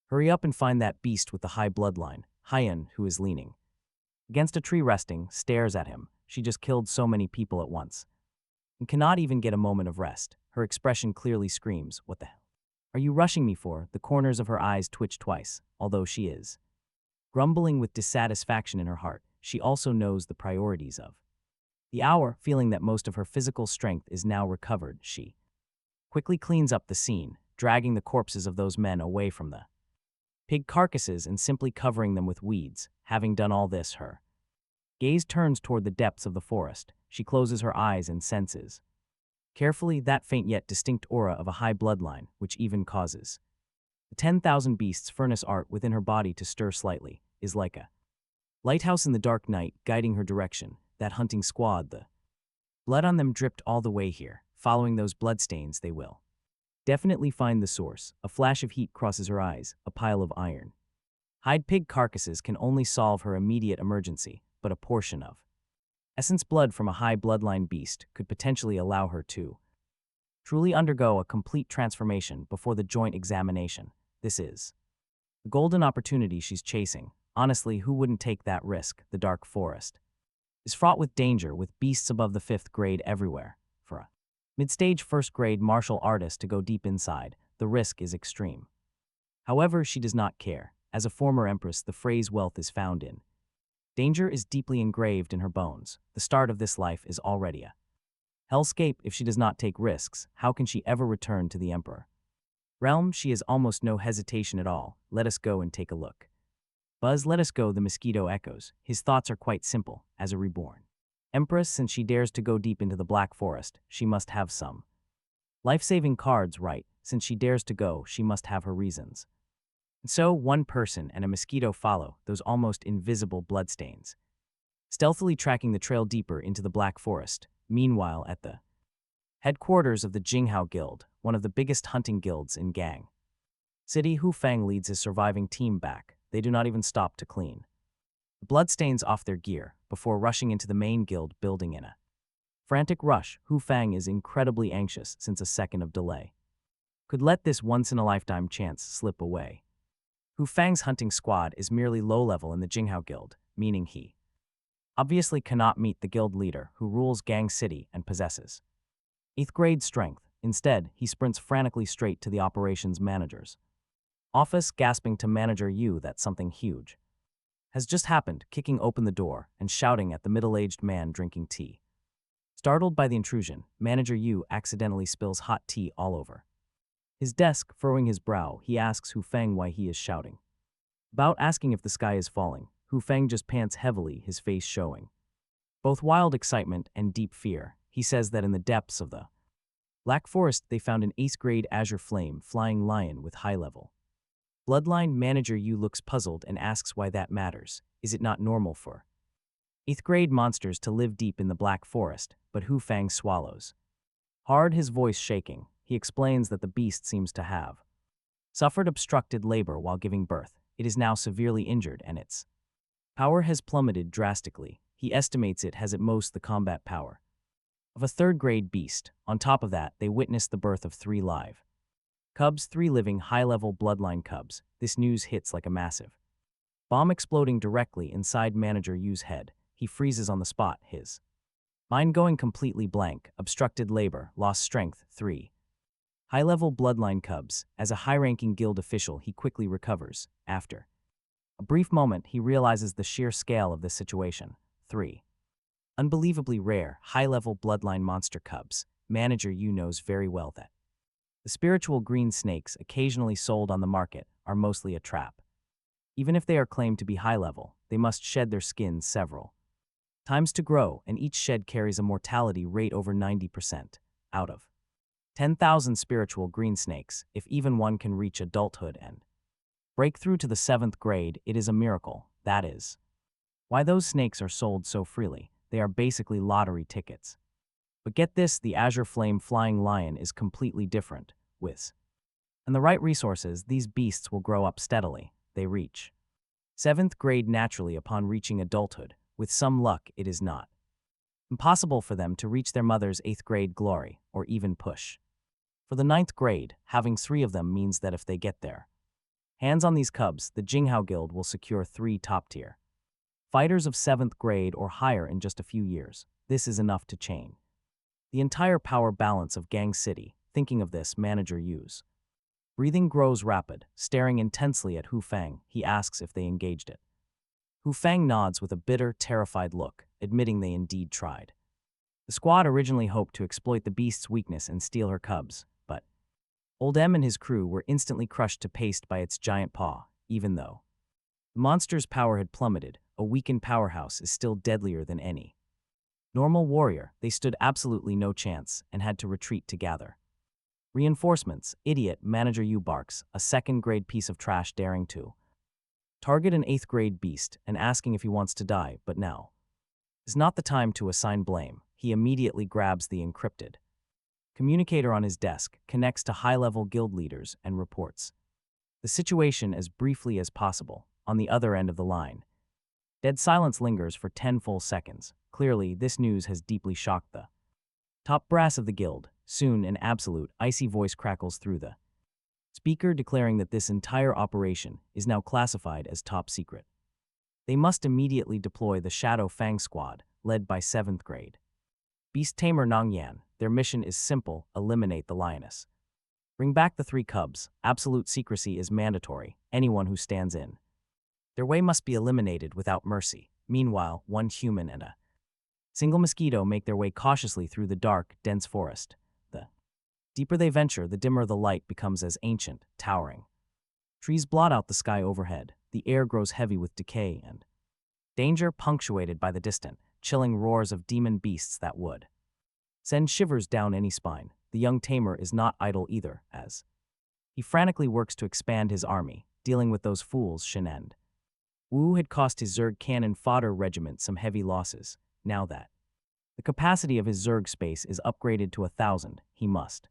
Hurry up and find that beast with the high bloodline. Hyan, who is leaning against a tree resting, stares at him. She just killed so many people at once and cannot even get a moment of rest. Her expression clearly screams, "What the hell are you rushing me for?" The corners of her eyes twitch twice. Although she is grumbling with dissatisfaction in her heart, she also knows the priorities of the hour. Feeling that most of her physical strength is now recovered, she quickly cleans up the scene, dragging the corpses of those men away from the pig carcasses and simply covering them with weeds. Having done all this, her gaze turns toward the depths of the forest. She closes her eyes and senses carefully that faint yet distinct aura of a high bloodline, which even causes the 10,000 beasts furnace art within her body to stir slightly, is like a lighthouse in the dark night, guiding her direction. That hunting squad, the blood on them dripped all the way here. Following those bloodstains, they will definitely find the source. A flash of heat crosses her eyes, a pile of iron Hide pig carcasses can only solve her immediate emergency, but a portion of essence blood from a high bloodline beast could potentially allow her to truly undergo a complete transformation before the joint examination. This is the golden opportunity she's chasing. Honestly, who wouldn't take that risk? The dark forest is fraught with danger, with beasts above the 5th grade everywhere. For a mid-stage 1st grade martial artist to go deep inside, the risk is extreme. However, she does not care. As a former empress, the phrase wealth is found in danger is deeply engraved in her bones. The start of this life is already a hellscape. If she does not take risks, how can she ever return to the emperor realm? She has almost no hesitation at all. Let us go and take a look. Buzz, let us go, the mosquito echoes. His thoughts are quite simple. As a reborn empress, since she dares to go deep into the Black Forest, she must have some life-saving cards, right? Since she dares to go, she must have her reasons. And so, one person and a mosquito follow those almost invisible bloodstains, stealthily tracking the trail deeper into the Black Forest. Meanwhile, at the headquarters of the Jinghao Guild, one of the biggest hunting guilds in Gang City, Hu Fang leads his surviving team back. They do not even stop to clean the bloodstains off their gear before rushing into the main guild building in a frantic rush. Hu Fang is incredibly anxious since a second of delay could let this once-in-a-lifetime chance slip away. Hu Fang's hunting squad is merely low-level in the Jinghao Guild, meaning he obviously cannot meet the guild leader who rules Gang City and possesses 8th grade strength. Instead, he sprints frantically straight to the operations manager's office, gasping to Manager Yu that something huge has just happened, kicking open the door and shouting at the middle-aged man drinking tea. Startled by the intrusion, Manager Yu accidentally spills hot tea all over his desk. Furrowing his brow, he asks Hu Fang why he is shouting. About asking if the sky is falling, Hu Fang just pants heavily, his face showing both wild excitement and deep fear. He says that in the depths of the Black Forest they found an 8th grade azure flame flying lion with high-level bloodline. Manager Yu looks puzzled and asks why that matters. Is it not normal for 8th grade monsters to live deep in the Black Forest? But Hu Fang swallows hard, his voice shaking. He explains that the beast seems to have suffered obstructed labor while giving birth. It is now severely injured and its power has plummeted drastically. He estimates it has at most the combat power of a 3rd grade beast. On top of that, they witnessed the birth of 3 live cubs, 3 living high-level bloodline cubs. This news hits like a massive bomb, exploding directly inside Manager Yu's head. He freezes on the spot, his mind going completely blank. Obstructed labor, lost strength, 3 high-level bloodline cubs. As a high-ranking guild official, he quickly recovers. After a brief moment, he realizes the sheer scale of this situation. 3 unbelievably rare, high-level bloodline monster cubs. Manager Yu knows very well that the spiritual green snakes occasionally sold on the market are mostly a trap. Even if they are claimed to be high-level, they must shed their skins several times to grow, and each shed carries a mortality rate over 90%. Out of 10,000 spiritual green snakes, if even one can reach adulthood and break through to the 7th grade, it is a miracle. That is why those snakes are sold so freely. They are basically lottery tickets. But get this, the azure flame flying lion is completely different. With and the right resources, these beasts will grow up steadily. They reach 7th grade naturally upon reaching adulthood. With some luck, it is not impossible for them to reach their mother's 8th grade glory, or even push for the 9th grade. Having 3 of them means that if they get their hands on these cubs, the Jinghao Guild will secure 3 top-tier fighters of 7th grade or higher in just a few years. This is enough to change the entire power balance of Gang City. Thinking of this, Manager Yu's breathing grows rapid. Staring intensely at Hu Fang, he asks if they engaged it. Hu Fang nods with a bitter, terrified look, admitting they indeed tried. The squad originally hoped to exploit the beast's weakness and steal her cubs, but Old M and his crew were instantly crushed to paste by its giant paw. Even though the monster's power had plummeted, a weakened powerhouse is still deadlier than any normal warrior. They stood absolutely no chance and had to retreat to gather reinforcements. Idiot, Manager Yu barks, a 2nd grade piece of trash daring to target an 8th grade beast and asking if he wants to die. But now is not the time to assign blame. He immediately grabs the encrypted communicator on his desk, connects to high-level guild leaders, and reports the situation as briefly as possible. on the other end of the line. Dead silence lingers for 10 full seconds. Clearly, this news has deeply shocked the top brass of the guild. Soon, an absolute, icy voice crackles through the speaker declaring that this entire operation is now classified as top secret. They must immediately deploy the Shadow Fang Squad, led by 7th grade Beast Tamer Nongyan. Their mission is simple: eliminate the lioness. Bring back the 3 cubs. Absolute secrecy is mandatory. Anyone who stands in their way must be eliminated without mercy. Meanwhile, 1 human and a single mosquito make their way cautiously through the dark, dense forest. The deeper they venture, the dimmer the light becomes, as ancient, towering trees blot out the sky overhead. The air grows heavy with decay and danger, punctuated by the distant, chilling roars of demon beasts that would send shivers down any spine. The young tamer is not idle either, as he frantically works to expand his army, dealing with those fools Shin and Wu had cost his Zerg cannon fodder regiment some heavy losses. Now that the capacity of his Zerg space is upgraded to 1,000, he must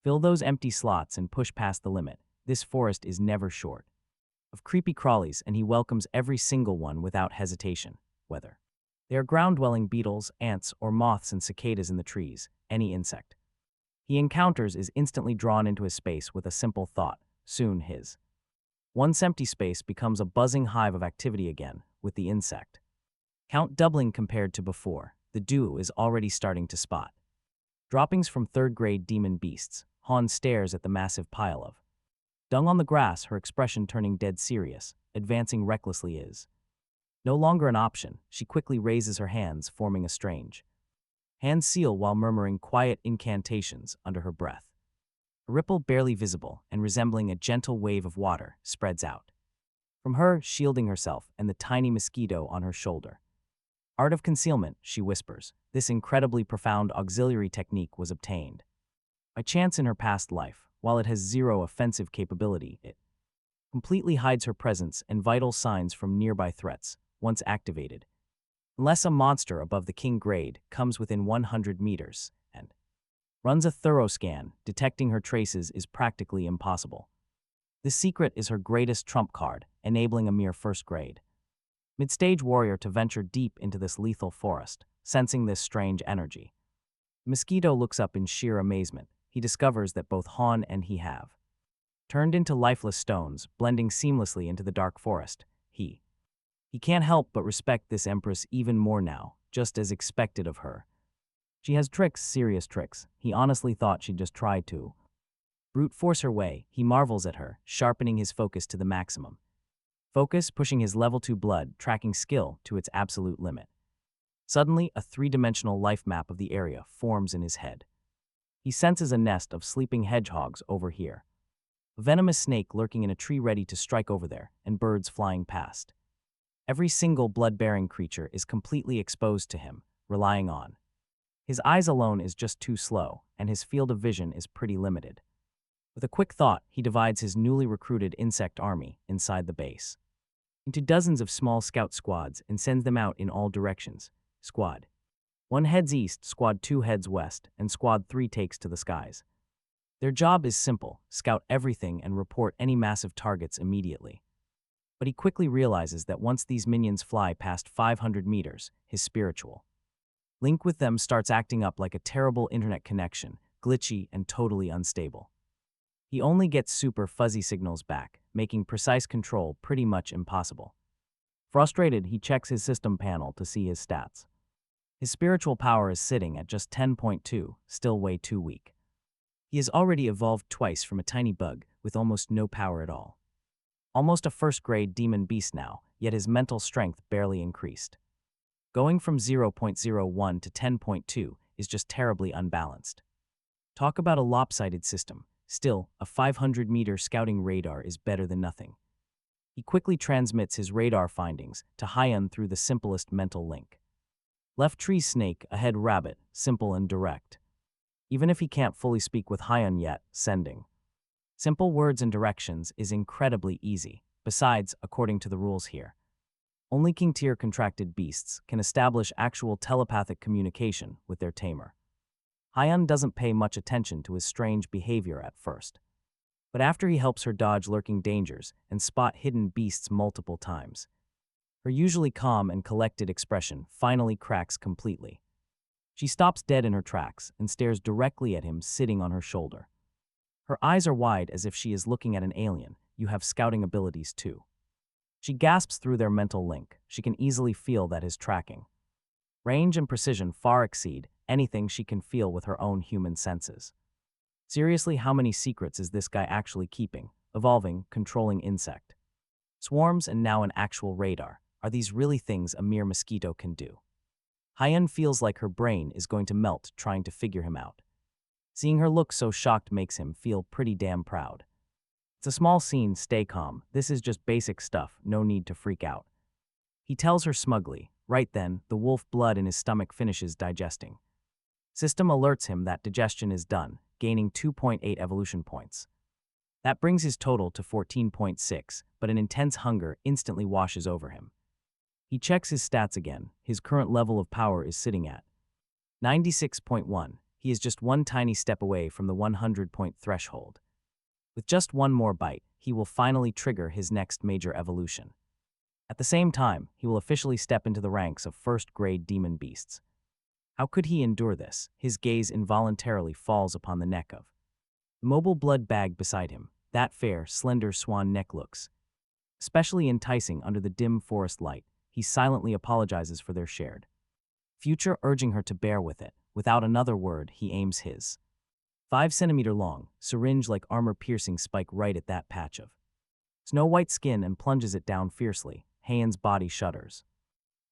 fill those empty slots and push past the limit. This forest is never short of creepy crawlies, and he welcomes every single one without hesitation. Whether they are ground-dwelling beetles, ants, or moths and cicadas in the trees, any insect he encounters is instantly drawn into his space with a simple thought. Soon his once empty space becomes a buzzing hive of activity again, with the insect count doubling compared to before. The duo is already starting to spot droppings from 3rd grade demon beasts. Han stares at the massive pile of dung on the grass, her expression turning dead serious. Advancing recklessly is no longer an option. She quickly raises her hands, forming a strange hand seal while murmuring quiet incantations under her breath. A ripple, barely visible and resembling a gentle wave of water, spreads out from her, shielding herself and the tiny mosquito on her shoulder. Art of concealment, she whispers. This incredibly profound auxiliary technique was obtained by chance in her past life. While it has 0 offensive capability, it completely hides her presence and vital signs from nearby threats. Once activated, unless a monster above the king grade comes within 100 meters and runs a thorough scan, detecting her traces is practically impossible. This secret is her greatest trump card, enabling a mere 1st grade mid-stage warrior to venture deep into this lethal forest. Sensing this strange energy, the mosquito looks up in sheer amazement. He discovers that both Han and he have turned into lifeless stones, blending seamlessly into the dark forest. He can't help but respect this empress even more now, just as expected of her. She has tricks, serious tricks. He honestly thought she'd just try to brute force her way. He marvels at her, sharpening his focus to the maximum. Focus pushing his level 2 blood tracking skill to its absolute limit. Suddenly, a 3-dimensional life map of the area forms in his head. He senses a nest of sleeping hedgehogs over here, a venomous snake lurking in a tree ready to strike over there, and birds flying past. Every single blood-bearing creature is completely exposed to him, relying on his eyes alone is just too slow, and his field of vision is pretty limited. With a quick thought, he divides his newly recruited insect army inside the base into dozens of small scout squads and sends them out in all directions. Squad 1 heads east, Squad 2 heads west, and Squad 3 takes to the skies. Their job is simple: scout everything and report any massive targets immediately. But he quickly realizes that once these minions fly past 500 meters, his spiritual link with them starts acting up like a terrible internet connection, glitchy and totally unstable. He only gets super fuzzy signals back, making precise control pretty much impossible. Frustrated, he checks his system panel to see his stats. His spiritual power is sitting at just 10.2, still way too weak. He has already evolved twice from a tiny bug with almost no power at all. Almost a 1st grade demon beast now, yet his mental strength barely increased. Going from 0.01 to 10.2 is just terribly unbalanced. Talk about a lopsided system. Still, a 500-meter scouting radar is better than nothing. He quickly transmits his radar findings to Hyun through the simplest mental link. Left tree snake, ahead rabbit, simple and direct. Even if he can't fully speak with Hyun yet, sending simple words and directions is incredibly easy. Besides, according to the rules here, only king-tier contracted beasts can establish actual telepathic communication with their tamer. Hyun doesn't pay much attention to his strange behavior at first. But after he helps her dodge lurking dangers and spot hidden beasts multiple times, her usually calm and collected expression finally cracks completely. She stops dead in her tracks and stares directly at him sitting on her shoulder. Her eyes are wide as if she is looking at an alien. You have scouting abilities too. She gasps through their mental link. She can easily feel that his tracking range and precision far exceed anything she can feel with her own human senses. Seriously, how many secrets is this guy actually keeping? Evolving, controlling insect swarms, and now an actual radar. Are these really things a mere mosquito can do? Hyen feels like her brain is going to melt trying to figure him out. Seeing her look so shocked makes him feel pretty damn proud. It's a small scene, stay calm. This is just basic stuff, no need to freak out. He tells her smugly. Right then, the wolf blood in his stomach finishes digesting. System alerts him that digestion is done, gaining 2.8 evolution points. That brings his total to 14.6, but an intense hunger instantly washes over him. He checks his stats again. His current level of power is sitting at 96.1. He is just one tiny step away from the 100-point threshold. With just one more bite, he will finally trigger his next major evolution. At the same time, he will officially step into the ranks of first-grade demon beasts. How could he endure this? His gaze involuntarily falls upon the neck of the mobile blood bag beside him. That fair, slender swan neck looks especially enticing under the dim forest light. He silently apologizes for their shared future, urging her to bear with it. Without another word, he aims his 5-centimeter-long, syringe-like armor-piercing spike right at that patch of snow-white skin and plunges it down fiercely. Hyen's body shudders,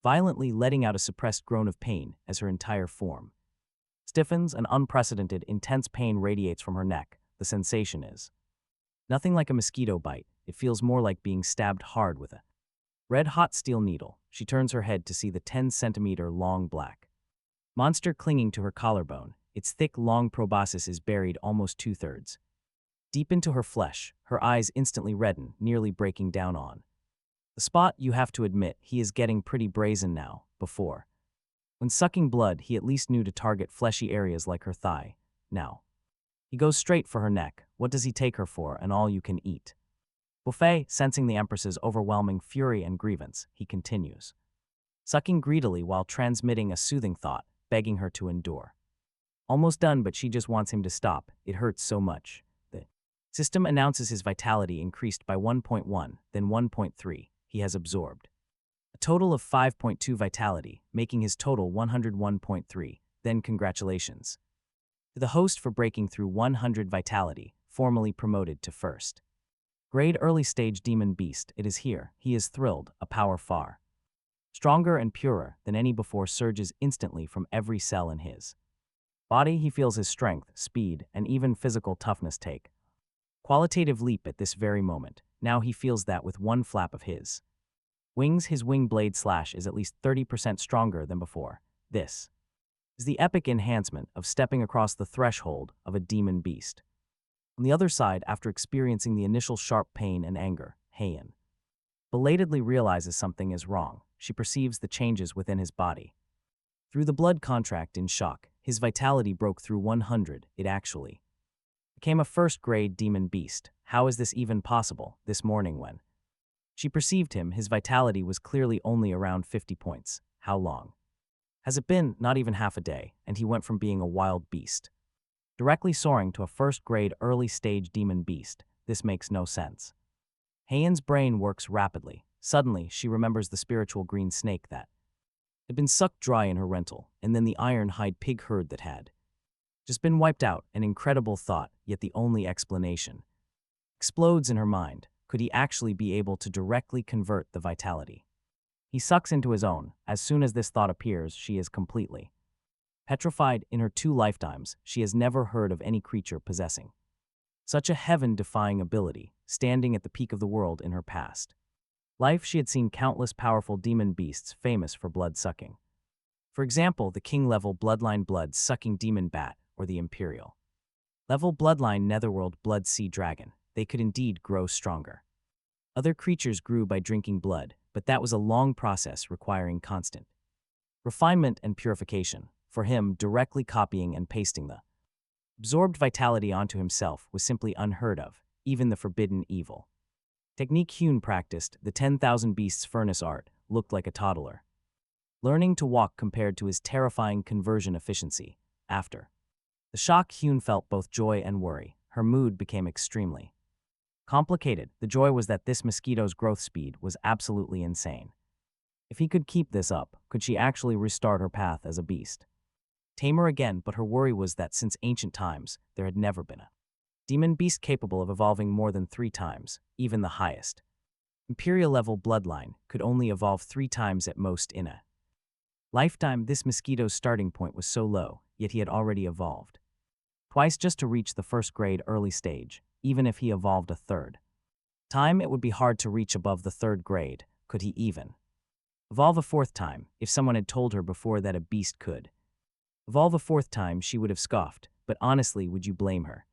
violently letting out a suppressed groan of pain as her entire form stiffens. An unprecedented, intense pain radiates from her neck. The sensation is nothing like a mosquito bite. It feels more like being stabbed hard with a red-hot steel needle. She turns her head to see the 10-centimeter-long black monster clinging to her collarbone. Its thick, long proboscis is buried almost 2/3 deep into her flesh. Her eyes instantly redden, nearly breaking down on the spot. You have to admit, he is getting pretty brazen now. Before, when sucking blood, he at least knew to target fleshy areas like her thigh. Now, he goes straight for her neck. What does he take her for? An all-you-can-eat buffet? Sensing the Empress's overwhelming fury and grievance, he continues, sucking greedily while transmitting a soothing thought, begging her to endure. Almost done, but she just wants him to stop. It hurts so much. The system announces his vitality increased by 1.1, then 1.3. He has absorbed a total of 5.2 vitality, making his total 101.3. Then congratulations to the host for breaking through 100 vitality, formally promoted to first grade early stage demon beast. It is here. He is thrilled. A power far stronger and purer than any before surges instantly from every cell in his body. He feels his strength, speed, and even physical toughness take qualitative leap at this very moment. Now he feels that with one flap of his wings, his wing blade slash is at least 30% stronger than before. This is the epic enhancement of stepping across the threshold of a demon beast. On the other side, after experiencing the initial sharp pain and anger, Hyen belatedly realizes something is wrong. She perceives the changes within his body. Through the blood contract in shock, his vitality broke through 100. It actually became a first-grade demon beast. How is this even possible? This morning when she perceived him, his vitality was clearly only around 50 points. How long has it been? Not even half a day, and he went from being a wild beast directly soaring to a first-grade early-stage demon beast. This makes no sense. Hyen's brain works rapidly. Suddenly, she remembers the spiritual green snake that had been sucked dry in her rental, and then the iron-hide pig herd that had just been wiped out. An incredible thought, yet the only explanation explodes in her mind. Could he actually be able to directly convert the vitality he sucks into his own? As soon as this thought appears, she is completely petrified. In her 2 lifetimes, she has never heard of any creature possessing such a heaven-defying ability. Standing at the peak of the world in her past life, she had seen countless powerful demon beasts famous for blood-sucking. For example, the king-level bloodline blood-sucking demon bat, or the imperial-level bloodline netherworld blood sea dragon. They could indeed grow stronger. Other creatures grew by drinking blood, but that was a long process requiring constant refinement and purification. For him, directly copying and pasting the absorbed vitality onto himself was simply unheard of. even the forbidden evil. Technique Hyun practiced, the 10,000 Beasts furnace art, looked like a toddler. Learning to walk compared to his terrifying conversion efficiency. After the shock, Hyun felt both joy and worry. Her mood became extremely complicated. The joy was that this mosquito's growth speed was absolutely insane. If he could keep this up, could she actually restart her path as a beast? Tamer again, but her worry was that since ancient times, there had never been a demon beast capable of evolving more than 3 times, even the highest Imperial-level bloodline could only evolve 3 times at most in a lifetime. This mosquito's starting point was so low, yet he had already evolved twice just to reach the first grade early stage. Even if he evolved a third time, it would be hard to reach above the 3rd grade. Could he even evolve a 4th time? If someone had told her before that a beast could evolve a 4th time, she would have scoffed, but honestly, would you blame her?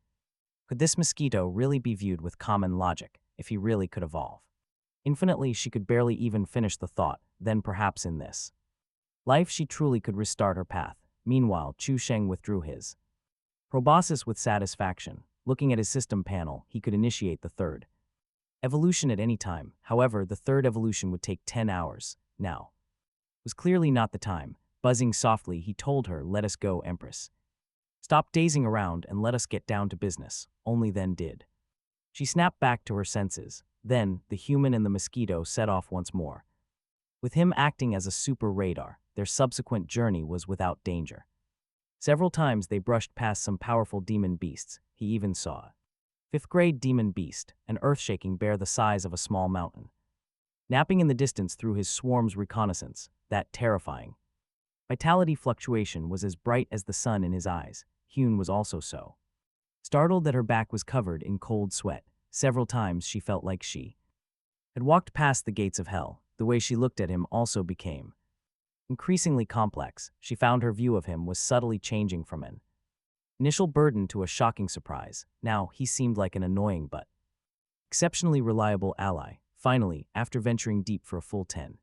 Could this mosquito really be viewed with common logic if he really could evolve infinitely? She could barely even finish the thought. Then perhaps in this life she truly could restart her path. Meanwhile, Chu Sheng withdrew his proboscis with satisfaction. Looking at his system panel, he could initiate the 3rd evolution at any time. However, the 3rd evolution would take 10 hours. Now was clearly not the time. Buzzing softly, he told her, "Let us go, Empress. Stop dazing around and let us get down to business." Only then did she snap back to her senses. Then, the human and the mosquito set off once more. With him acting as a super radar, their subsequent journey was without danger. Several times they brushed past some powerful demon beasts. He even saw a 5th-grade demon beast, an earth-shaking bear the size of a small mountain, napping in the distance through his swarm's reconnaissance. That terrifying vitality fluctuation was as bright as the sun in his eyes. Hyun was also so startled that her back was covered in cold sweat. Several times she felt like she had walked past the gates of hell. The way she looked at him also became increasingly complex. She found her view of him was subtly changing from an initial burden to a shocking surprise. Now, he seemed like an annoying but exceptionally reliable ally. Finally, after venturing deep for a full 10+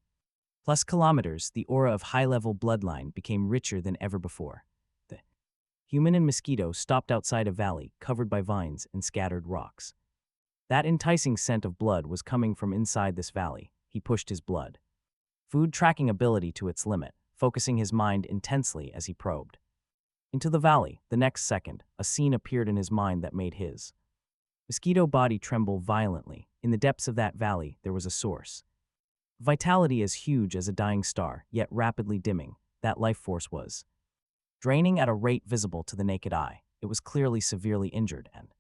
kilometers, the aura of high-level bloodline became richer than ever before. The human and mosquito stopped outside a valley covered by vines and scattered rocks. That enticing scent of blood was coming from inside this valley. He pushed his blood food tracking ability to its limit, focusing his mind intensely as he probed into the valley. The next second, a scene appeared in his mind that made his mosquito body tremble violently. In the depths of that valley, there was a source vitality as huge as a dying star, yet rapidly dimming. That life force was draining at a rate visible to the naked eye. It was clearly severely injured and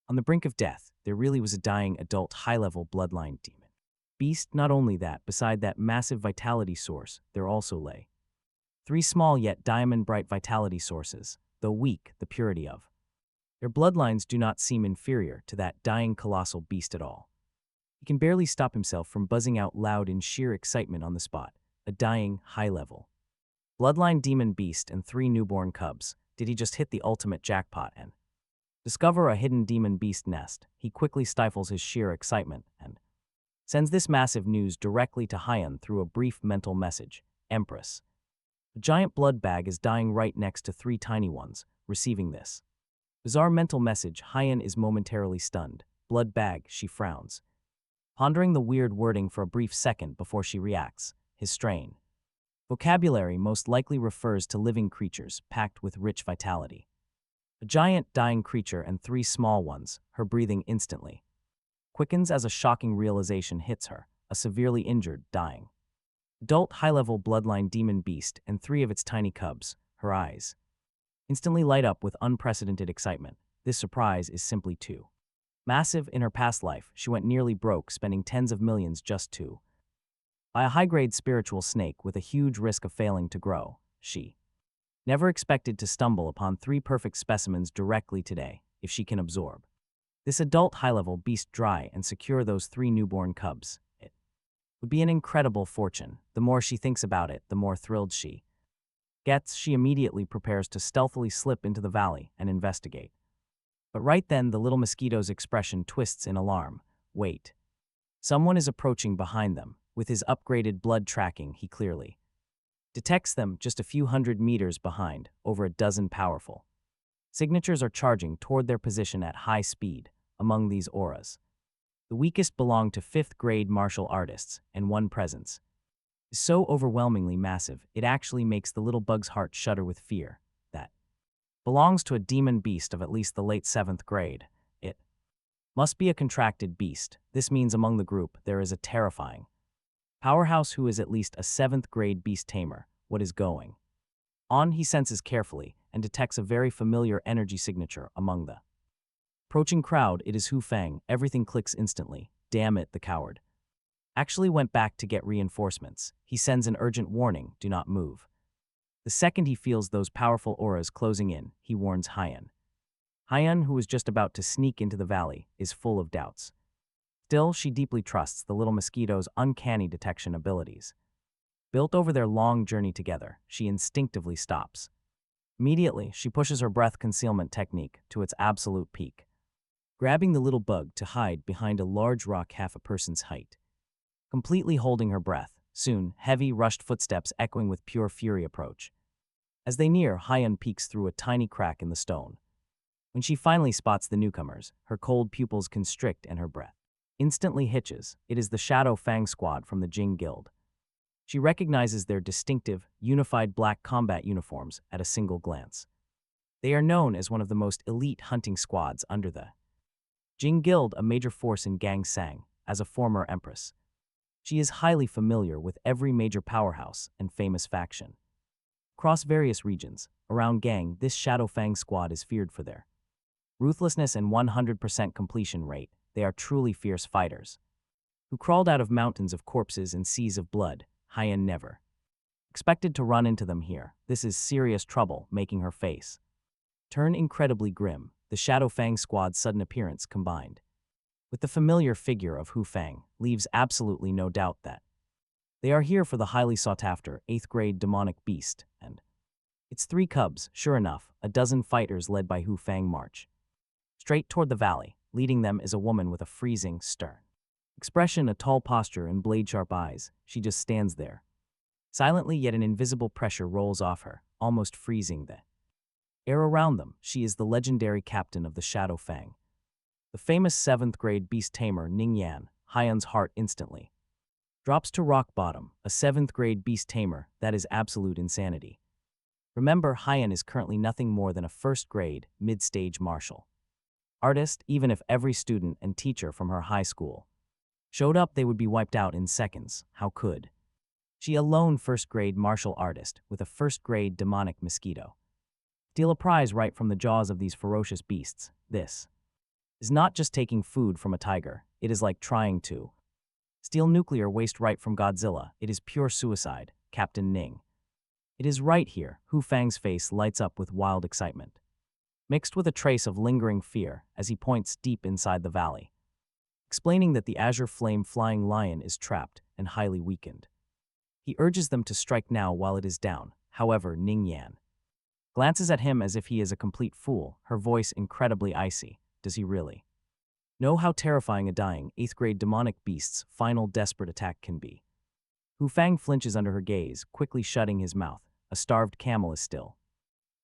on the brink of death. There really was a dying adult high-level bloodline demon beast. Not only that, beside that massive vitality source, there also lay 3 small yet diamond-bright vitality sources. Though weak, the purity of their bloodlines do not seem inferior to that dying colossal beast at all. He can barely stop himself from buzzing out loud in sheer excitement on the spot. A dying, high-level bloodline demon beast and 3 newborn cubs. Did he just hit the ultimate jackpot and discover a hidden demon beast nest? He quickly stifles his sheer excitement and sends this massive news directly to Hyun through a brief mental message. "Empress, a giant blood bag is dying right next to 3 tiny ones." Receiving this bizarre mental message, Hyun is momentarily stunned. "Blood bag," she frowns, pondering the weird wording for a brief second before she reacts. His strain vocabulary most likely refers to living creatures packed with rich vitality. A giant dying creature and 3 small ones. Her breathing instantly quickens as a shocking realization hits her. A severely injured, dying adult high-level bloodline demon beast and 3 of its tiny cubs. Her eyes instantly light up with unprecedented excitement. This surprise is simply too massive. In her past life, she went nearly broke, spending tens of millions just to buy a high-grade spiritual snake with a huge risk of failing to grow. She never expected to stumble upon 3 perfect specimens directly today. If she can absorb this adult high-level beast dry and secure those 3 newborn cubs, it would be an incredible fortune. The more she thinks about it, the more thrilled she gets. She immediately prepares to stealthily slip into the valley and investigate. But right then, the little mosquito's expression twists in alarm. Wait. Someone is approaching behind them. With his upgraded blood tracking, he clearly detects them just a few hundred meters behind. Over a dozen powerful signatures are charging toward their position at high speed. among these auras. The weakest belong to 5th grade martial artists, and one presence is so overwhelmingly massive it actually makes the little bug's heart shudder with fear. That belongs to a demon beast of at least the late 7th grade. It must be a contracted beast. This means among the group there is a terrifying powerhouse who is at least a 7th grade beast tamer. What is going on? He senses carefully and detects a very familiar energy signature among the approaching crowd. It is Hu Fang. Everything clicks instantly. Damn it, the coward actually went back to get reinforcements. He sends an urgent warning, do not move. The second he feels those powerful auras closing in, he warns Hyan. Hyan, who is just about to sneak into the valley, is full of doubts. Still, she deeply trusts the little mosquito's uncanny detection abilities. Built over their long journey together, she instinctively stops. Immediately, she pushes her breath concealment technique to its absolute peak, grabbing the little bug to hide behind a large rock half a person's height. Completely holding her breath, soon, heavy, rushed footsteps echoing with pure fury approach. As they near, Hyan peeks through a tiny crack in the stone. When she finally spots the newcomers, her cold pupils constrict and her breath instantly hitches. It is the Shadow Fang squad from the Jing Guild. She recognizes their distinctive, unified black combat uniforms at a single glance. They are known as one of the most elite hunting squads under the Jing Guild, a major force in Gangsang. As a former empress, she is highly familiar with every major powerhouse and famous faction. Across various regions, around Gang, this Shadow Fang squad is feared for their ruthlessness and 100% completion rate. They are truly fierce fighters who crawled out of mountains of corpses and seas of blood. Hyan never expected to run into them here. This is serious trouble, making her face turn incredibly grim. The Shadow Fang squad's sudden appearance, combined with the familiar figure of Hu Fang, leaves absolutely no doubt that they are here for the highly sought-after 8th grade demonic beast, and its 3 cubs. Sure enough, a dozen fighters led by Hu Fang march straight toward the valley. Leading them is a woman with a freezing, stern expression, a tall posture, and blade-sharp eyes. She just stands there. Silently, yet an invisible pressure rolls off her, almost freezing the air around them. She is the legendary captain of the Shadow Fang, the famous 7th grade beast tamer Ning Yan. Hyan's heart instantly drops to rock bottom. A 7th grade beast tamer, that is absolute insanity. Remember, Hyan is currently nothing more than a 1st grade, mid-stage martial artist. Even if every student and teacher from her high school showed up, they would be wiped out in seconds. How could she, a lone 1st grade martial artist with a 1st grade demonic mosquito, steal a prize right from the jaws of these ferocious beasts? This is not just taking food from a tiger. It is like trying to steal nuclear waste right from Godzilla. It is pure suicide, Captain Ning. It is right here. Hu Fang's face lights up with wild excitement, mixed with a trace of lingering fear, as he points deep inside the valley, explaining that the azure flame flying lion is trapped and highly weakened. He urges them to strike now while it is down. However, Ning Yan glances at him as if he is a complete fool, her voice incredibly icy. Does he really know how terrifying a dying 8th grade demonic beast's final desperate attack can be? Hu Fang flinches under her gaze, quickly shutting his mouth. A starved camel is still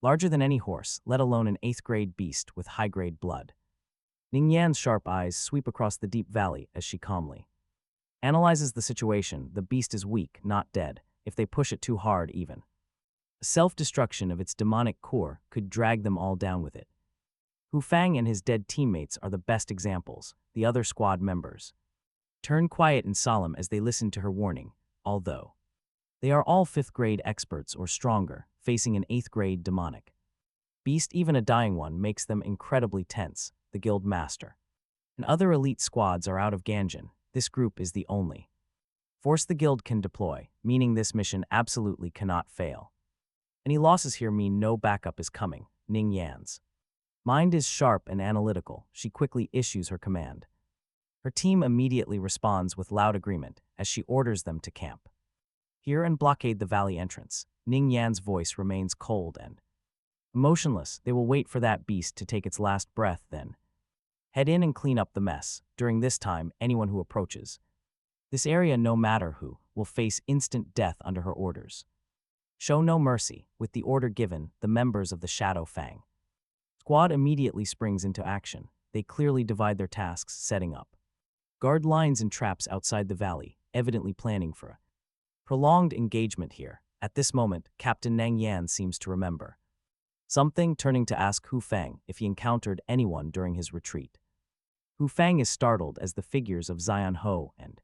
larger than any horse, let alone an 8th grade beast with high-grade blood. Ning Yan's sharp eyes sweep across the deep valley as she calmly analyzes the situation. The beast is weak, not dead. If they push it too hard, even the self-destruction of its demonic core could drag them all down with it. Hu Fang and his dead teammates are the best examples. The other squad members turn quiet and solemn as they listen to her warning, although they are all 5th grade experts or stronger, facing an 8th grade demonic beast. Even a dying one makes them incredibly tense. The guild master and other elite squads are out of Ganjin. This group is the only force the guild can deploy, meaning this mission absolutely cannot fail. Any losses here mean no backup is coming. Ning Yan's mind is sharp and analytical. She quickly issues her command. Her team immediately responds with loud agreement as she orders them to camp here and blockade the valley entrance. Ning Yan's voice remains cold and emotionless. They will wait for that beast to take its last breath, then head in and clean up the mess. During this time, anyone who approaches this area, no matter who, will face instant death under her orders. Show no mercy. With the order given, the members of the Shadow Fang squad immediately springs into action. they clearly divide their tasks, setting up guard lines and traps outside the valley, evidently planning for a prolonged engagement here. At this moment, Captain Nang Yan seems to remember something, turning to ask Hu Fang if he encountered anyone during his retreat. Hu Fang is startled as the figures of Zion Ho and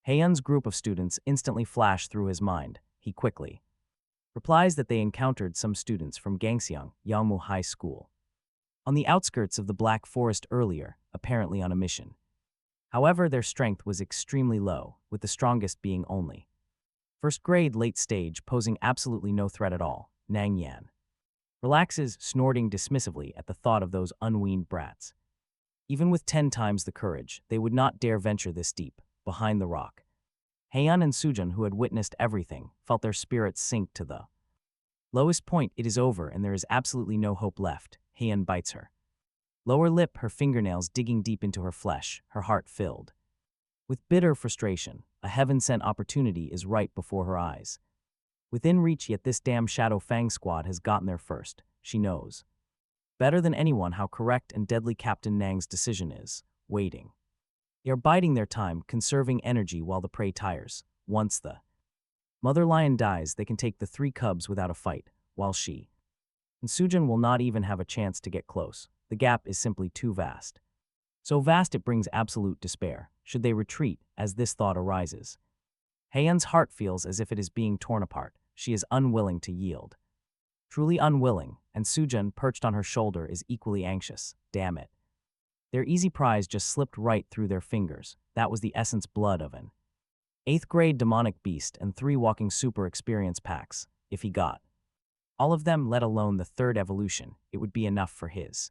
Heian's group of students instantly flash through his mind. He quickly replies that they encountered some students from Gangxiang Yangmu High School on the outskirts of the Black Forest earlier, apparently on a mission. However, their strength was extremely low, with the strongest being only first grade late stage, posing absolutely no threat at all. Nang Yan relaxes, snorting dismissively at the thought of those unweaned brats. Even with 10 times the courage, they would not dare venture this deep, behind the rock. Heian and Sujun, who had witnessed everything, felt their spirits sink to the lowest point. It is over and there is absolutely no hope left. Heian bites her lower lip, her fingernails digging deep into her flesh, her heart filled with bitter frustration. A heaven-sent opportunity is right before her eyes. Within reach, yet this damn Shadow Fang squad has gotten there first. She knows better than anyone how correct and deadly Captain Nang's decision is. Waiting. They are biding their time, conserving energy while the prey tires. Once the mother lion dies, they can take the 3 cubs without a fight, while she and Sujun will not even have a chance to get close. The gap is simply too vast. So vast it brings absolute despair. Should they retreat, as this thought arises? Heian's heart feels as if it is being torn apart. She is unwilling to yield. Truly unwilling, and Sujun, perched on her shoulder, is equally anxious. Damn it. Their easy prize just slipped right through their fingers. That was the essence blood of an 8th grade demonic beast and 3 walking super experience packs. If he got all of them, let alone the 3rd evolution, it would be enough for his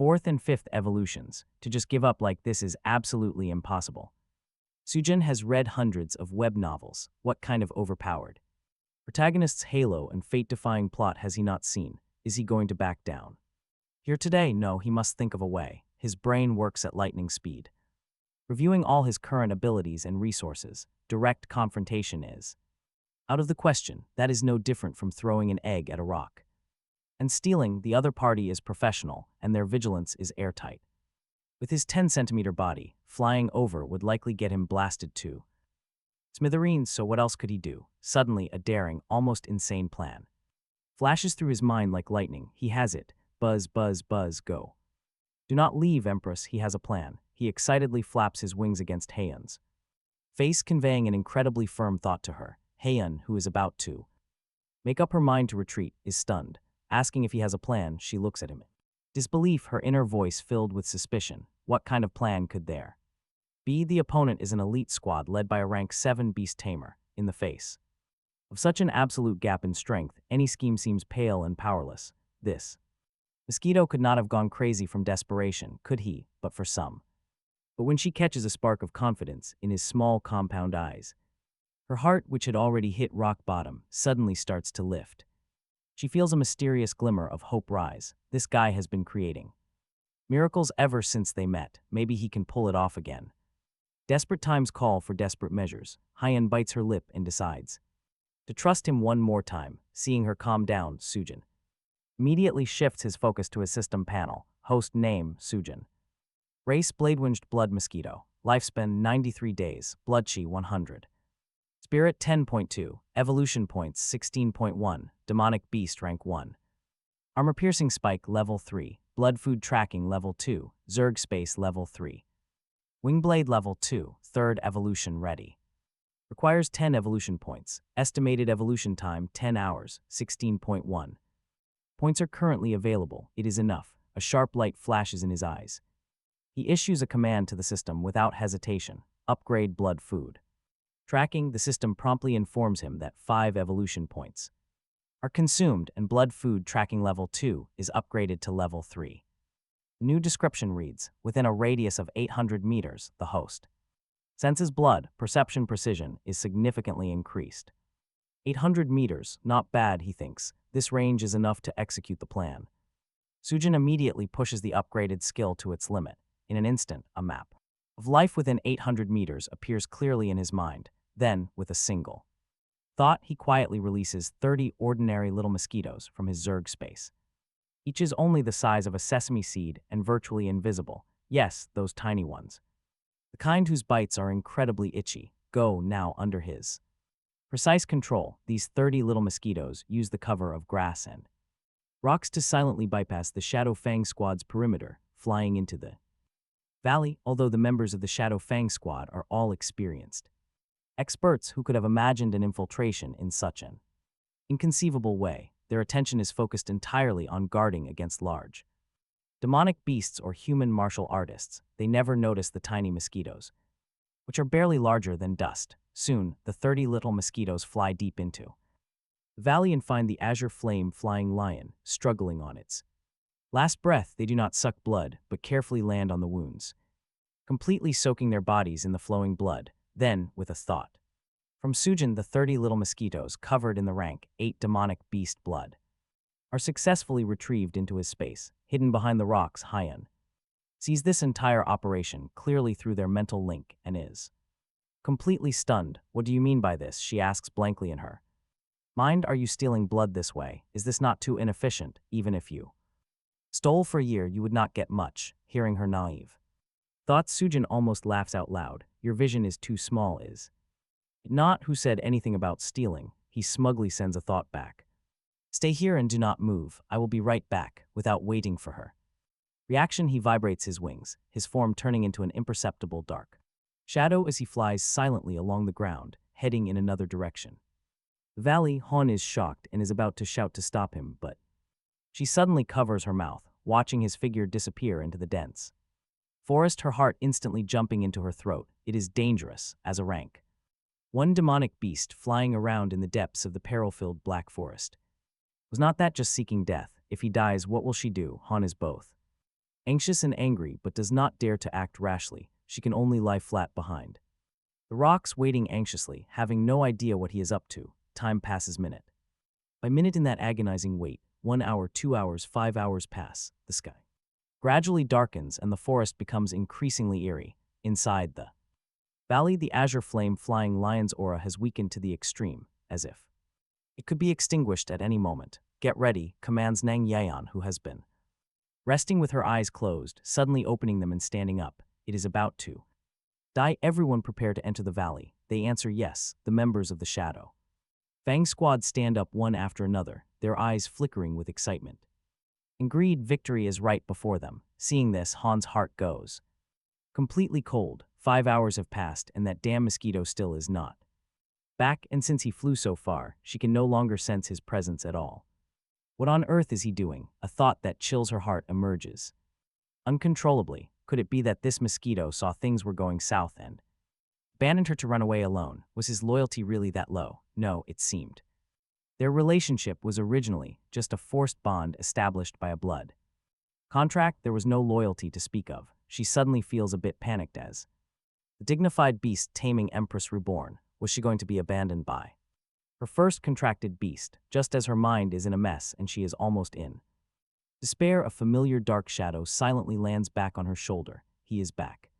4th and 5th evolutions. To just give up like this is absolutely impossible. Sujun has read hundreds of web novels. What kind of overpowered protagonist's halo and fate-defying plot has he not seen? Is he going to back down here today? No, he must think of a way. His brain works at lightning speed, reviewing all his current abilities and resources. Direct confrontation is out of the question. That is no different from throwing an egg at a rock. And stealing, the other party is professional, and their vigilance is airtight. With his 10-centimeter body, flying over would likely get him blasted to smithereens, so what else could he do? Suddenly, a daring, almost insane plan flashes through his mind like lightning. He has it. Buzz, buzz, buzz, go. Do not leave, Empress. He has a plan. He excitedly flaps his wings against Heian's face, conveying an incredibly firm thought to her. Heian, who is about to make up her mind to retreat, is stunned. Asking if he has a plan, she looks at him. Disbelief, her inner voice filled with suspicion. What kind of plan could there be? The opponent is an elite squad led by a rank 7 beast Tamer. In the face of such an absolute gap in strength, any scheme seems pale and powerless. This Mosquito could not have gone crazy from desperation, could he? But for some. But when she catches a spark of confidence in his small compound eyes, her heart, which had already hit rock bottom, suddenly starts to lift. She feels a mysterious glimmer of hope rise. This guy has been creating miracles ever since they met. Maybe he can pull it off again. Desperate times call for desperate measures. Heian bites her lip and decides to trust him one more time. Seeing her calm down, Sujun immediately shifts his focus to his system panel. Host name, Sujun. Race, Bladewinged Blood Mosquito. Lifespan, 93 days. Blood Chi, 100. Spirit, 10.2. Evolution points, 16.1. Demonic Beast, rank 1. Armor Piercing Spike, level 3. Blood Food Tracking, level 2. Zerg Space, level 3. Wingblade, level 2. 3rd evolution ready. Requires 10 evolution points. Estimated evolution time, 10 hours, 16.1. Points are currently available. It is enough. A sharp light flashes in his eyes. He issues a command to the system without hesitation. Upgrade Blood Food Tracking. The system promptly informs him that 5 evolution points are consumed and Blood Food Tracking level 2 is upgraded to level 3. New description reads, within a radius of 800 meters, the host senses blood. Perception precision is significantly increased. 800 meters, not bad, he thinks. This range is enough to execute the plan. Sujun immediately pushes the upgraded skill to its limit. In an instant, a map of life within 800 meters appears clearly in his mind. Then, with a single thought, he quietly releases 30 ordinary little mosquitoes from his Zerg space. Each is only the size of a sesame seed and virtually invisible. Yes, those tiny ones. The kind whose bites are incredibly itchy. Go now under his precise control. These 30 little mosquitoes use the cover of grass and rocks to silently bypass the Shadow Fang Squad's perimeter, flying into the valley, although the members of the Shadow Fang Squad are all experienced experts who could have imagined an infiltration in such an inconceivable way. Their attention is focused entirely on guarding against large demonic beasts or human martial artists. They never notice the tiny mosquitoes, which are barely larger than dust. Soon, the 30 little mosquitoes fly deep into the valley and find the azure flame flying lion, struggling on its last breath. They do not suck blood, but carefully land on the wounds, completely soaking their bodies in the flowing blood. Then, with a thought from Sujun, the 30 little mosquitoes, covered in the rank 8 demonic beast blood, are successfully retrieved into his space, hidden behind the rocks. Hyan sees this entire operation clearly through their mental link and is completely stunned. What do you mean by this? She asks blankly in her mind. Are you stealing blood this way? Is this not too inefficient? Even if you stole for a year, you would not get much. Hearing her naive thoughts, Sujun almost laughs out loud. Your vision is too small, is it not? Who said anything about stealing? He smugly sends a thought back. Stay here and do not move. I will be right back. Without waiting for her reaction, he vibrates his wings, his form turning into an imperceptible dark shadow as he flies silently along the ground, heading in another direction. The valley, Han is shocked and is about to shout to stop him, but she suddenly covers her mouth, watching his figure disappear into the dense forest, her heart instantly jumping into her throat. It is dangerous as a rank one demonic beast flying around in the depths of the peril-filled black forest. Was not that just seeking death? If he dies, what will she do? Han is both anxious and angry, but does not dare to act rashly. She can only lie flat behind the rocks, waiting anxiously, having no idea what he is up to. Time passes minute by minute in that agonizing wait. 1 hour, 2 hours, 5 hours pass. The sky gradually darkens and the forest becomes increasingly eerie. Inside the valley, the azure flame flying lion's aura has weakened to the extreme, as if it could be extinguished at any moment. Get ready, commands Nang Yayan, who has been resting with her eyes closed, suddenly opening them and standing up. It is about to die. Everyone prepare to enter the valley. They answer yes. The members of the Shadow Fang Squad stand up one after another, their eyes flickering with excitement and greed. Victory is right before them. Seeing this, Han's heart goes completely cold. 5 hours have passed and that damn mosquito still is not back, and since he flew so far, she can no longer sense his presence at all. What on earth is he doing? A thought that chills her heart emerges uncontrollably. Could it be that this mosquito saw things were going south and abandoned her to run away alone? Was his loyalty really that low? No, it seemed their relationship was originally just a forced bond established by a blood contract. There was no loyalty to speak of. She suddenly feels a bit panicked as the dignified beast taming Empress Reborn. Was she going to be abandoned by her first contracted beast? Just as her mind is in a mess and she is almost in despair, a familiar dark shadow silently lands back on her shoulder. He is back.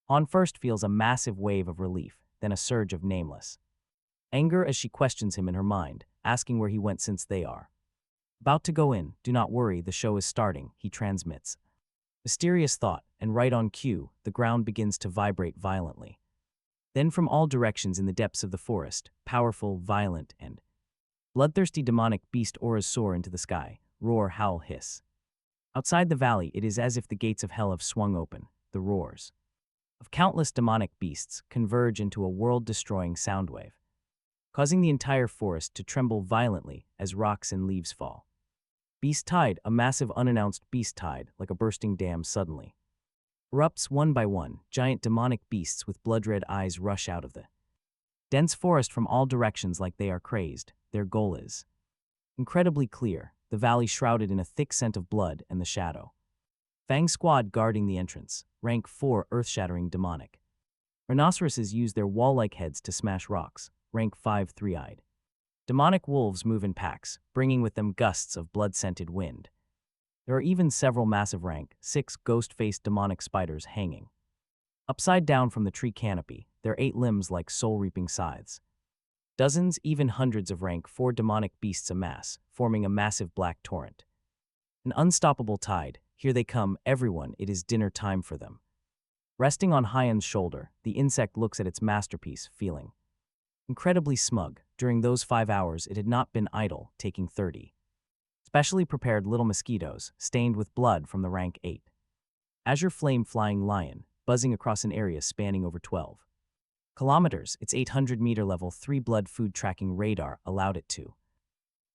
Han first feels a massive wave of relief, then a surge of nameless anger as she questions him in her mind, asking where he went since they are about to go in. Do not worry, the show is starting, he transmits. Mysterious thought, and right on cue, the ground begins to vibrate violently. Then from all directions in the depths of the forest, powerful, violent, and bloodthirsty demonic beast auras soar into the sky, roar, howl, hiss. Outside the valley, it is as if the gates of hell have swung open. The roars of countless demonic beasts converge into a world-destroying soundwave, causing the entire forest to tremble violently as rocks and leaves fall. Beast tide, a massive unannounced beast tide, like a bursting dam, suddenly erupts. One by one, giant demonic beasts with blood-red eyes rush out of the dense forest from all directions like they are crazed. Their goal is incredibly clear, the valley shrouded in a thick scent of blood and the Shadow Fang Squad guarding the entrance. Rank 4 earth-shattering demonic rhinoceroses use their wall-like heads to smash rocks. Rank 5 three-eyed demonic wolves move in packs, bringing with them gusts of blood-scented wind. There are even several massive rank 6 ghost-faced demonic spiders hanging upside down from the tree canopy, their 8 limbs like soul-reaping scythes. Dozens, even hundreds of rank 4 demonic beasts amass, forming a massive black torrent. An unstoppable tide. Here they come, everyone, it is dinner time for them. Resting on Hyan's shoulder, the insect looks at its masterpiece, feeling incredibly smug. During those 5 hours, it had not been idle, taking 30 specially prepared little mosquitoes, stained with blood from the rank 8. Azure flame flying lion, buzzing across an area spanning over 12 kilometers, its 800-meter level 3 blood food tracking radar allowed it to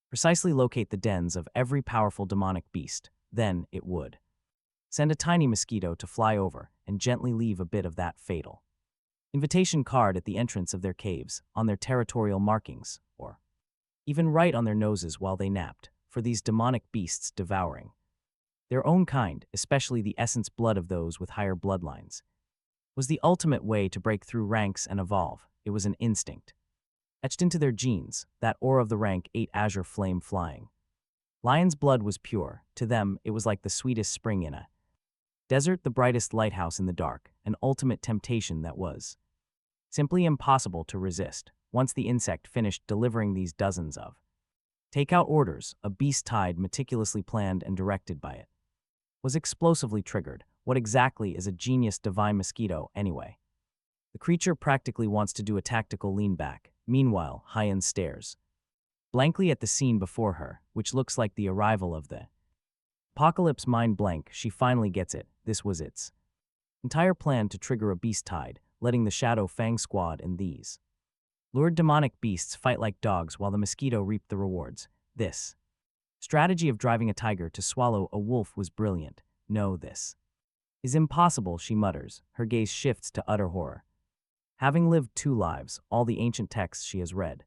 precisely locate the dens of every powerful demonic beast. Then it would send a tiny mosquito to fly over and gently leave a bit of that fatal invitation card at the entrance of their caves, on their territorial markings, or even right on their noses while they napped, for these demonic beasts devouring their own kind, especially the essence blood of those with higher bloodlines, was the ultimate way to break through ranks and evolve. It was an instinct etched into their genes, that aura of the rank 8 azure flame flying. Lion's blood was pure. To them, it was like the sweetest spring in a desert, the brightest lighthouse in the dark, an ultimate temptation that was simply impossible to resist. Once the insect finished delivering these dozens of takeout orders, a beast tide meticulously planned and directed by it was explosively triggered. What exactly is a genius divine mosquito, anyway? The creature practically wants to do a tactical lean back. Meanwhile, Hyan stares blankly at the scene before her, which looks like the arrival of the apocalypse. Mind blank, she finally gets it. This was its entire plan, to trigger a beast tide, letting the Shadow Fang squad and these lured demonic beasts fight like dogs while the mosquito reaped the rewards. This strategy of driving a tiger to swallow a wolf was brilliant. No, this is impossible, she mutters. Her gaze shifts to utter horror. Having lived 2 lives, all the ancient texts she has read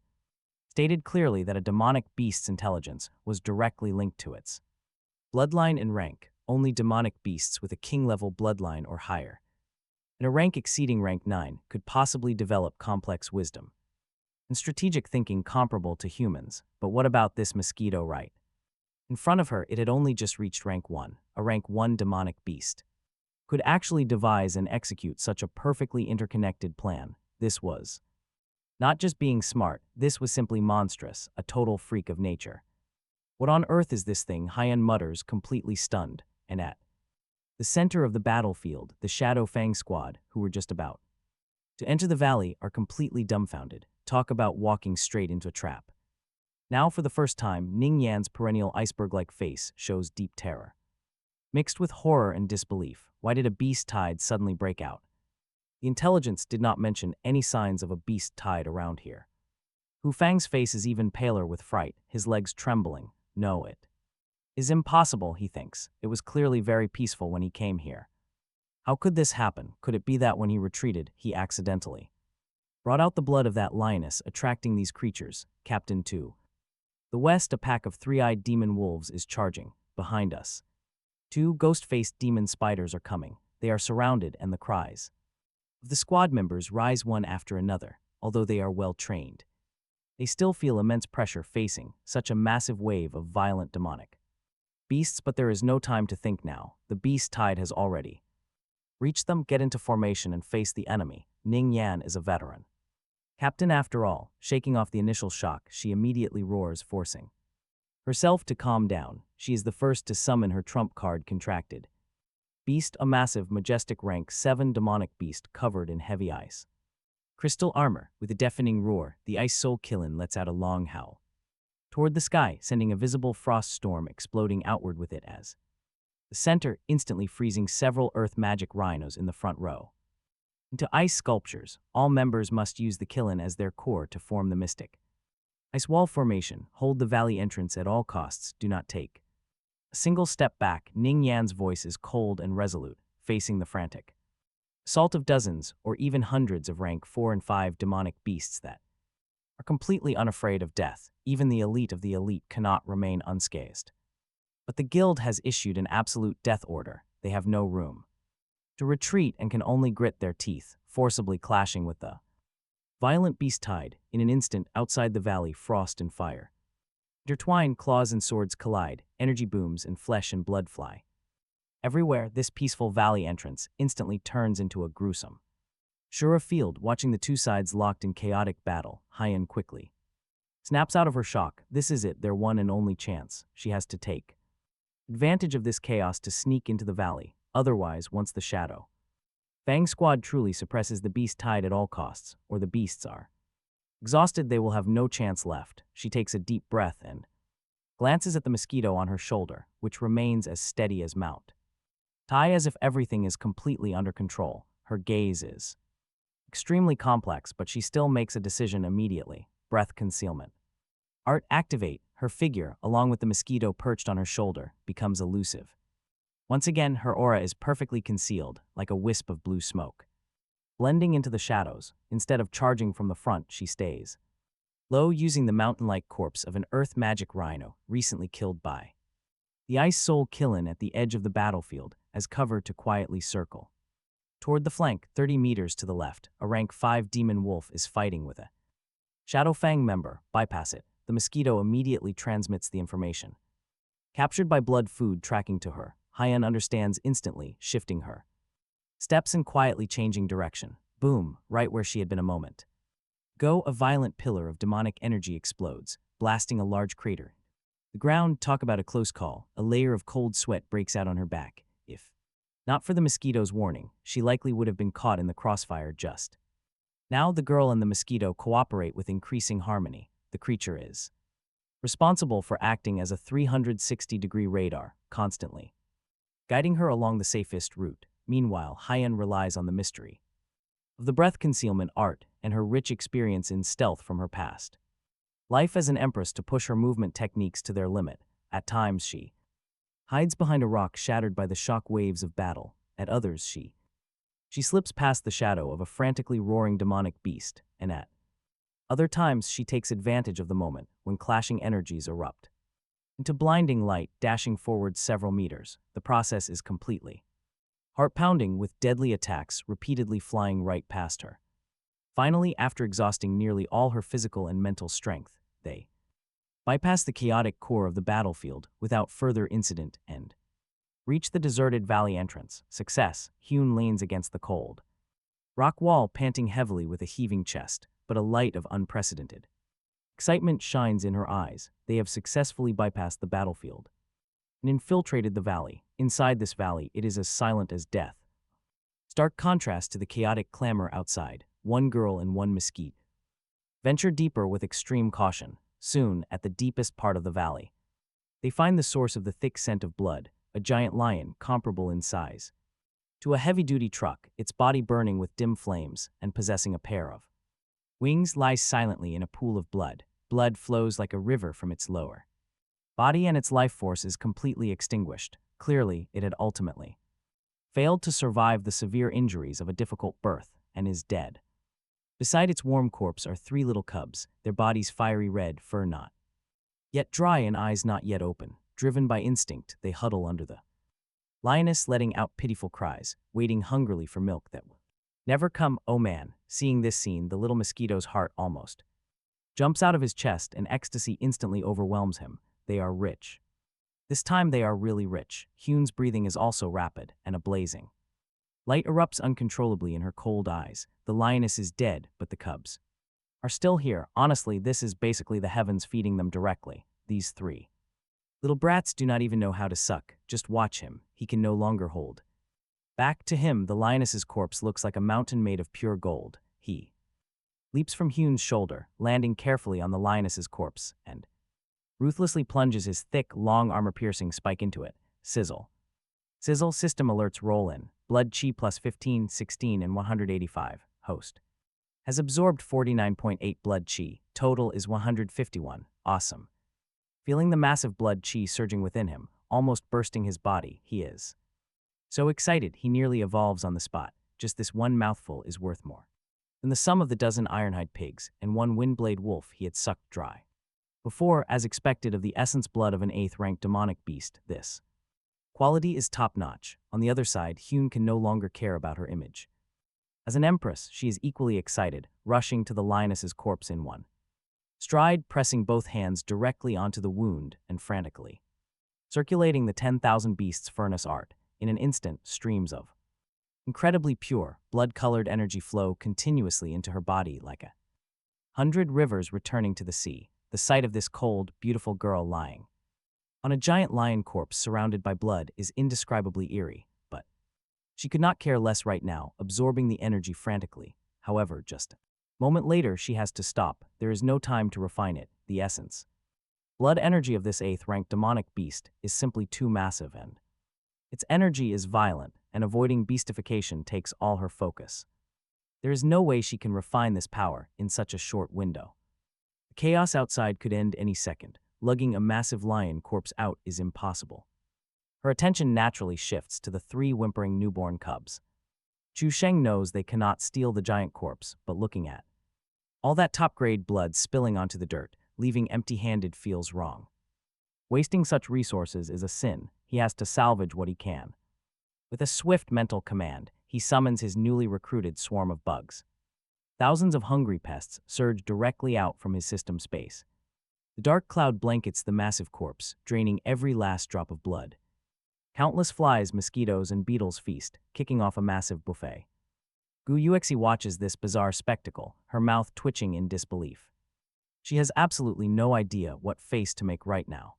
stated clearly that a demonic beast's intelligence was directly linked to its bloodline and rank. Only demonic beasts with a king-level bloodline or higher, and a rank exceeding rank 9, could possibly develop complex wisdom and strategic thinking comparable to humans. But what about this mosquito right in front of her? It had only just reached rank 1. A rank 1 demonic beast could actually devise and execute such a perfectly interconnected plan. This was not just being smart, this was simply monstrous, a total freak of nature. What on earth is this thing? Hyan mutters, completely stunned, and at the center of the battlefield, the Shadow Fang squad, who were just about to enter the valley, are completely dumbfounded. Talk about walking straight into a trap. Now, for the first time, Ning Yan's perennial iceberg-like face shows deep terror, mixed with horror and disbelief. Why did a beast tide suddenly break out? The intelligence did not mention any signs of a beast tide around here. Hu Fang's face is even paler with fright, his legs trembling. No, it is impossible, he thinks. It was clearly very peaceful when he came here. How could this happen? Could it be that when he retreated, he accidentally brought out the blood of that lioness, attracting these creatures? Captain 2. The west, a pack of 3-eyed demon wolves is charging. Behind us, 2 ghost-faced demon spiders are coming. They are surrounded, and the cries of the squad members rise one after another. Although they are well trained, they still feel immense pressure facing such a massive wave of violent demonic beasts. But there is no time to think now. The beast tide has already reached them. Get into formation and face the enemy. Ning Yan is a veteran captain after all. Shaking off the initial shock, she immediately roars, forcing herself to calm down. She is the first to summon her trump card, Contracted Beast, a massive, majestic rank 7 demonic beast covered in heavy ice crystal armor. With a deafening roar, the ice soul Killin lets out a long howl toward the sky, sending a visible frost storm exploding outward with it as the center, instantly freezing several earth magic rhinos in the front row into ice sculptures. All members must use the Killin as their core to form the mystic ice wall formation. Hold the valley entrance at all costs. Do not take a single step back. Ning Yan's voice is cold and resolute, facing the frantic assault of dozens or even hundreds of rank 4 and 5 demonic beasts that are completely unafraid of death. Even the elite of the elite cannot remain unscathed. But the guild has issued an absolute death order. They have no room to retreat and can only grit their teeth, forcibly clashing with the violent beast tide. In an instant, outside the valley, frost and fire intertwine, claws and swords collide, energy booms and flesh and blood fly everywhere. This peaceful valley entrance instantly turns into a gruesome Shura field. Watching the 2 sides locked in chaotic battle, Hyan quickly snaps out of her shock. This is it, their one and only chance. She has to take Advantage of this chaos to sneak into the valley, otherwise once the shadow. Fang Squad truly suppresses the beast tide at all costs, or the beasts are. Exhausted, they will have no chance left. She takes a deep breath and glances at the mosquito on her shoulder, which remains as steady as mount. Tai as if everything is completely under control. Her gaze is extremely complex, but she still makes a decision immediately. Breath concealment. Art activate. Her figure, along with the mosquito perched on her shoulder, becomes elusive. Once again, her aura is perfectly concealed, like a wisp of blue smoke. Blending into the shadows, instead of charging from the front, she stays low, using the mountain-like corpse of an earth magic rhino recently killed by the ice soul Killin at the edge of the battlefield as cover to quietly circle. Toward the flank, 30 meters to the left, a rank 5 demon wolf is fighting with a Shadow Fang member. Bypass it. The mosquito immediately transmits the information. Captured by blood food tracking to her, Hyan understands instantly, shifting her steps and quietly changing direction. Boom, right where she had been a moment. Go, a violent pillar of demonic energy explodes, blasting a large crater. The ground, talk about a close call, a layer of cold sweat breaks out on her back. If not for the mosquito's warning, she likely would have been caught in the crossfire just. Now the girl and the mosquito cooperate with increasing harmony. The creature is responsible for acting as a 360-degree radar, constantly guiding her along the safest route. Meanwhile, Hyan relies on the mystery of the breath concealment art and her rich experience in stealth from her past life as an empress to push her movement techniques to their limit. At times she hides behind a rock shattered by the shock waves of battle. At others she slips past the shadow of a frantically roaring demonic beast, and at other times she takes advantage of the moment when clashing energies erupt into blinding light, dashing forward several meters. The process is completely heart-pounding, with deadly attacks repeatedly flying right past her. Finally, after exhausting nearly all her physical and mental strength, they bypass the chaotic core of the battlefield without further incident and reach the deserted valley entrance. Success. Hyun leans against the cold rock wall, panting heavily with a heaving chest, but a light of unprecedented excitement shines in her eyes. They have successfully bypassed the battlefield and infiltrated the valley. Inside this valley, it is as silent as death. Stark contrast to the chaotic clamor outside. One girl and one mosquito venture deeper with extreme caution. Soon, at the deepest part of the valley, they find the source of the thick scent of blood, a giant lion comparable in size to a heavy-duty truck, its body burning with dim flames and possessing a pair of wings, lies silently in a pool of blood. Blood flows like a river from its lower body, and its life force is completely extinguished. Clearly, it had ultimately failed to survive the severe injuries of a difficult birth and is dead. Beside its warm corpse are 3 little cubs, their bodies fiery red, fur not yet dry and eyes not yet open. Driven by instinct, they huddle under the lioness, letting out pitiful cries, waiting hungrily for milk that will never come. Oh man, seeing this scene, the little mosquito's heart almost jumps out of his chest and ecstasy instantly overwhelms him. They are rich. This time they are really rich. Hyun's breathing is also rapid, and a blazing light erupts uncontrollably in her cold eyes. The lioness is dead, but the cubs are still here. Honestly, this is basically the heavens feeding them directly. These 3 little brats do not even know how to suck. Just watch him. He can no longer hold back. To him, the lioness's corpse looks like a mountain made of pure gold. He leaps from Hyun's shoulder, landing carefully on the lioness's corpse, and ruthlessly plunges his thick, long armor-piercing spike into it. Sizzle. Sizzle. System alerts roll in. Blood chi plus 15, 16, and 185. Host has absorbed 49.8 blood chi. Total is 151. Awesome. Feeling the massive blood chi surging within him, almost bursting his body, he is so excited he nearly evolves on the spot. Just this one mouthful is worth more than the sum of the dozen ironhide pigs and 1 windblade wolf he had sucked dry before. As expected of the essence blood of an 8th-ranked demonic beast, this quality is top-notch. On the other side, Hyun can no longer care about her image. As an empress, she is equally excited, rushing to the lioness's corpse in one stride, pressing both hands directly onto the wound and frantically circulating the 10,000 beasts' furnace art. In an instant, streams of incredibly pure, blood-colored energy flow continuously into her body like 100 rivers returning to the sea. The sight of this cold, beautiful girl lying On a giant lion corpse surrounded by blood is indescribably eerie, but she could not care less right now, absorbing the energy frantically. However, just a moment later, she has to stop. There is no time to refine it, the essence. Blood energy of this 8th ranked demonic beast is simply too massive, and its energy is violent, and avoiding beastification takes all her focus. There is no way she can refine this power in such a short window. The chaos outside could end any second. Lugging a massive lion corpse out is impossible. Her attention naturally shifts to the 3 whimpering newborn cubs. Chu Sheng knows they cannot steal the giant corpse, but looking at all that top-grade blood spilling onto the dirt, leaving empty-handed feels wrong. Wasting such resources is a sin. He has to salvage what he can. With a swift mental command, he summons his newly recruited swarm of bugs. Thousands of hungry pests surge directly out from his system space. The dark cloud blankets the massive corpse, draining every last drop of blood. Countless flies, mosquitoes, and beetles feast, kicking off a massive buffet. Gu Yuexi watches this bizarre spectacle, her mouth twitching in disbelief. She has absolutely no idea what face to make right now.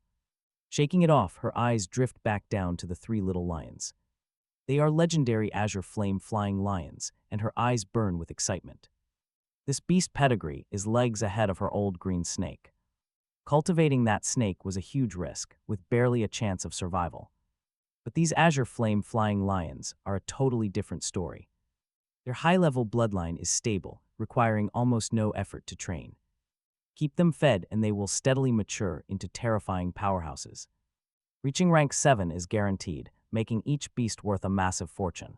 Shaking it off, her eyes drift back down to the 3 little lions. They are legendary azure flame flying lions, and her eyes burn with excitement. This beast pedigree is legs ahead of her old green snake. Cultivating that snake was a huge risk, with barely a chance of survival. But these azure flame flying lions are a totally different story. Their high-level bloodline is stable, requiring almost no effort to train. Keep them fed and they will steadily mature into terrifying powerhouses. Reaching rank 7 is guaranteed, making each beast worth a massive fortune.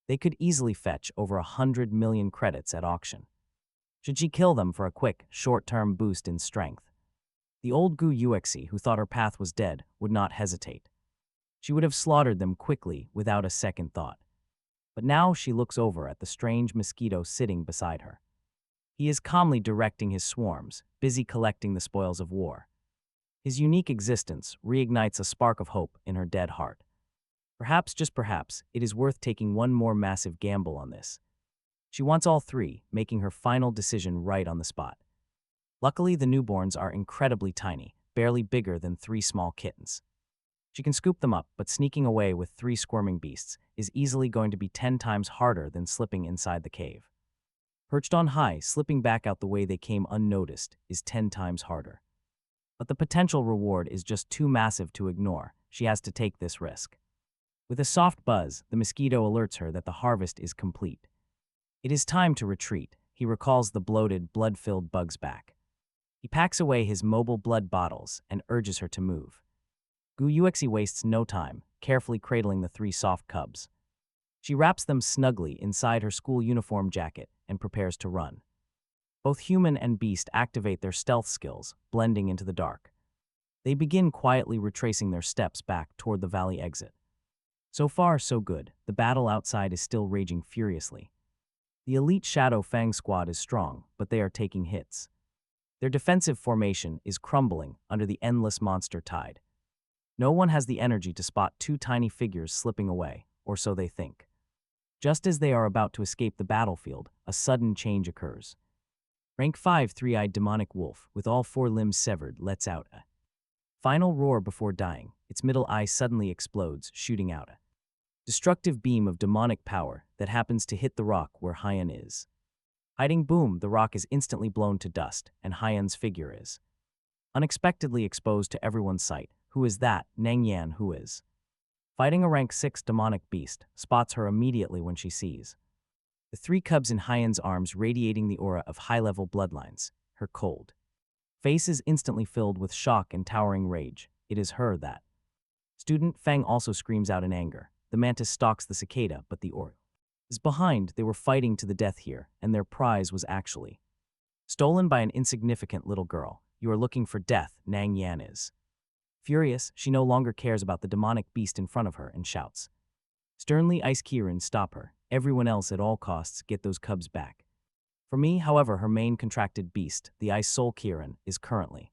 They could easily fetch over 100 million credits at auction. Should she kill them for a quick, short-term boost in strength? The old Gu Yuexi, who thought her path was dead, would not hesitate. She would have slaughtered them quickly without a second thought. But now she looks over at the strange mosquito sitting beside her. He is calmly directing his swarms, busy collecting the spoils of war. His unique existence reignites a spark of hope in her dead heart. Perhaps, just perhaps, it is worth taking one more massive gamble on this. She wants all 3, making her final decision right on the spot. Luckily, the newborns are incredibly tiny, barely bigger than 3 small kittens. She can scoop them up, but sneaking away with 3 squirming beasts is easily going to be 10 times harder than slipping inside the cave. Perched on high, slipping back out the way they came unnoticed is 10 times harder. But the potential reward is just too massive to ignore. She has to take this risk. With a soft buzz, the mosquito alerts her that the harvest is complete. It is time to retreat. He recalls the bloated, blood-filled bugs back. He packs away his mobile blood bottles and urges her to move. Gu Yuexi wastes no time, carefully cradling the 3 soft cubs. She wraps them snugly inside her school uniform jacket and prepares to run. Both human and beast activate their stealth skills, blending into the dark. They begin quietly retracing their steps back toward the valley exit. So far, so good. The battle outside is still raging furiously. The elite Shadow Fang squad is strong, but they are taking hits. Their defensive formation is crumbling under the endless monster tide. No one has the energy to spot 2 tiny figures slipping away, or so they think. Just as they are about to escape the battlefield, a sudden change occurs. Rank 5 three-eyed demonic wolf, with all 4 limbs severed, lets out a final roar before dying. Its middle eye suddenly explodes, shooting out a destructive beam of demonic power that happens to hit the rock where Haiyan is. Hiding boom, the rock is instantly blown to dust, and Haiyan's figure is unexpectedly exposed to everyone's sight. Who is that? Nang Yan, who is fighting a rank 6 demonic beast, spots her immediately when she sees the 3 cubs in Haiyan's arms radiating the aura of high-level bloodlines. Her cold face is instantly filled with shock and towering rage. It is her that student Fang also screams out in anger. The mantis stalks the cicada, but the aura is behind. They were fighting to the death here, and their prize was actually stolen by an insignificant little girl. You are looking for death, Nang Yan is. Furious, she no longer cares about the demonic beast in front of her and shouts. Sternly, Ice Kirin, stop her. Everyone else at all costs get those cubs back. For me, however, her main contracted beast, the Ice Soul Kirin, is currently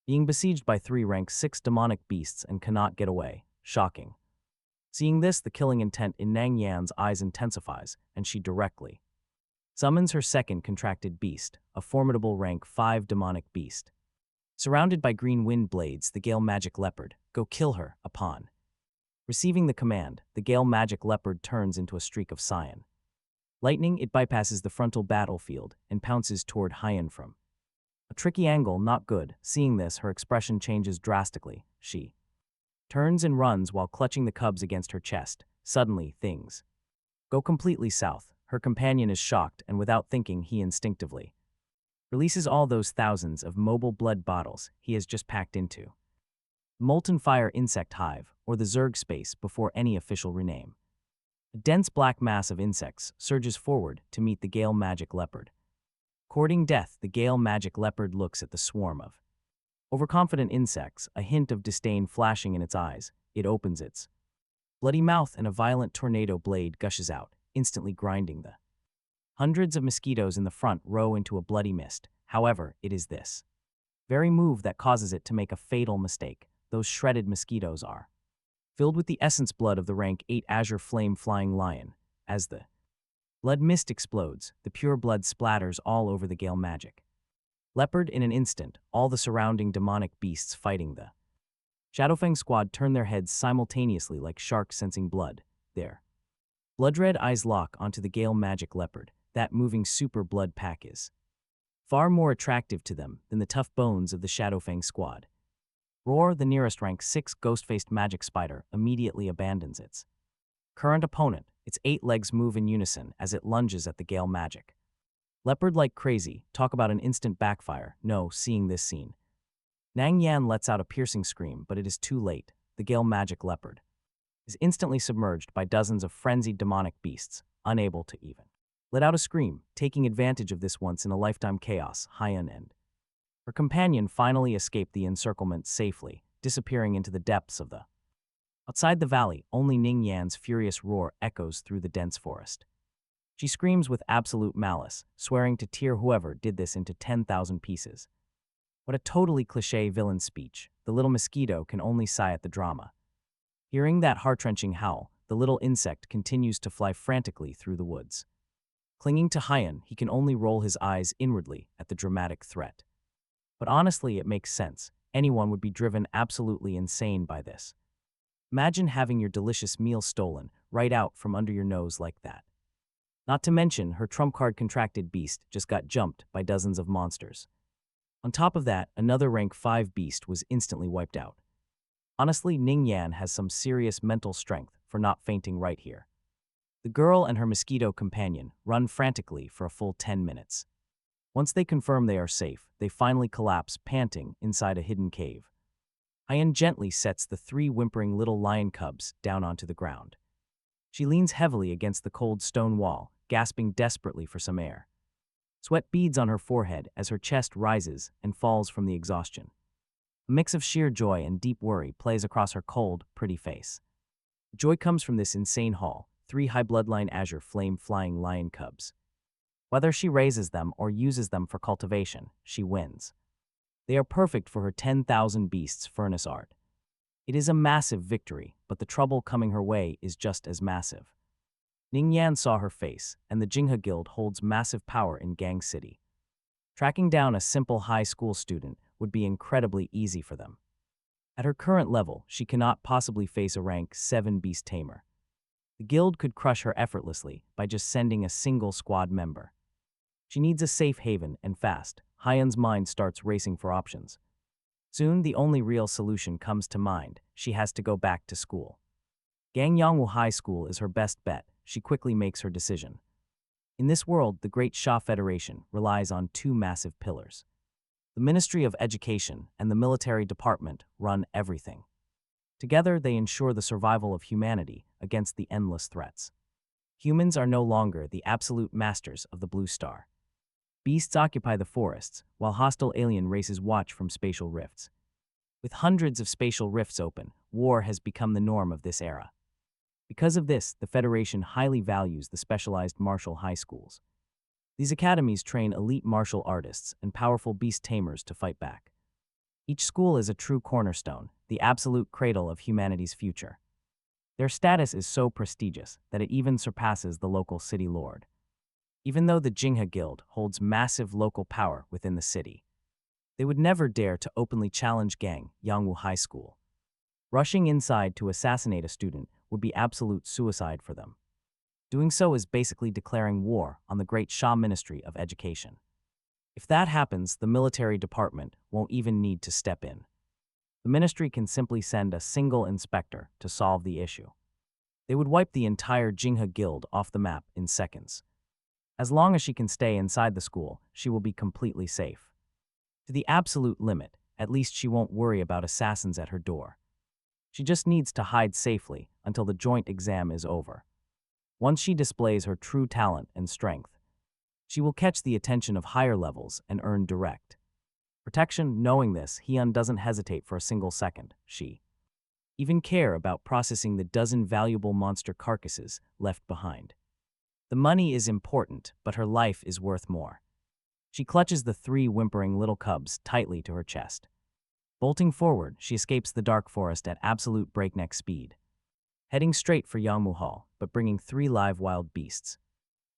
being besieged by 3 rank 6 demonic beasts and cannot get away. Shocking. Seeing this, the killing intent in Nang Yan's eyes intensifies, and she directly summons her second contracted beast, a formidable rank 5 demonic beast. Surrounded by green wind blades, the Gale Magic Leopard, go kill her, upon receiving the command, the Gale Magic Leopard turns into a streak of cyan. Lightning, it bypasses the frontal battlefield and pounces toward Hyen from a tricky angle, not good. Seeing this, her expression changes drastically. She turns and runs while clutching the cubs against her chest. Suddenly, things go completely south. Her companion is shocked, and without thinking, he instinctively releases all those thousands of mobile blood bottles he has just packed into Molten Fire Insect Hive, or the Zerg space, before any official rename. A dense black mass of insects surges forward to meet the Gale Magic Leopard. Courting death, the Gale Magic Leopard looks at the swarm of overconfident insects, a hint of disdain flashing in its eyes. It opens its bloody mouth and a violent tornado blade gushes out, instantly grinding the hundreds of mosquitoes in the front row into a bloody mist. However, it is this very move that causes it to make a fatal mistake. Those shredded mosquitoes are filled with the essence blood of the rank 8 Azure Flame Flying Lion. As the blood mist explodes, the pure blood splatters all over the Gale Magic Leopard. In an instant, all the surrounding demonic beasts fighting the Shadowfang squad turn their heads simultaneously like sharks sensing blood. Their blood-red eyes lock onto the Gale Magic Leopard. That moving super blood pack is far more attractive to them than the tough bones of the Shadowfang squad. Roar, the nearest rank 6 ghost-faced magic spider, immediately abandons its current opponent. Its 8 legs move in unison as it lunges at the Gale Magic Leopard like crazy. Talk about an instant backfire. No, seeing this scene, Nang Yan lets out a piercing scream, but it is too late. The Gale Magic Leopard is instantly submerged by dozens of frenzied demonic beasts, unable to even let out a scream. Taking advantage of this once-in-a-lifetime chaos, Hyen and her companion finally escape the encirclement safely, disappearing into the depths of the outside the valley. Only Ning Yan's furious roar echoes through the dense forest. She screams with absolute malice, swearing to tear whoever did this into 10,000 pieces. What a totally cliché villain speech. The little mosquito can only sigh at the drama. Hearing that heart-wrenching howl, the little insect continues to fly frantically through the woods. Clinging to Hyen, he can only roll his eyes inwardly at the dramatic threat. But honestly, it makes sense. Anyone would be driven absolutely insane by this. Imagine having your delicious meal stolen right out from under your nose like that. Not to mention, her trump card contracted beast just got jumped by dozens of monsters. On top of that, another rank 5 beast was instantly wiped out. Honestly, Ning Yan has some serious mental strength for not fainting right here. The girl and her mosquito companion run frantically for a full 10 minutes. Once they confirm they are safe, they finally collapse, panting, inside a hidden cave. Hyen gently sets the 3 whimpering little lion cubs down onto the ground. She leans heavily against the cold stone wall, gasping desperately for some air. Sweat beads on her forehead as her chest rises and falls from the exhaustion. A mix of sheer joy and deep worry plays across her cold, pretty face. Joy comes from this insane haul, 3 high bloodline Azure Flame Flying Lion cubs. Whether she raises them or uses them for cultivation, she wins. They are perfect for her 10,000 beasts furnace art. It is a massive victory, but the trouble coming her way is just as massive. Ning Yan saw her face, and the Jingha Guild holds massive power in Gang City. Tracking down a simple high school student would be incredibly easy for them. At her current level, she cannot possibly face a rank 7 beast tamer. The guild could crush her effortlessly by just sending a single squad member. She needs a safe haven, and fast. Hyen's mind starts racing for options. Soon, the only real solution comes to mind. She has to go back to school. Gangyangwu High School is her best bet. She quickly makes her decision. In this world, the Great Sha Federation relies on 2 massive pillars. The Ministry of Education and the Military Department run everything. Together, they ensure the survival of humanity against the endless threats. Humans are no longer the absolute masters of the Blue Star. Beasts occupy the forests, while hostile alien races watch from spatial rifts. With hundreds of spatial rifts open, war has become the norm of this era. Because of this, the Federation highly values the specialized martial high schools. These academies train elite martial artists and powerful beast tamers to fight back. Each school is a true cornerstone, the absolute cradle of humanity's future. Their status is so prestigious that it even surpasses the local city lord. Even though the Jingha Guild holds massive local power within the city, They would never dare to openly challenge Gang Yangwu High School. Rushing inside to assassinate a student would be absolute suicide for them. Doing so is basically declaring war on the great Sha Ministry of Education. If that happens, the military department won't even need to step in. The ministry can simply send a single inspector to solve the issue. They would wipe the entire Jingha Guild off the map in seconds. As long as she can stay inside the school, she will be completely safe. To the absolute limit, at least she won't worry about assassins at her door. She just needs to hide safely until the joint exam is over. Once she displays her true talent and strength, she will catch the attention of higher levels and earn direct protection. Knowing this, Hyun doesn't hesitate for a single second. She even care about processing the dozen valuable monster carcasses left behind. The money is important, but her life is worth more. She clutches the 3 whimpering little cubs tightly to her chest. Bolting forward, she escapes the dark forest at absolute breakneck speed, heading straight for Yangmu Hall, but bringing 3 live wild beasts.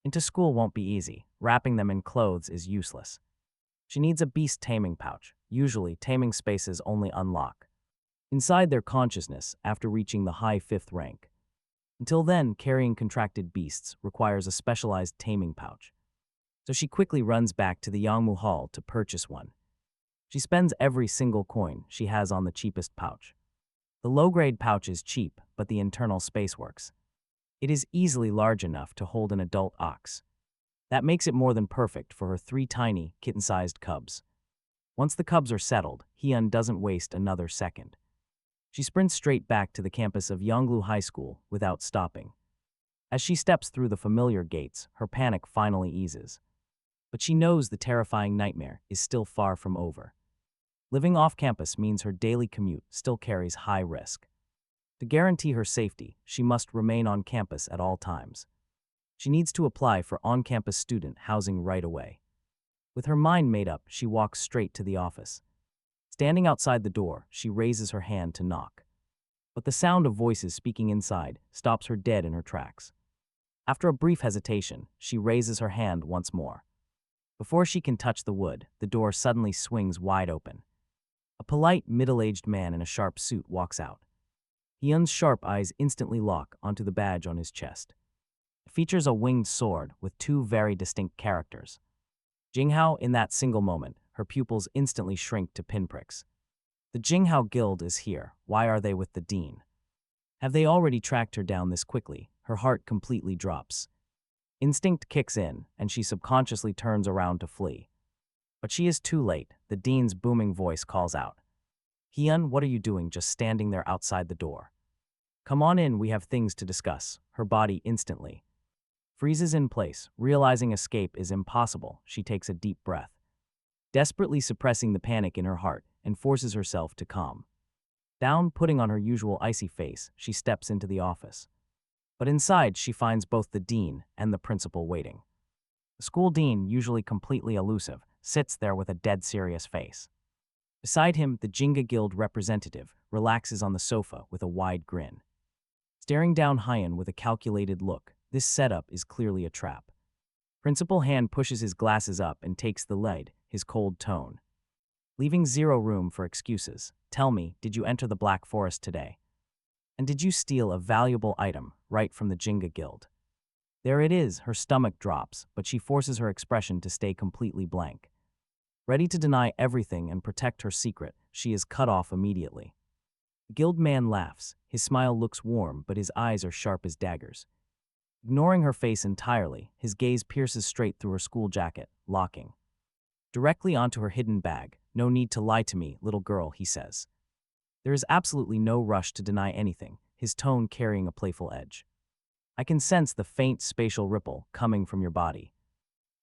Into school won't be easy. Wrapping them in clothes is useless. She needs a beast taming pouch. Usually, taming spaces only unlock inside their consciousness after reaching the high 5th rank. Until then, carrying contracted beasts requires a specialized taming pouch. So she quickly runs back to the Yangmu Hall to purchase one. She spends every single coin she has on the cheapest pouch. The low-grade pouch is cheap, but the internal space works. It is easily large enough to hold an adult ox. That makes it more than perfect for her 3 tiny, kitten-sized cubs. Once the cubs are settled, Hyun doesn't waste another second. She sprints straight back to the campus of Yanglu High School without stopping. As she steps through the familiar gates, her panic finally eases. But she knows the terrifying nightmare is still far from over. Living off campus means her daily commute still carries high risk. To guarantee her safety, she must remain on campus at all times. She needs to apply for on-campus student housing right away. With her mind made up, she walks straight to the office. Standing outside the door, she raises her hand to knock. But the sound of voices speaking inside stops her dead in her tracks. After a brief hesitation, she raises her hand once more. Before she can touch the wood, the door suddenly swings wide open. A polite, middle-aged man in a sharp suit walks out. Hyun's sharp eyes instantly lock onto the badge on his chest. It features a winged sword with 2 very distinct characters. Jinghao. In that single moment, her pupils instantly shrink to pinpricks. The Jinghao Guild is here. Why are they with the dean? Have they already tracked her down this quickly? Her heart completely drops. Instinct kicks in, and she subconsciously turns around to flee. But she is too late. The dean's booming voice calls out. Hyun, what are you doing just standing there outside the door? Come on in, we have things to discuss. Her body instantly freezes in place. Realizing escape is impossible, she takes a deep breath, desperately suppressing the panic in her heart, and forces herself to calm down. Putting on her usual icy face, she steps into the office. But inside, she finds both the dean and the principal waiting. The school dean, usually completely elusive, sits there with a dead serious face. Beside him, the Jinga Guild representative relaxes on the sofa with a wide grin. Staring down Hyun with a calculated look, this setup is clearly a trap. Principal Han pushes his glasses up and takes the lead, his cold tone, leaving zero room for excuses. Tell me, did you enter the Black Forest today? And did you steal a valuable item right from the Jinga Guild? There it is. Her stomach drops, but she forces her expression to stay completely blank. Ready to deny everything and protect her secret, she is cut off immediately. The guild man laughs. His smile looks warm, but his eyes are sharp as daggers. Ignoring her face entirely, his gaze pierces straight through her school jacket, locking directly onto her hidden bag. No need to lie to me, little girl, he says. There is absolutely no rush to deny anything, his tone carrying a playful edge. I can sense the faint spatial ripple coming from your body.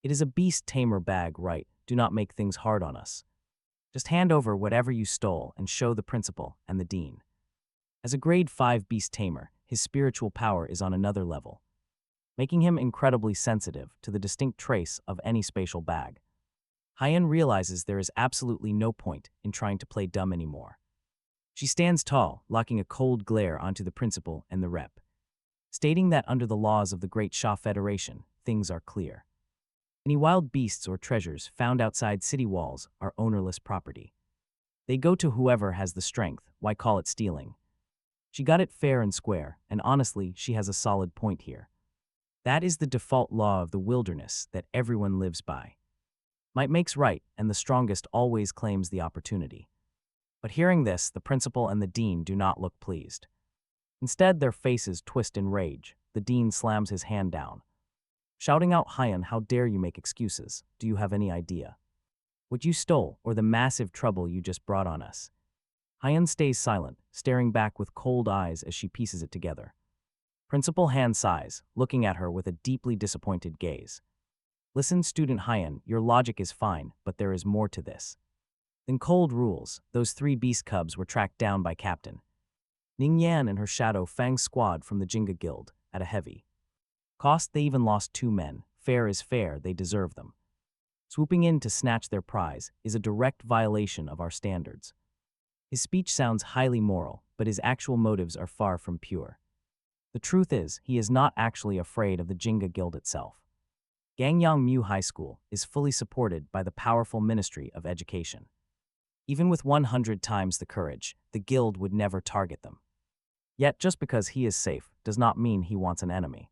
It is a beast tamer bag, right? Do not make things hard on us. Just hand over whatever you stole and show the principal and the dean. As a grade 5 beast tamer, his spiritual power is on another level, making him incredibly sensitive to the distinct trace of any spatial bag. Hyun realizes there is absolutely no point in trying to play dumb anymore. She stands tall, locking a cold glare onto the principal and the rep, stating that under the laws of the Great Sha Federation, things are clear. Any wild beasts or treasures found outside city walls are ownerless property. They go to whoever has the strength. Why call it stealing? She got it fair and square, and honestly, she has a solid point here. That is the default law of the wilderness that everyone lives by. Might makes right, and the strongest always claims the opportunity. But hearing this, the principal and the dean do not look pleased. Instead, their faces twist in rage. The dean slams his hand down, shouting out, "Hyan, how dare you make excuses? Do you have any idea what you stole or the massive trouble you just brought on us?" Hyan stays silent, staring back with cold eyes as she pieces it together. Principal Han sighs, looking at her with a deeply disappointed gaze. "Listen, student Hyan, your logic is fine, but there is more to this than cold rules. Those 3 beast cubs were tracked down by Captain Ning Yan and her shadow Fang squad from the Jinga Guild at a heavy cost. They even lost 2 men. Fair is fair, they deserve them. Swooping in to snatch their prize is a direct violation of our standards." His speech sounds highly moral, but his actual motives are far from pure. The truth is, he is not actually afraid of the Jinga Guild itself. Gangyang Mu High School is fully supported by the powerful Ministry of Education. Even with 100 times the courage, the guild would never target them. Yet just because he is safe does not mean he wants an enemy.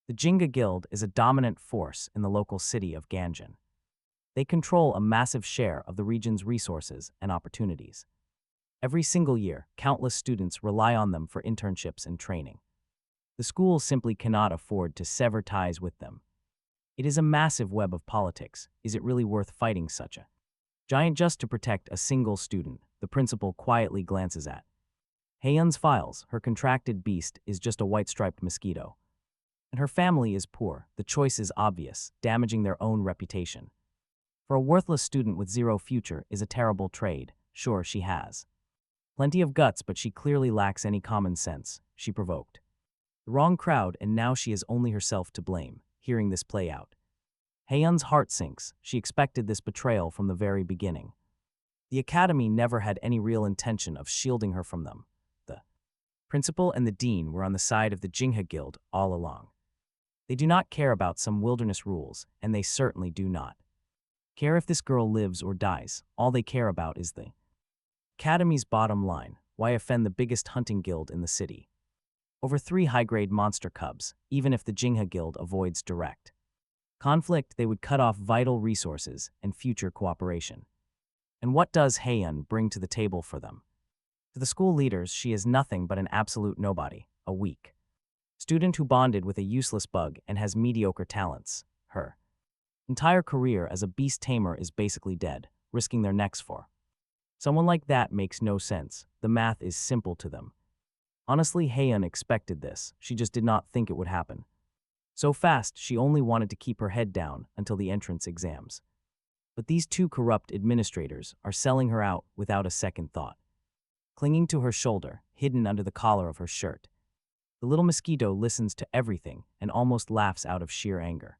The Jinga Guild is a dominant force in the local city of Ganjin. They control a massive share of the region's resources and opportunities. Every single year, countless students rely on them for internships and training. The school simply cannot afford to sever ties with them. It is a massive web of politics. Is it really worth fighting such a giant just to protect a single student? The principal quietly glances at Haeun's files. Her contracted beast is just a white-striped mosquito. And her family is poor. The choice is obvious, damaging their own reputation. For a worthless student with zero future is a terrible trade. Sure, she has plenty of guts, but she clearly lacks any common sense. She provoked the wrong crowd, and now she has only herself to blame. Hearing this play out, Haeun's heart sinks. She expected this betrayal from the very beginning. The academy never had any real intention of shielding her from them. The principal and the dean were on the side of the Jinga Guild all along. They do not care about some wilderness rules, and they certainly do not care if this girl lives or dies. All they care about is the academy's bottom line. Why offend the biggest hunting guild in the city over 3 high-grade monster cubs? Even if the Jinga Guild avoids direct conflict, they would cut off vital resources and future cooperation. And what does Haeun bring to the table for them? To the school leaders, she is nothing but an absolute nobody, a weak student who bonded with a useless bug and has mediocre talents. Her entire career as a beast tamer is basically dead, risking their necks for someone like that makes no sense. The math is simple to them. Honestly, Haeun expected this. She just did not think it would happen so fast. She only wanted to keep her head down until the entrance exams. But these 2 corrupt administrators are selling her out without a second thought. Clinging to her shoulder, hidden under the collar of her shirt, the little mosquito listens to everything and almost laughs out of sheer anger.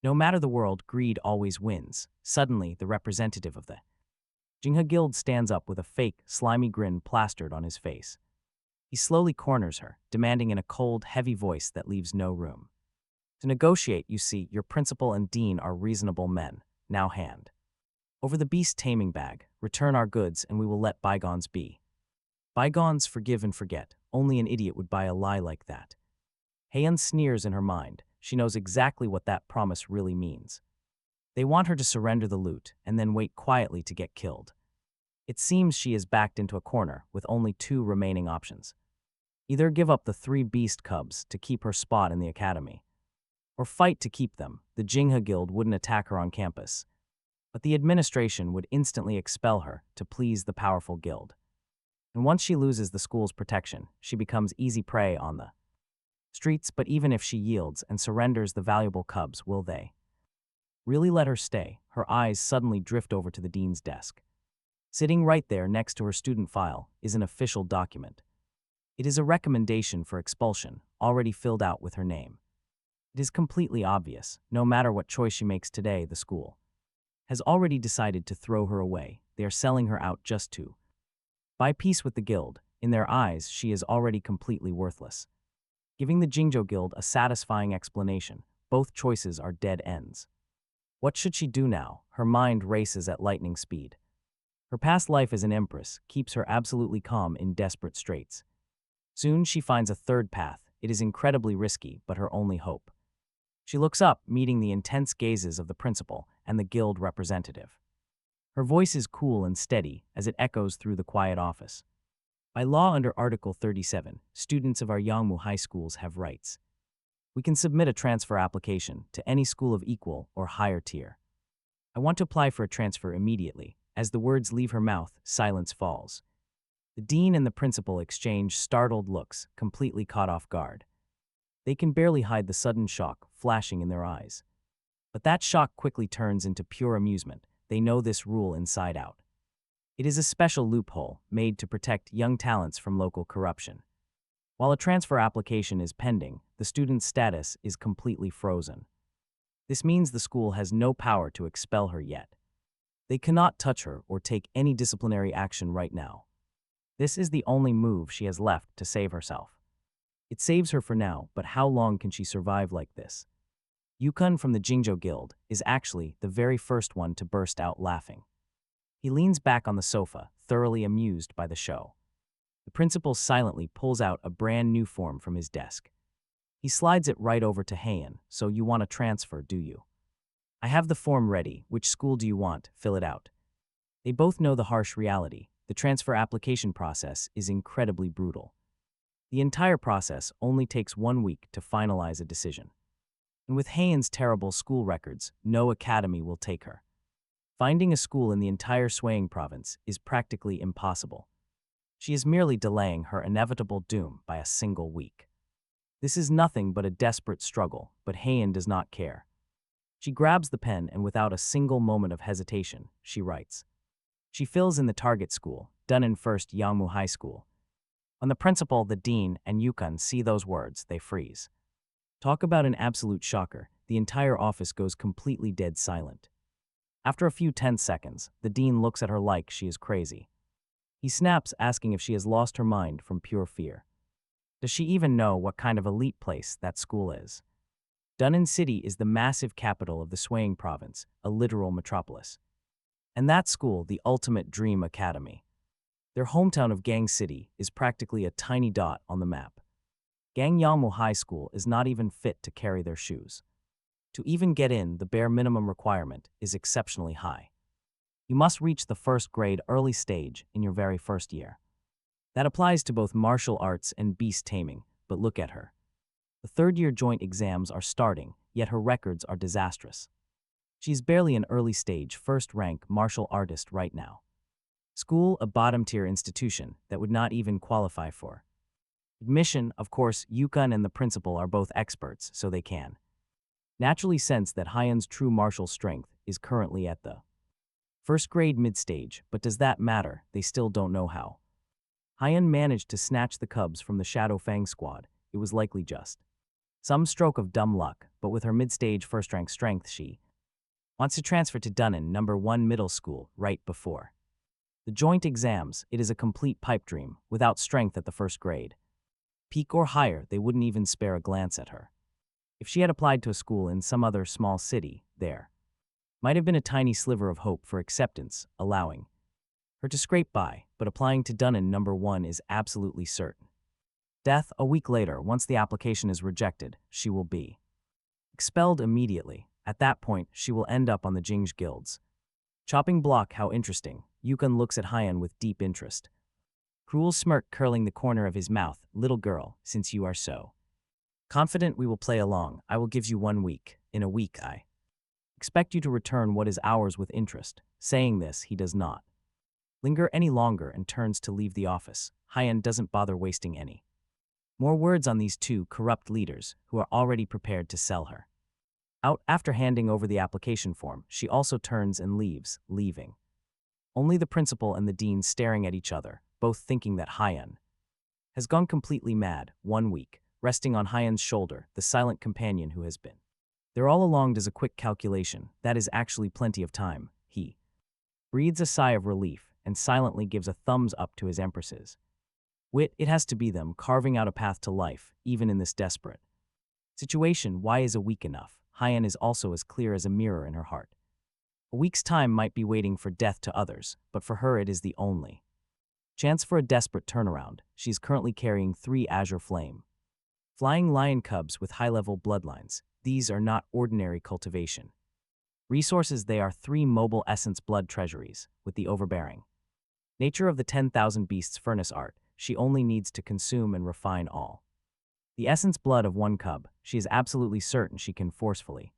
No matter the world, greed always wins. Suddenly, the representative of the Jinga Guild stands up with a fake, slimy grin plastered on his face. He slowly corners her, demanding in a cold, heavy voice that leaves no room to negotiate. "You see, your principal and dean are reasonable men. Now hand over the beast taming bag, return our goods, and we will let bygones be. Bygones, forgive and forget. Only an idiot would buy a lie like that." Haeun sneers in her mind. She knows exactly what that promise really means. They want her to surrender the loot and then wait quietly to get killed. It seems she is backed into a corner with only 2 remaining options. Either give up the 3 beast cubs to keep her spot in the academy, or fight to keep them. The Jinga Guild wouldn't attack her on campus, but the administration would instantly expel her to please the powerful guild. And once she loses the school's protection, she becomes easy prey on the streets. But even if she yields and surrenders the valuable cubs, will they really let her stay? Her eyes suddenly drift over to the dean's desk. Sitting right there next to her student file is an official document. It is a recommendation for expulsion, already filled out with her name. It is completely obvious. No matter what choice she makes today, the school has already decided to throw her away. They are selling her out just to buy peace with the guild. In their eyes, she is already completely worthless. Giving the Jingjo Guild a satisfying explanation, both choices are dead ends. What should she do now? Her mind races at lightning speed. Her past life as an empress keeps her absolutely calm in desperate straits. Soon she finds a third path. It is incredibly risky, but her only hope. She looks up, meeting the intense gazes of the principal and the guild representative. Her voice is cool and steady as it echoes through the quiet office. By law under Article 37, students of our Yangmu high schools have rights. We can submit a transfer application to any school of equal or higher tier. I want to apply for a transfer immediately. As the words leave her mouth, silence falls. The dean and the principal exchange startled looks, completely caught off guard. They can barely hide the sudden shock flashing in their eyes. But that shock quickly turns into pure amusement. They know this rule inside out. It is a special loophole made to protect young talents from local corruption. While a transfer application is pending, the student's status is completely frozen. This means the school has no power to expel her yet. They cannot touch her or take any disciplinary action right now. This is the only move she has left to save herself. It saves her for now, but how long can she survive like this? Yukon from the Jingzhou Guild is actually the very first one to burst out laughing. He leans back on the sofa, thoroughly amused by the show. The principal silently pulls out a brand new form from his desk. He slides it right over to Heian. So you want to transfer, do you? I have the form ready. Which school do you want? Fill it out. They both know the harsh reality. The transfer application process is incredibly brutal. The entire process only takes 1 week to finalize a decision. And with Heian's terrible school records, no academy will take her. Finding a school in the entire Swaying province is practically impossible. She is merely delaying her inevitable doom by a single week. This is nothing but a desperate struggle, but Heian does not care. She grabs the pen and without a single moment of hesitation, she writes. She fills in the target school, Dunnan First Yangmu High School. When the principal, the dean, and Yukon see those words, they freeze. Talk about an absolute shocker. The entire office goes completely dead silent. After a few tense seconds, the dean looks at her like she is crazy. He snaps, asking if she has lost her mind from pure fear. Does she even know what kind of elite place that school is? Dunnan City is the massive capital of the Swaying province, a literal metropolis. And that school, the ultimate dream academy. Their hometown of Gang City is practically a tiny dot on the map. Gangyangmu High School is not even fit to carry their shoes. To even get in, the bare minimum requirement is exceptionally high. You must reach the first grade early stage in your very first year. That applies to both martial arts and beast taming, but look at her. The third-year joint exams are starting, yet her records are disastrous. She's barely an early-stage, first-rank martial artist right now. School, a bottom-tier institution that would not even qualify for admission. Of course, Yukon and the principal are both experts, so they can naturally sense that Heian's true martial strength is currently at the first grade mid-stage, but does that matter? They still don't know how. Heian managed to snatch the cubs from the Shadow Fang squad. It was likely just some stroke of dumb luck, but with her mid-stage first-rank strength, she wants to transfer to Dunnan No. 1 Middle School right before the joint exams. It is a complete pipe dream, without strength at the first grade. Peak or higher, they wouldn't even spare a glance at her. If she had applied to a school in some other small city, there might have been a tiny sliver of hope for acceptance, allowing her to scrape by, but applying to Dunnan No. 1 is absolutely certain. Death. A week later, once the application is rejected, she will be expelled immediately. At that point, she will end up on the Jingzhou Guild's chopping block. How interesting. Yukon looks at Heian with deep interest. Cruel smirk curling the corner of his mouth. Little girl, since you are so confident we will play along, I will give you 1 week. In a week I expect you to return what is ours with interest. Saying this, he does not linger any longer and turns to leave the office. Heian doesn't bother wasting any more words on these two corrupt leaders who are already prepared to sell her out. After handing over the application form, she also turns and leaves, leaving only the principal and the dean staring at each other, both thinking that Heian has gone completely mad. 1 week, resting on Heian's shoulder, the silent companion who has been there all along does a quick calculation. That is actually plenty of time. He breathes a sigh of relief and silently gives a thumbs up to his empresses. Wit, it has to be them, carving out a path to life, even in this desperate situation. Why is a week enough? Hyen is also as clear as a mirror in her heart. A week's time might be waiting for death to others, but for her it is the only chance for a desperate turnaround. She is currently carrying 3 Azure Flame flying lion cubs with high-level bloodlines. These are not ordinary cultivation resources, they are 3 mobile essence blood treasuries, with the overbearing nature of the 10,000 beasts furnace art. She only needs to consume and refine all the essence blood of 1 cub. She is absolutely certain she can forcefully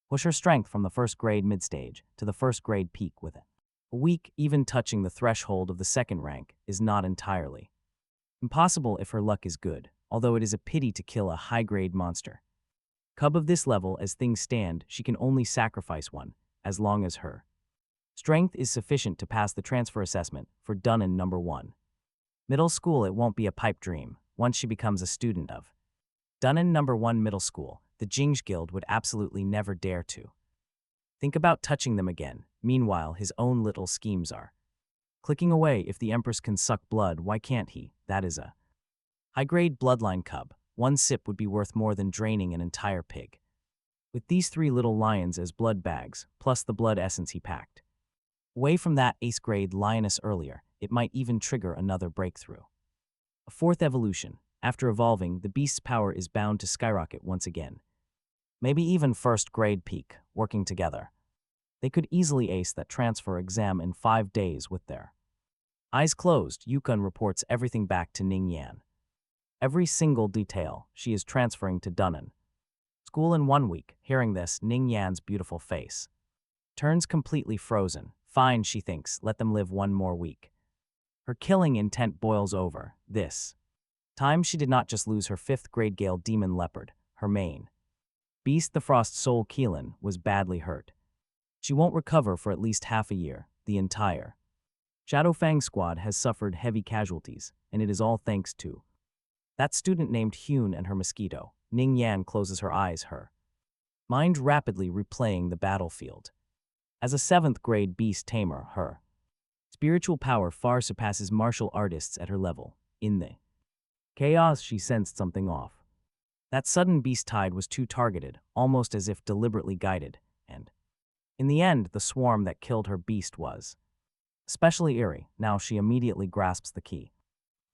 push her strength from the 1st grade mid-stage to the 1st grade peak with it. A week, even touching the threshold of the 2nd rank, is not entirely impossible if her luck is good, although it is a pity to kill a high-grade monster cub of this level. As things stand, she can only sacrifice one, as long as her strength is sufficient to pass the transfer assessment for Dunnan number 1. Middle school. It won't be a pipe dream once she becomes a student of Dunnan number 1 middle school. The Jingj Guild would absolutely never dare to think about touching them again. Meanwhile, his own little schemes are clicking away. If the Empress can suck blood, why can't he? That is a high-grade bloodline cub. 1 sip would be worth more than draining an entire pig. With these 3 little lions as blood bags, plus the blood essence he packed away from that 8th-grade lioness earlier, it might even trigger another breakthrough. A 4th evolution. After evolving, the beast's power is bound to skyrocket once again. Maybe even 1st grade peak. Working together, they could easily ace that transfer exam in 5 days. With their eyes closed, Yukon reports everything back to Ning Yan. Every single detail. She is transferring to Dunnan school in 1 week. Hearing this, Ning Yan's beautiful face turns completely frozen. Fine, she thinks, let them live 1 more week. Her killing intent boils over. This time she did not just lose her 5th grade Gale Demon Leopard, her main beast, the Frost Soul Keelan, was badly hurt. She won't recover for at least half a year. The entire Shadowfang squad has suffered heavy casualties, and it is all thanks to that student named Hyun and her mosquito. Ning Yan closes her eyes, her mind rapidly replaying the battlefield. As a 7th grade beast tamer, her spiritual power far surpasses martial artists at her level. In the chaos, she sensed something off. That sudden beast tide was too targeted, almost as if deliberately guided, and in the end, the swarm that killed her beast was especially eerie. Now she immediately grasps the key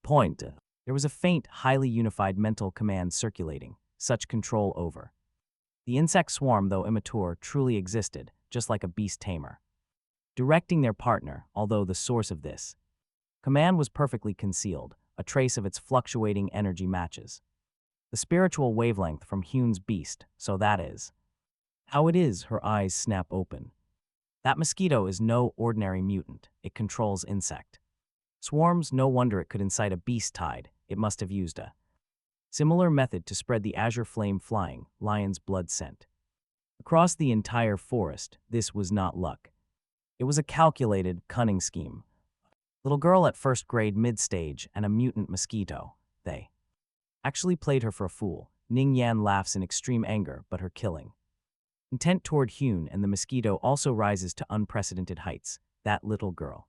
point. There was a faint, highly unified mental command circulating, such control over the insect swarm, though immature, truly existed, just like a beast tamer directing their partner. Although the source of this command was perfectly concealed, a trace of its fluctuating energy matches the spiritual wavelength from Hyun's beast. So that is how it is. Her eyes snap open. That mosquito is no ordinary mutant. It controls insect swarms. No wonder it could incite a beast tide. It must have used a similar method to spread the azure flame flying lion's blood scent across the entire forest. This was not luck. It was a calculated, cunning scheme. Little girl at 1st grade mid-stage and a mutant mosquito. They actually played her for a fool. Ning Yan laughs in extreme anger, but her killing intent toward Hyun and the mosquito also rises to unprecedented heights. That little girl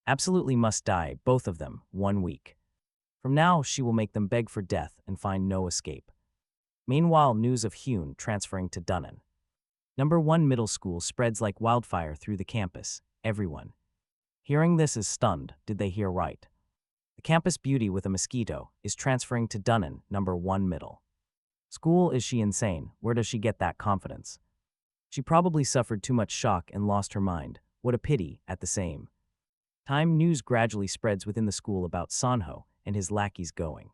absolutely must die, both of them, 1 week from now. She will make them beg for death and find no escape. Meanwhile, news of Hyun transferring to Dunnan number 1 middle school spreads like wildfire through the campus. Everyone hearing this is stunned. Did they hear right? The campus beauty with a mosquito is transferring to Dunnan number 1 middle school. Is she insane? Where does she get that confidence? She probably suffered too much shock and lost her mind. What a pity. At the same time, news gradually spreads within the school about Sanho and his lackeys going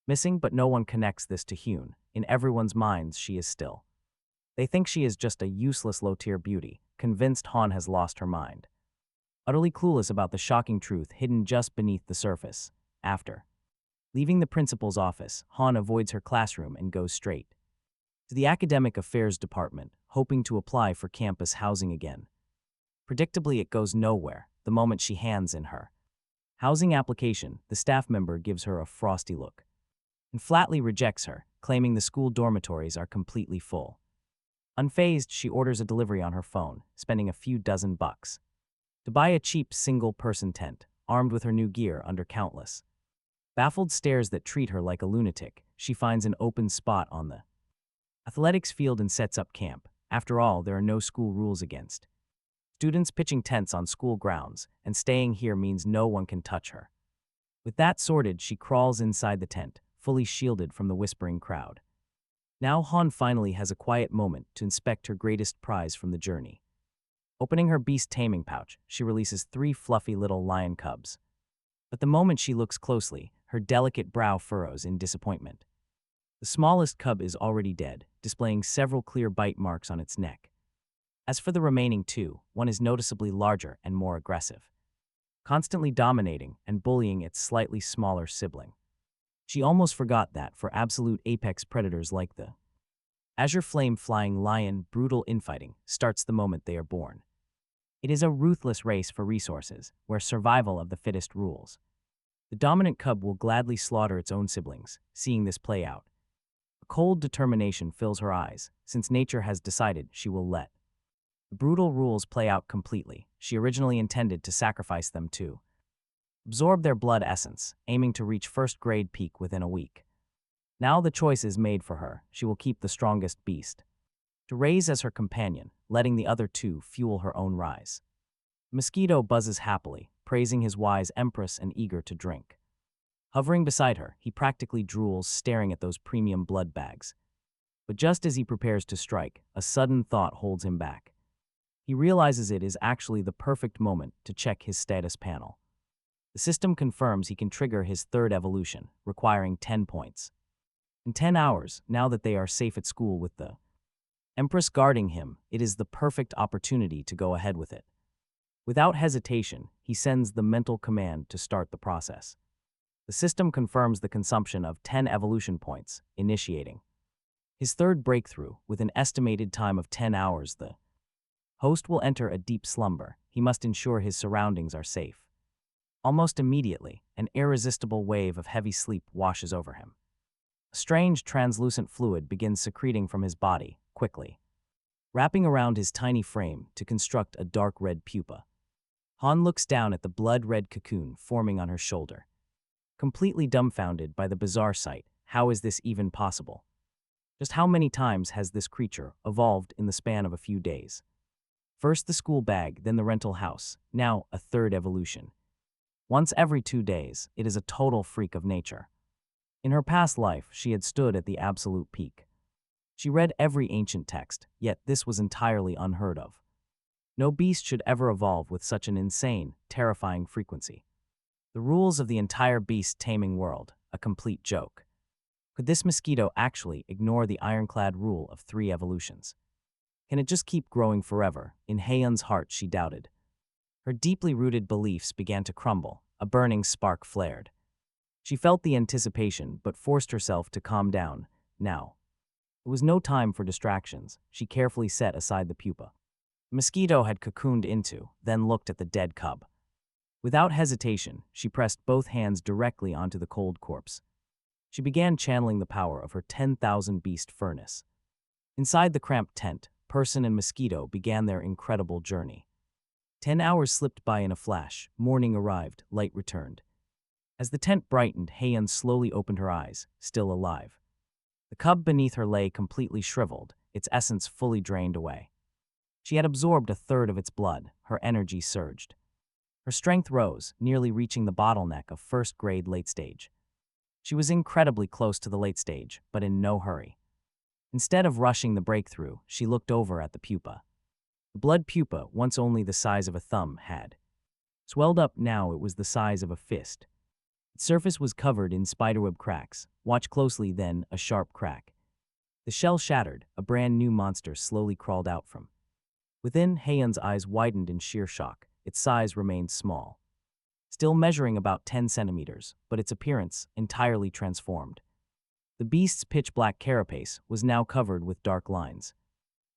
missing, but no one connects this to Hyun. In everyone's minds, she is still. They think she is just a useless low-tier beauty, convinced Han has lost her mind. Utterly clueless about the shocking truth hidden just beneath the surface. After leaving the principal's office, Han avoids her classroom and goes straight to the academic affairs department, hoping to apply for campus housing again. Predictably, it goes nowhere. The moment she hands in her housing application, the staff member gives her a frosty look and flatly rejects her, claiming the school dormitories are completely full. Unfazed, she orders a delivery on her phone, spending a few dozen bucks to buy a cheap single-person tent, armed with her new gear under countless baffled stares that treat her like a lunatic. She finds an open spot on the athletics field and sets up camp. After all, there are no school rules against students pitching tents on school grounds, and staying here means no one can touch her. With that sorted, she crawls inside the tent, fully shielded from the whispering crowd. Now Han finally has a quiet moment to inspect her greatest prize from the journey. Opening her beast taming pouch, she releases 3 fluffy little lion cubs. But the moment she looks closely, her delicate brow furrows in disappointment. The smallest cub is already dead, displaying several clear bite marks on its neck. As for the remaining 2, one is noticeably larger and more aggressive, constantly dominating and bullying its slightly smaller sibling. She almost forgot that for absolute apex predators like the azure flame-flying lion, brutal infighting starts the moment they are born. It is a ruthless race for resources, where survival of the fittest rules. The dominant cub will gladly slaughter its own siblings, seeing this play out. A cold determination fills her eyes, since nature has decided she will let the brutal rules play out completely. She originally intended to sacrifice them to absorb their blood essence, aiming to reach first-grade peak within a week. Now the choice is made for her. She will keep the strongest beast to raise as her companion, letting the other 2 fuel her own rise. Mosquito buzzes happily, praising his wise empress and eager to drink. Hovering beside her, he practically drools, staring at those premium blood bags. But just as he prepares to strike, a sudden thought holds him back. He realizes it is actually the perfect moment to check his status panel. The system confirms he can trigger his 3rd evolution, requiring 10 points. In 10 hours, now that they are safe at school with the Empress guarding him, it is the perfect opportunity to go ahead with it. Without hesitation, he sends the mental command to start the process. The system confirms the consumption of 10 evolution points, initiating his 3rd breakthrough with an estimated time of 10 hours. The host will enter a deep slumber. He must ensure his surroundings are safe. Almost immediately, an irresistible wave of heavy sleep washes over him. A strange translucent fluid begins secreting from his body, quickly, wrapping around his tiny frame to construct a dark red pupa. Han looks down at the blood-red cocoon forming on her shoulder. Completely dumbfounded by the bizarre sight, how is this even possible? Just how many times has this creature evolved in the span of a few days? First the school bag, then the rental house, now a 3rd evolution. Once every 2 days, it is a total freak of nature. In her past life, she had stood at the absolute peak. She read every ancient text, yet this was entirely unheard of. No beast should ever evolve with such an insane, terrifying frequency. The rules of the entire beast taming world, a complete joke. Could this mosquito actually ignore the ironclad rule of 3 evolutions? Can it just keep growing forever? In Haeun's heart, she doubted. Her deeply rooted beliefs began to crumble. A burning spark flared. She felt the anticipation, but forced herself to calm down. Now, it was no time for distractions. She carefully set aside the pupa the mosquito had cocooned into, then looked at the dead cub. Without hesitation, she pressed both hands directly onto the cold corpse. She began channeling the power of her 10,000 beast furnace. Inside the cramped tent, person and mosquito began their incredible journey. 10 hours slipped by in a flash. Morning arrived, light returned. As the tent brightened, Haeun slowly opened her eyes, still alive. The cub beneath her lay completely shriveled, its essence fully drained away. She had absorbed a 1/3 of its blood. Her energy surged. Her strength rose, nearly reaching the bottleneck of first-grade late stage. She was incredibly close to the late stage, but in no hurry. Instead of rushing the breakthrough, she looked over at the pupa. The blood pupa, once only the size of a thumb, had swelled up. Now it was the size of a fist. Its surface was covered in spiderweb cracks. Watch closely, then a sharp crack. The shell shattered. A brand new monster slowly crawled out from within. Haeun's eyes widened in sheer shock. Its size remained small, still measuring about 10 centimeters, but its appearance entirely transformed. The beast's pitch-black carapace was now covered with dark lines.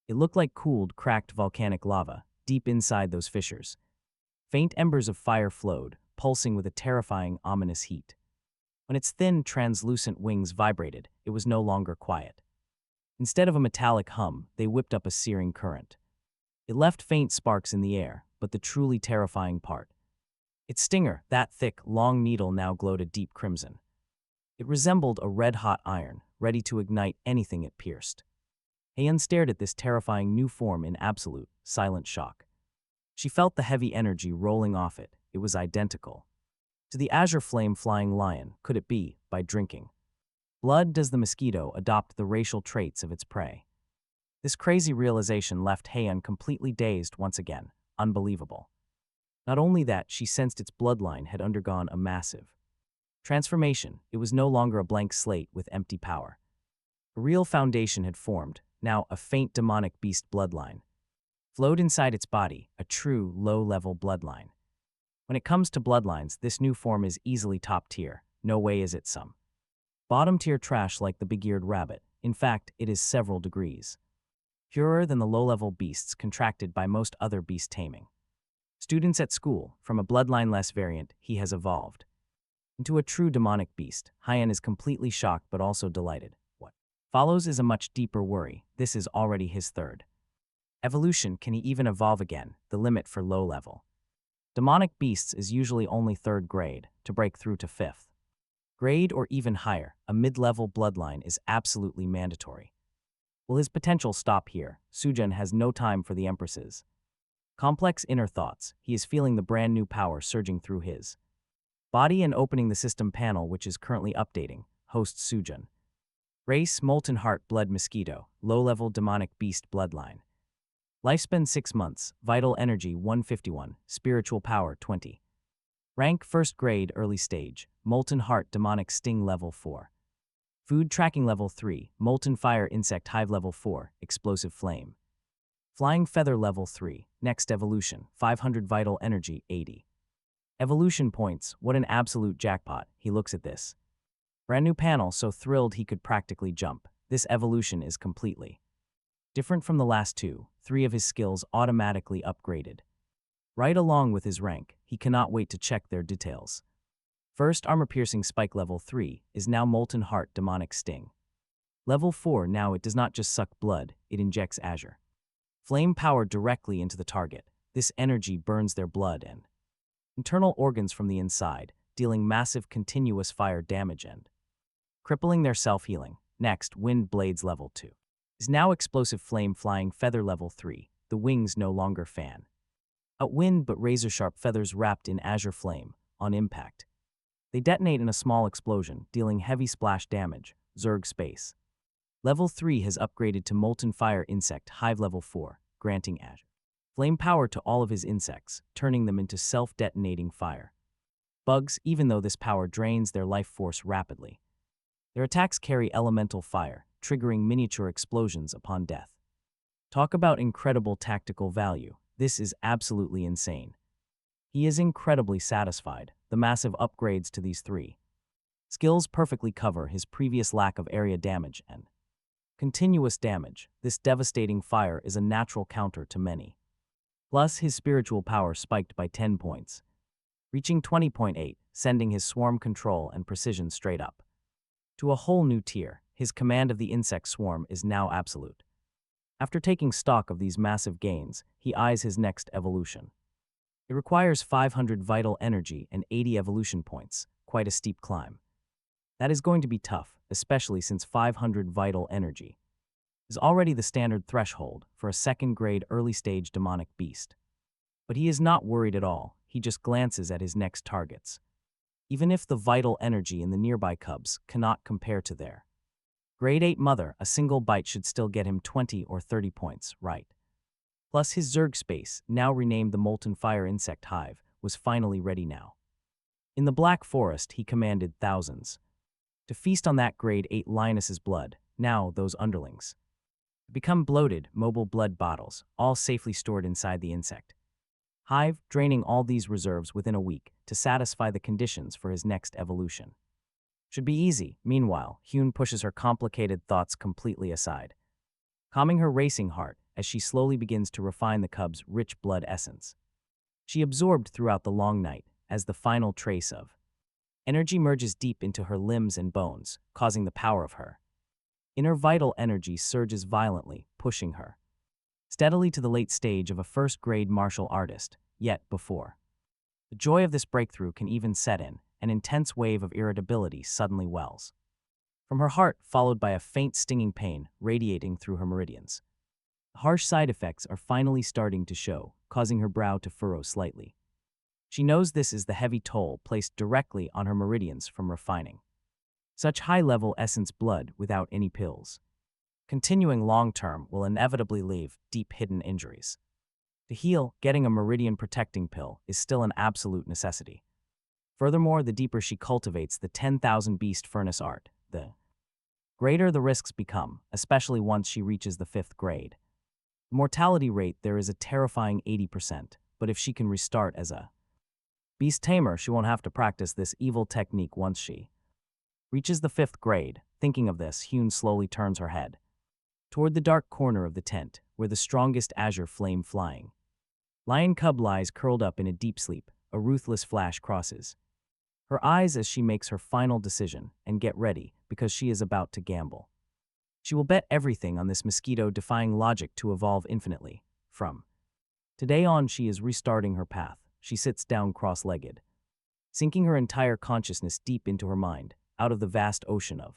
It looked like cooled, cracked volcanic lava, deep inside those fissures. Faint embers of fire flowed, pulsing with a terrifying, ominous heat. When its thin, translucent wings vibrated, it was no longer quiet. Instead of a metallic hum, they whipped up a searing current. It left faint sparks in the air, but the truly terrifying part. Its stinger, that thick, long needle, now glowed a deep crimson. It resembled a red-hot iron, ready to ignite anything it pierced. Heian stared at this terrifying new form in absolute, silent shock. She felt the heavy energy rolling off it. It was identical to the azure flame flying lion. Could it be, by drinking blood, does the mosquito adopt the racial traits of its prey? This crazy realization left Heian completely dazed once again. Unbelievable. Not only that, she sensed its bloodline had undergone a massive transformation. It was no longer a blank slate with empty power. A real foundation had formed. Now a faint demonic beast bloodline flowed inside its body, a true low-level bloodline. When it comes to bloodlines, this new form is easily top tier. No way is it some bottom-tier trash like the big-eared rabbit. In fact, it is several degrees purer than the low-level beasts contracted by most other beast taming students at school. From a bloodline-less variant, he has evolved into a true demonic beast. Heian is completely shocked but also delighted. What follows is a much deeper worry. This is already his third evolution. Can he even evolve again? The limit for low-level demonic beasts is usually only 3rd grade. To break through to 5th grade or even higher, a mid-level bloodline is absolutely mandatory. Will his potential stop here? Sujun has no time for the Empress's complex inner thoughts. He is feeling the brand new power surging through his body and opening the system panel, which is currently updating. Host Sujun. Race: Molten Heart Blood Mosquito, low-level demonic beast bloodline. Lifespan 6 months, vital energy 151, spiritual power 20. Rank: 1st grade, early stage, Molten Heart demonic sting level 4. Food tracking level 3, Molten Fire insect hive level 4, explosive flame. Flying feather level 3, next evolution, 500 vital energy 80. Evolution points. What an absolute jackpot. He looks at this brand new panel, so thrilled he could practically jump. This evolution is completely different from the last two. 3 of his skills automatically upgraded right along with his rank. He cannot wait to check their details. First, armor piercing spike level 3 is now Molten Heart demonic sting. Level 4. Now it does not just suck blood, it injects azure flame power directly into the target. This energy burns their blood and internal organs from the inside, dealing massive continuous fire damage and crippling their self-healing. Next, Wind Blades level 2 is now explosive flame flying feather level 3. The wings no longer fan out wind but razor-sharp feathers wrapped in azure flame. On impact, they detonate in a small explosion, dealing heavy splash damage. Zerg space level 3 has upgraded to Molten Fire insect hive level 4, granting azure flame power to all of his insects, turning them into self-detonating fire bugs. Even though this power drains their life force rapidly, their attacks carry elemental fire, triggering miniature explosions upon death. Talk about incredible tactical value. This is absolutely insane. He is incredibly satisfied. The massive upgrades to these 3 skills perfectly cover his previous lack of area damage and continuous damage. This devastating fire is a natural counter to many. Plus, his spiritual power spiked by 10 points, reaching 20.8, sending his swarm control and precision straight up to a whole new tier. His command of the insect swarm is now absolute. After taking stock of these massive gains, he eyes his next evolution. It requires 500 vital energy and 80 evolution points, quite a steep climb. That is going to be tough, especially since 500 vital energy is already the standard threshold for a 2nd grade early stage demonic beast. But he is not worried at all. He just glances at his next targets. Even if the vital energy in the nearby cubs cannot compare to their grade 8 mother, a single bite should still get him 20 or 30 points, right? Plus his Zerg space, now renamed the Molten Fire insect hive, was finally ready now. In the Black Forest, he commanded thousands to feast on that grade 8 lioness's blood. Now those underlings become bloated, mobile blood bottles, all safely stored inside the insect hive, draining all these reserves within a week to satisfy the conditions for his next evolution. Should be easy. Meanwhile, Hyun pushes her complicated thoughts completely aside, calming her racing heart as she slowly begins to refine the cub's rich blood essence. She absorbed throughout the long night as the final trace of energy merges deep into her limbs and bones, causing the power of her inner vital energy surges violently, pushing her steadily to the late stage of a 1st grade martial artist. Yet before the joy of this breakthrough can even set in, an intense wave of irritability suddenly wells from her heart, followed by a faint stinging pain radiating through her meridians. Harsh side effects are finally starting to show, causing her brow to furrow slightly. She knows this is the heavy toll placed directly on her meridians from refining such high-level essence blood without any pills. Continuing long-term will inevitably leave deep hidden injuries. To heal, getting a meridian protecting pill is still an absolute necessity. Furthermore, the deeper she cultivates the 10,000 beast furnace art, the greater the risks become, especially once she reaches the 5th grade. The mortality rate there is a terrifying 80%, but if she can restart as a beast tamer, she won't have to practice this evil technique once she reaches the 5th grade. Thinking of this, Hyun slowly turns her head toward the dark corner of the tent, where the strongest azure flame flying lion cub lies curled up in a deep sleep. A ruthless flash crosses her eyes as she makes her final decision, and get ready, because she is about to gamble. She will bet everything on this mosquito defying logic to evolve infinitely. From today on, she is restarting her path. She sits down cross-legged, sinking her entire consciousness deep into her mind, out of the vast ocean of